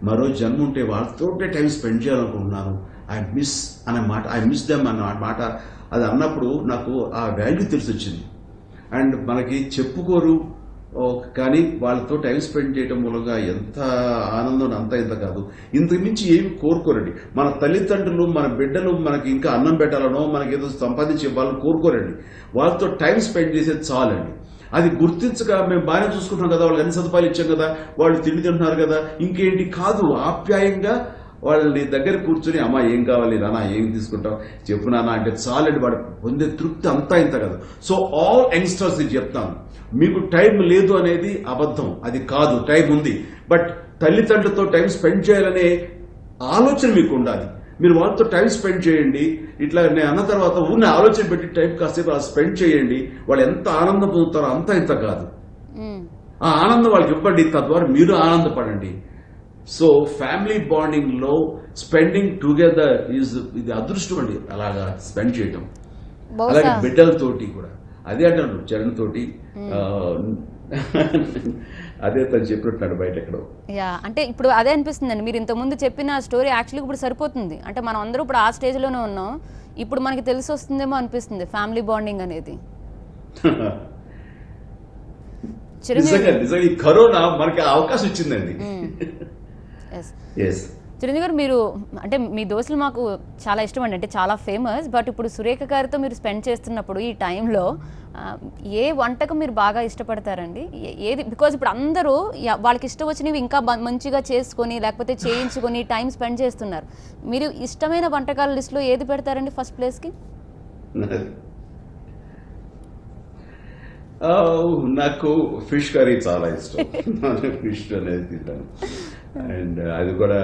మరో జన్మ ఉంటే వాళ్ళతోటే టైం స్పెండ్ చేయాలనుకుంటున్నాను, ఐ మిస్ అనే మాట, ఐ మిస్ దెమ్ అన్న మాట, అది అన్నప్పుడు నాకు ఆ వాల్యూ తెలిసి వచ్చింది. అండ్ మనకి చెప్పుకోరు కానీ వాళ్ళతో టైం స్పెండ్ చేయడం మూలంగా ఎంత ఆనందం అంత ఇంత కాదు, ఇంతకు మించి ఏమి కోరుకోరండి. మన తల్లిదండ్రులు, మన బిడ్డలు మనకి ఇంకా అన్నం పెట్టాలనో మనకి ఏదో సంపాదించి ఇవ్వాలని కోరుకోరండి, వాళ్ళతో టైం స్పెండ్ చేసేది చాలండి. అది గుర్తించగా మేము బాగానే చూసుకుంటున్నాం కదా, వాళ్ళకి అన్ని సదుపాయాలు ఇచ్చాం కదా, వాళ్ళు తిండి తింటున్నారు కదా, ఇంకేంటి కాదు, ఆప్యాయంగా వాళ్ళని దగ్గర కూర్చొని అమ్మా ఏం కావాలి నానా, ఏం తీసుకుంటావు చెప్పు నాన్న అంటే చాలండి, వాడు పొందే తృప్తి అంతా ఇంత కాదు. సో ఆల్ యంగ్స్టర్స్ ఇది చెప్తాను, మీకు టైం లేదు అనేది అబద్ధం, అది కాదు, టైం ఉంది, బట్ తల్లిదండ్రులతో టైం స్పెండ్ చేయాలనే ఆలోచన మీకు ఉండాలి. మీరు వాళ్ళతో టైం స్పెండ్ చేయండి, ఇట్లా నేను అన్న తర్వాత ఉన్న ఆలోచన పెట్టి టైం కాసేపు స్పెండ్ చేయండి, వాళ్ళు ఎంత ఆనందం పొందుతారో అంతా ఇంత కాదు, ఆ ఆనందం వాళ్ళకి ఇవ్వండి, తద్వారా మీరు ఆనందపడండి. సో ఫ్యామిలీ బాండింగ్ లో స్పెండింగ్ టుగెదర్ ఇది అదృష్టం అండి, అలాగా స్పెండ్ చేయటం. అలాగే బిడ్డలతోటి కూడా అదే అంటాను, చరణ్ తోటి అదే తను చెప్పినట్టున్నాడు బయట ఎక్కడో. అంటే ఇప్పుడు అదే అనిపిస్తుందండి, మీరు ఇంతకుముందు చెప్పిన స్టోరీ యాక్చువల్గా ఇప్పుడు సరిపోతుంది. అంటే మనం అందరూ ఇప్పుడు ఆ స్టేజ్లోనే ఉన్నాం, ఇప్పుడు మనకి తెలిసి వస్తుందేమో అనిపిస్తుంది ఫ్యామిలీ బాండింగ్ అనేది. నిజంగా ఈ కరోనా మనకి అవకాశం ఇచ్చిందండి. చిరంజీవి గారు, మీరు అంటే మీ దోస్తులు మాకు చాలా ఇష్టం అండి, అంటే చాలా ఫేమస్, బట్ ఇప్పుడు సురేఖ గారితో మీరు స్పెండ్ చేస్తున్నప్పుడు ఈ టైంలో ఏ వంటకం మీరు బాగా ఇష్టపడతారండి? ఏది, బికాజ్ ఇప్పుడు అందరూ వాళ్ళకి ఇష్టం వచ్చినవి ఇంకా మంచిగా చేసుకొని లేకపోతే చేయించుకొని టైం స్పెండ్ చేస్తున్నారు. మీరు ఇష్టమైన వంటకాల లిస్టులో ఏది పెడతారండి ఫస్ట్ ప్లేస్కి? నాకు ఫిష్ కర్రీ చాలా ఇష్టం, ఫిష్ అనేది తింటాను. అండ్ అది కూడా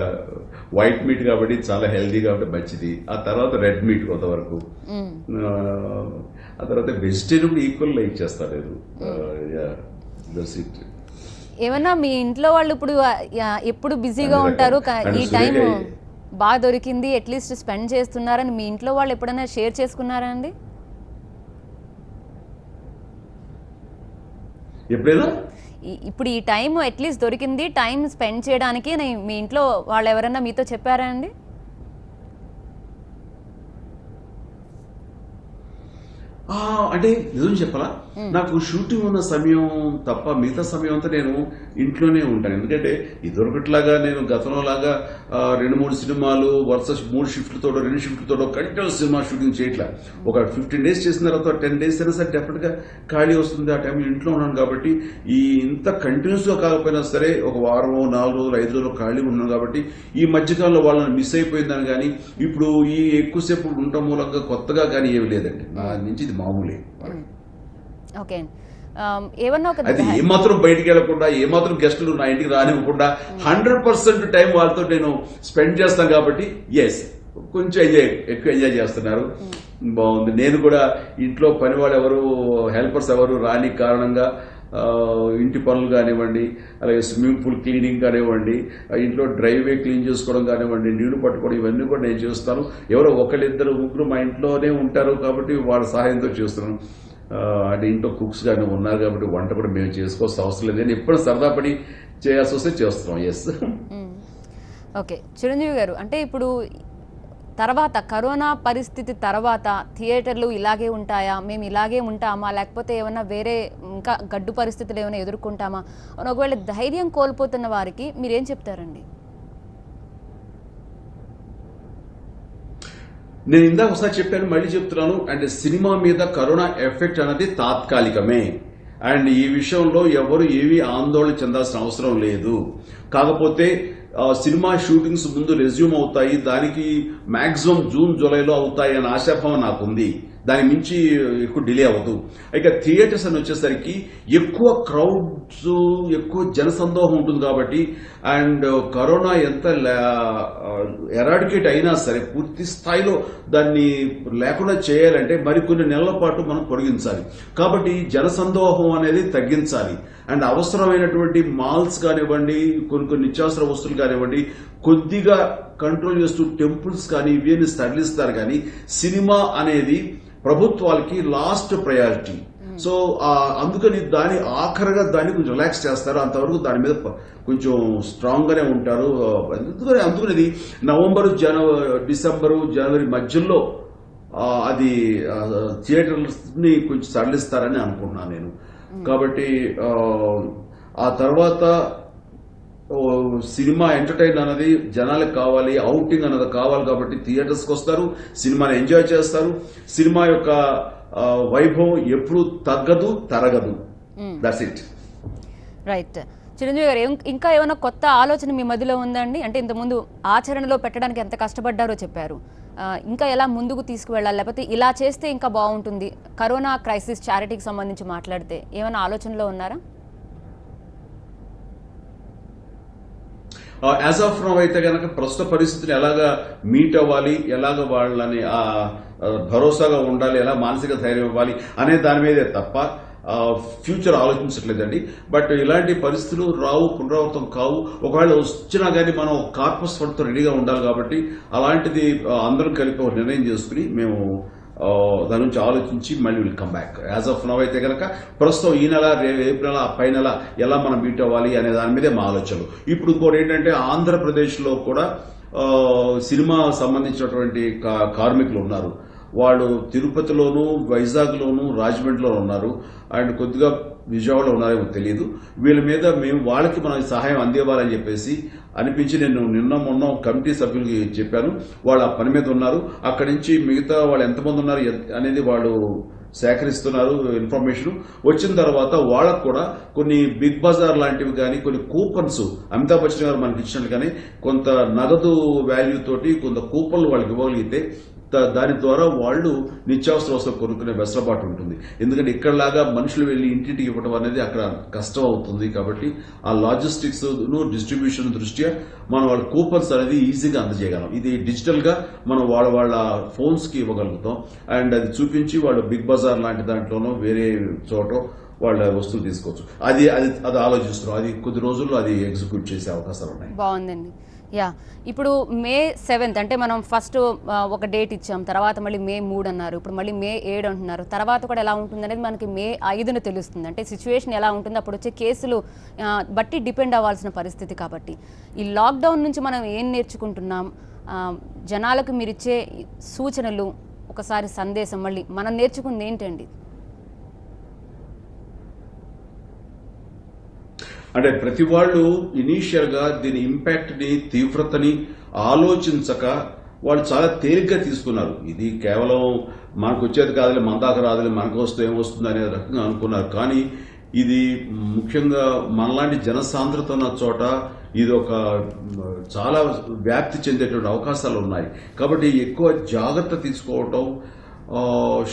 వైట్ మీట్ కాబట్టి చాలా హెల్దీ కాబట్టి మంచిది. ఆ తర్వాత రెడ్ మీట్ కొంతవరకు, ఆ తర్వాత వెజిటేరియన్ ఈక్వల్ లైక్ చేస్తాను నేను. ఏమన్నా మీ ఇంట్లో వాళ్ళు ఇప్పుడు ఎప్పుడు బిజీగా ఉంటారు, ఈ టైం బాగా దొరికింది అట్లీస్ట్ స్పెండ్ చేస్తున్నారని మీ ఇంట్లో వాళ్ళు ఎప్పుడైనా షేర్ చేసుకున్నారా అండి? ఎప్పుడైనా ఇప్పుడు ఈ టైం అట్లీస్ట్ దొరికింది టైం స్పెండ్ చేయడానికి మీ ఇంట్లో వాళ్ళు ఎవరైనా మీతో చెప్పారా అండి? ఆ, అంటే నిజం చెప్పాలా, నాకు షూటింగ్ ఉన్న సమయం తప్ప మిగతా సమయం అంతా నేను ఇంట్లోనే ఉంటాను. ఎందుకంటే ఇదివరకట్లాగా నేను గతంలో లాగా 2-3 సినిమాలు వరుస 3 షిఫ్ట్లతోటో 2 షిఫ్ట్లతోటో కంటిన్యూస్ సినిమా షూటింగ్ చేయట్లా. ఒక 15 డేస్ చేసిన తర్వాత 10 డేస్ అయినా సరే డెఫినెట్ గా ఖాళీ వస్తుంది. ఆ టైంలో ఇంట్లో ఉన్నాను కాబట్టి ఈ ఇంత కంటిన్యూస్ గా కాకపోయినా సరే ఒక వారం 4 రోజులు 5 రోజులు ఖాళీ ఉన్నాను కాబట్టి ఈ మధ్యకాలంలో వాళ్ళని మిస్ అయిపోయిందని కానీ ఇప్పుడు ఈ ఎక్కువసేపు ఉండటం మూలంగా కొత్తగా కానీ ఏమి లేదండి. నా నుంచి ఇది మామూలే. ఓకే. ఏమన్నా ఒక అది ఏమాత్రం బయటికి వెళ్లకుండా ఏమాత్రం గెస్టులు నా ఇంటికి రానివ్వకుండా 100% టైం వాళ్ళతో నేను స్పెండ్ చేస్తాను కాబట్టి ఎస్ కొంచెం ఎక్కువ ఎంజాయ్ చేస్తున్నారు. బాగుంది. నేను కూడా ఇంట్లో పని వాళ్ళు ఎవరు హెల్పర్స్ ఎవరు రాని కారణంగా ఇంటి పనులు కానివ్వండి, అలాగే స్విమ్మింగ్ పూల్ క్లీనింగ్ కానివ్వండి, ఇంట్లో డ్రైవే క్లీన్ చేసుకోవడం కానివ్వండి, నీళ్లు పట్టుకోవడం, ఇవన్నీ కూడా నేను చేస్తాను. ఎవరో ఒకళ్ళిద్దరు ముగ్గురు మా ఇంట్లోనే ఉంటారు కాబట్టి వాళ్ళ సహాయంతో చేస్తున్నాను. అంటే ఇంట్లో కుక్స్ కానీ ఉన్నారు కాబట్టి వంట కూడా మేము చేసుకోవాల్సిన అవసరం లేదు. నేను ఎప్పుడు సరదా పడి చేయాల్సి వస్తే చేస్తున్నాం. ఎస్. ఓకే చిరంజీవి గారు, అంటే ఇప్పుడు తర్వాత కరోనా పరిస్థితి తర్వాత థియేటర్లు ఇలాగే ఉంటాయా, మేము ఇలాగే ఉంటామా, లేకపోతే ఏమైనా వేరే ఇంకా గడ్డు పరిస్థితులు ఏమైనా ఎదుర్కొంటామా అని ఒకవేళ ధైర్యం కోల్పోతున్న వారికి మీరేం చెప్తారండి? నేను ఇందాక ఒకసారి చెప్పాను, మళ్ళీ చెప్తున్నాను. అండ్ సినిమా మీద కరోనా ఎఫెక్ట్ అనేది తాత్కాలికమే. అండ్ ఈ విషయంలో ఎవరు ఏమీ ఆందోళన చెందాల్సిన అవసరం లేదు. కాకపోతే సినిమా షూటింగ్స్ ముందు రెజ్యూమ్ అవుతాయి, దానికి మాక్సిమం జూన్ జూలైలో అవుతాయి అనే ఆశాభావం నాకుంది. దాని మించి ఎక్కువ డిలే అవ్వదు. ఇక థియేటర్స్ అని వచ్చేసరికి ఎక్కువ క్రౌడ్స్, ఎక్కువ జనసందోహం ఉంటుంది కాబట్టి అండ్ కరోనా ఎంత ఎరాడికేట్ అయినా సరే పూర్తి స్థాయిలో దాన్ని లేకుండా చేయాలంటే మరికొన్ని నెలల పాటు మనం పొడిగించాలి. కాబట్టి జనసందోహం అనేది తగ్గించాలి. అండ్ అవసరమైనటువంటి మాల్స్ కానివ్వండి, కొన్ని నిత్యావసర వస్తువులు కానివ్వండి కొద్దిగా కంట్రోల్ చేస్తూ టెంపుల్స్ కానీ ఇవన్నీ తరలిస్తారు. కానీ సినిమా అనేది ప్రభుత్వాలకి లాస్ట్ ప్రయారిటీ. సో అందుకని దాని ఆఖరిగా దాన్ని కొంచెం రిలాక్స్ చేస్తారు. అంతవరకు దాని మీద కొంచెం స్ట్రాంగ్ గానే ఉంటారు. అందుకని నవంబరు, డిసెంబరు, జనవరి మధ్యలో అది థియేటర్స్ ని కొంచెం సడలిస్తారని అనుకుంటున్నాను నేను. కాబట్టి ఆ తర్వాత సినిమా ఎంటర్టైన్ అనేది జనాలకు కావాలి, అవుటింగ్ అనేది కావాలి కాబట్టి థియేటర్స్కి వస్తారు, సినిమాని ఎంజాయ్ చేస్తారు. సినిమా యొక్క వైభవం ఎప్పుడు తగ్గదు, తరగదు. That's it. రైట్. చిరంజీవి గారు, ఇంకా ఏమైనా కొత్త ఆలోచన మీ మధ్యలో ఉందండి? అంటే ఇంతకుముందు ఆచరణలో పెట్టడానికి ఎంత కష్టపడ్డారో చెప్పారు. ఇంకా ఎలా ముందుకు తీసుకువెళ్ళాలి, లేకపోతే ఇలా చేస్తే ఇంకా బాగుంటుంది, కరోనా క్రైసిస్ చారిటీకి సంబంధించి మాట్లాడితే ఏమైనా ఆలోచనలో ఉన్నారా? యాజ్ ఆఫ్ నౌ అయితే కనుక ప్రస్తుత పరిస్థితిని ఎలాగా మీట్ అవ్వాలి, ఎలాగ వాళ్ళని భరోసాగా ఉండాలి, ఎలా మానసిక ధైర్యం ఇవ్వాలి అనే దాని మీదే తప్ప ఫ్యూచర్ ఆలోచించట్లేదండి. బట్ ఇలాంటి పరిస్థితులు రావు, పునరావృతం కావు. ఒకవేళ వచ్చినా కానీ మనం కార్పస్ ఫండ్తో రెడీగా ఉండాలి. కాబట్టి అలాంటిది అందరం కలిపి ఒక నిర్ణయం చేసుకుని మేము దాని నుంచి ఆలోచించి మళ్ళీ will come back. As of now అయితే కనుక ప్రస్తుతం ఈ నెల, ఏప్రిల్ నెల, పై నెల ఎలా మనం మీట్ అవ్వాలి అనే దాని మీదే మా ఆలోచనలు. ఇప్పుడు ఇంకోటి ఏంటంటే ఆంధ్రప్రదేశ్లో కూడా సినిమా సంబంధించినటువంటి కార్మికులు ఉన్నారు. వాళ్ళు తిరుపతిలోను, వైజాగ్లోను, రాజమండ్రిలో ఉన్నారు. అండ్ కొద్దిగా విజయవాడలో ఉన్నారేమో తెలియదు. వీళ్ళ మీద మేము వాళ్ళకి మనం సహాయం అందివ్వాలని చెప్పేసి అనిపించి నేను మొన్న కమిటీ సభ్యులకి చెప్పాను. వాళ్ళు ఆ పని మీద ఉన్నారు. అక్కడి నుంచి మిగతా వాళ్ళు ఎంతమంది ఉన్నారు అనేది వాళ్ళు సేకరిస్తున్నారు ఇన్ఫర్మేషన్. వచ్చిన తర్వాత వాళ్ళకు కూడా కొన్ని బిగ్ బజార్ లాంటివి కానీ కొన్ని కూపన్స్ అమితాబ్ బచ్చన్ గారు మనకి ఇచ్చినట్టు కానీ కొంత నగదు వాల్యూ తోటి కొంత కూపన్లు వాళ్ళకి ఇవ్వగలిగితే దాని ద్వారా వాళ్ళు నిత్యావసర వస్తువులు కొనుక్కునే వెసులుబాటు ఉంటుంది. ఎందుకంటే ఇక్కడలాగా మనుషులు వెళ్లి ఇంటింటికి ఇవ్వడం అనేది అక్కడ కష్టం అవుతుంది. కాబట్టి ఆ లాజిస్టిక్స్ డిస్ట్రిబ్యూషన్ దృష్ట్యా మనం వాళ్ళ కూపన్స్ అనేది ఈజీగా అందజేయగలం. ఇది డిజిటల్ గా మనం వాళ్ళ ఫోన్స్ కి ఇవ్వగలుగుతాం. అండ్ అది చూపించి వాళ్ళు బిగ్ బజార్ లాంటి దాంట్లోనో వేరే చోట వాళ్ళ వస్తువులు తీసుకోవచ్చు. అది ఆలోచిస్తున్నాం. అది కొద్ది రోజుల్లో అది ఎగ్జిక్యూట్ చేసే అవకాశాలు ఉన్నాయి. బాగుందండి. యా, ఇప్పుడు May 7th అంటే మనం ఫస్ట్ ఒక డేట్ ఇచ్చాం, తర్వాత మళ్ళీ May 3 అన్నారు, ఇప్పుడు మళ్ళీ May 7 అంటున్నారు. తర్వాత కూడా ఎలా ఉంటుంది అనేది మనకి May 5న తెలుస్తుంది. అంటే సిచ్యువేషన్ ఎలా ఉంటుంది, అప్పుడు వచ్చే కేసులు బట్టి డిపెండ్ అవ్వాల్సిన పరిస్థితి. కాబట్టి ఈ లాక్డౌన్ నుంచి మనం ఏం నేర్చుకుంటున్నాం, జనాలకు మీరు ఇచ్చే సూచనలు ఒక్కసారి సందేశం మళ్ళీ మనం నేర్చుకుంది ఏంటండి? అంటే ప్రతి వాళ్ళు ఇనీషియల్ గా దీని ఇంపాక్ట్ ని, తీవ్రతని ఆలోచించక వాళ్ళు చాలా తేలిగ్గా తీసుకున్నారు. ఇది కేవలం మనకు వచ్చేది కాదులే, మన దాకా రాదులే, మనకు వస్తే ఏమొస్తుంది అనే రకంగా అనుకున్నారు. కానీ ఇది ముఖ్యంగా మనలాంటి జనసాంద్రత ఉన్న చోట ఇది ఒక చాలా వ్యాప్తి చెందేటువంటి అవకాశాలు ఉన్నాయి. కాబట్టి ఎక్కువ జాగ్రత్త తీసుకోవటం,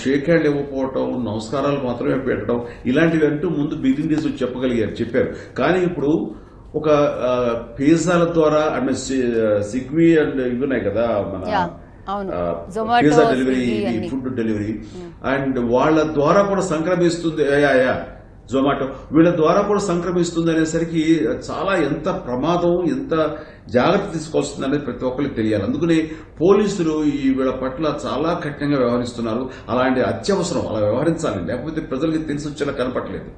షేక్ హ్యాండ్ ఇవ్వకపోవటం, నమస్కారాలు మాత్రమే పెట్టడం, ఇలాంటివి అంటూ ముందు బిగినింగ్ డేస్ చెప్పారు. కానీ ఇప్పుడు ఒక పిజ్జాల ద్వారా అంటే స్విగ్గీ అండ్ ఇవి ఉన్నాయి కదా మన pizza delivery, food delivery, and వాళ్ళ ద్వారా కూడా సంక్రమిస్తుంది. జొమాటో వీళ్ళ ద్వారా కూడా సంక్రమిస్తుంది అనేసరికి చాలా ఎంత ప్రమాదం, ఎంత జాగ్రత్త తీసుకోవాల్సింది అనేది ప్రతి ఒక్కరికి తెలియాలి. అందుకని పోలీసులు ఈ వీళ్ళ పట్ల చాలా కఠినంగా వ్యవహరిస్తున్నారు. అలాంటి అత్యవసరం అలా వ్యవహరించాలి, లేకపోతే ప్రజలకి తెలిసి వచ్చేలా కనపట్లేదు.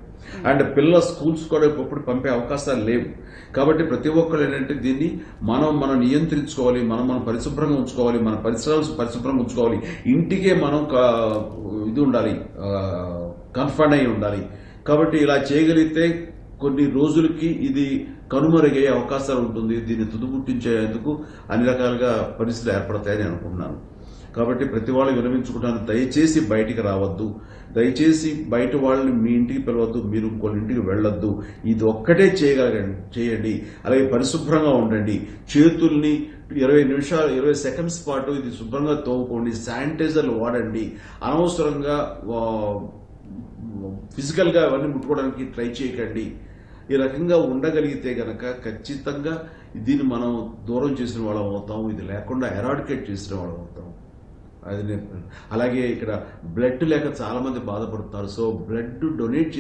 అండ్ పిల్లల స్కూల్స్ కూడా ఇప్పుడు పంపే అవకాశాలు లేవు. కాబట్టి ప్రతి ఒక్కరు ఏంటంటే దీన్ని మనం నియంత్రించుకోవాలి, మనం పరిశుభ్రంగా ఉంచుకోవాలి, మన పరిసరాలు పరిశుభ్రంగా ఉంచుకోవాలి. ఇంటికే మనం ఇది ఉండాలి, కన్ఫర్న్ అయి ఉండాలి. కాబట్టి ఇలా చేయగలిగితే కొన్ని రోజులకి ఇది కనుమరుగయ్యే అవకాశాలు ఉంటుంది. దీన్ని తుదుముట్టించేందుకు అన్ని రకాలుగా పరిస్థితులు ఏర్పడతాయని అనుకుంటున్నాను. కాబట్టి ప్రతి వాళ్ళు విరమించుకుంటాను, దయచేసి బయటికి రావద్దు, దయచేసి బయట వాళ్ళని మీ ఇంటికి పిలవద్దు, మీరు ఇంకొన్ని ఇంటికి వెళ్ళొద్దు. ఇది ఒక్కటే చేయండి. అలాగే పరిశుభ్రంగా ఉండండి. చేతుల్ని 20 నిమిషాలు 20 సెకండ్స్ పాటు ఇది శుభ్రంగా తోముకోండి. శానిటైజర్లు వాడండి. అనవసరంగా ఫిజికల్ గా అవన్నీ ముట్టుకోవడానికి ట్రై చేయకండి. ఈ రకంగా ఉండగలిగితే గనక ఖచ్చితంగా దీన్ని మనం దూరం చేసిన వాళ్ళం అవుతాం. ఇది లేకుండా ఎరాడికేట్ చేసిన వాళ్ళం అవుతాం. అది అలాగే ఇక్కడ బ్లడ్ లేక చాలా మంది బాధపడుతున్నారు. సో బ్లడ్ డొనేట్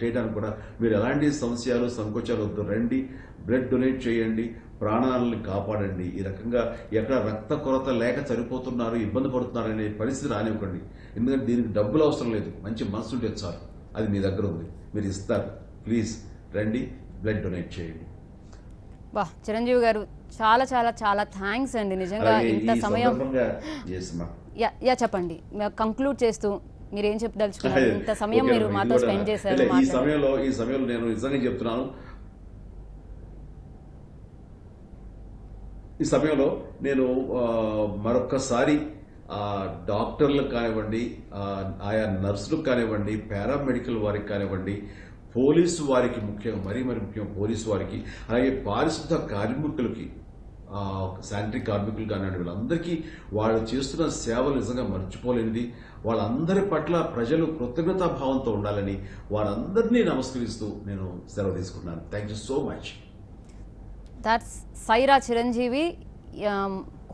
చేయడానికి కూడా మీరు ఎలాంటి సమస్యలు, సంకోచాలు వద్దు, రండి, బ్లడ్ డొనేట్ చేయండి, ప్రాణాలను కాపాడండి. ఈ రకంగా ఎక్కడ రక్త కొరత లేక చనిపోతున్నారు, ఇబ్బంది పడుతున్నారు అనే పరిస్థితి రానివ్వకండి. ఎందుకంటే దీనికి డబ్బులు అవసరం లేదు, మంచి మనసు ఉంటే చాలు. అది మీ దగ్గర ఉంది, మీరు ఇస్తారు. ప్లీజ్ రండి, బ్లడ్ డొనేట్ చేయండి. వా చిరంజీవి గారు, చాలా చాలా చాలా థ్యాంక్స్ అండి. నిజంగా ఇంత సమయం చెప్పండి, కంక్లూడ్ చేస్తూ మీరు ఏం చెప్పదలుచుకున్నారు? ఇంత సమయం మీరు మాతో స్పెండ్ చేశారు. ఈ సమయంలో నేను నిజంగా చెప్తున్నాను, ఈ సమయంలో నేను మరొక్కసారి డాక్టర్లకు కానివ్వండి, ఆయా నర్సులకు కానివ్వండి, పారామెడికల్ వారికి కానివ్వండి, పోలీసు వారికి మరీ ముఖ్యం పోలీసు వారికి, అలాగే పారిశుద్ధ కార్మికులకి, శానిటరీ కార్మికులు కానివ్వండి, వీళ్ళందరికీ వాళ్ళు చేస్తున్న సేవలు నిజంగా మర్చిపోలేనిది. వాళ్ళందరి పట్ల ప్రజలు కృతజ్ఞతా భావంతో ఉండాలని వాళ్ళందరినీ నమస్కరిస్తూ నేను సెలవు తీసుకున్నాను. Thank you so much. That's Sye Raa Chiranjeevi.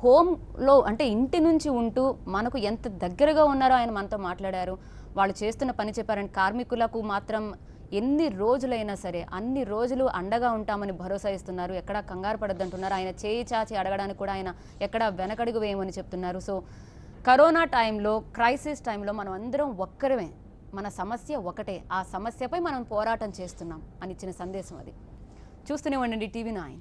హోమ్లో అంటే ఇంటి నుంచి ఉంటూ మనకు ఎంత దగ్గరగా ఉన్నారో ఆయన మనతో మాట్లాడారు. వాళ్ళు చేస్తున్న పని చెప్పారని, కార్మికులకు మాత్రం ఎన్ని రోజులైనా సరే అన్ని రోజులు అండగా ఉంటామని భరోసా ఇస్తున్నారు. ఎక్కడా కంగారు పడద్దంటున్నారు. ఆయన చేయి చాచి అడగడానికి కూడా ఆయన ఎక్కడా వెనకడుగు వేయమని చెప్తున్నారు. సో కరోనా టైంలో, క్రైసిస్ టైంలో మనం అందరం ఒక్కరమే, మన సమస్య ఒకటే, ఆ సమస్యపై మనం పోరాటం చేస్తున్నాం అని ఇచ్చిన సందేశం అది. చూస్తూనే ఉండండి TV9.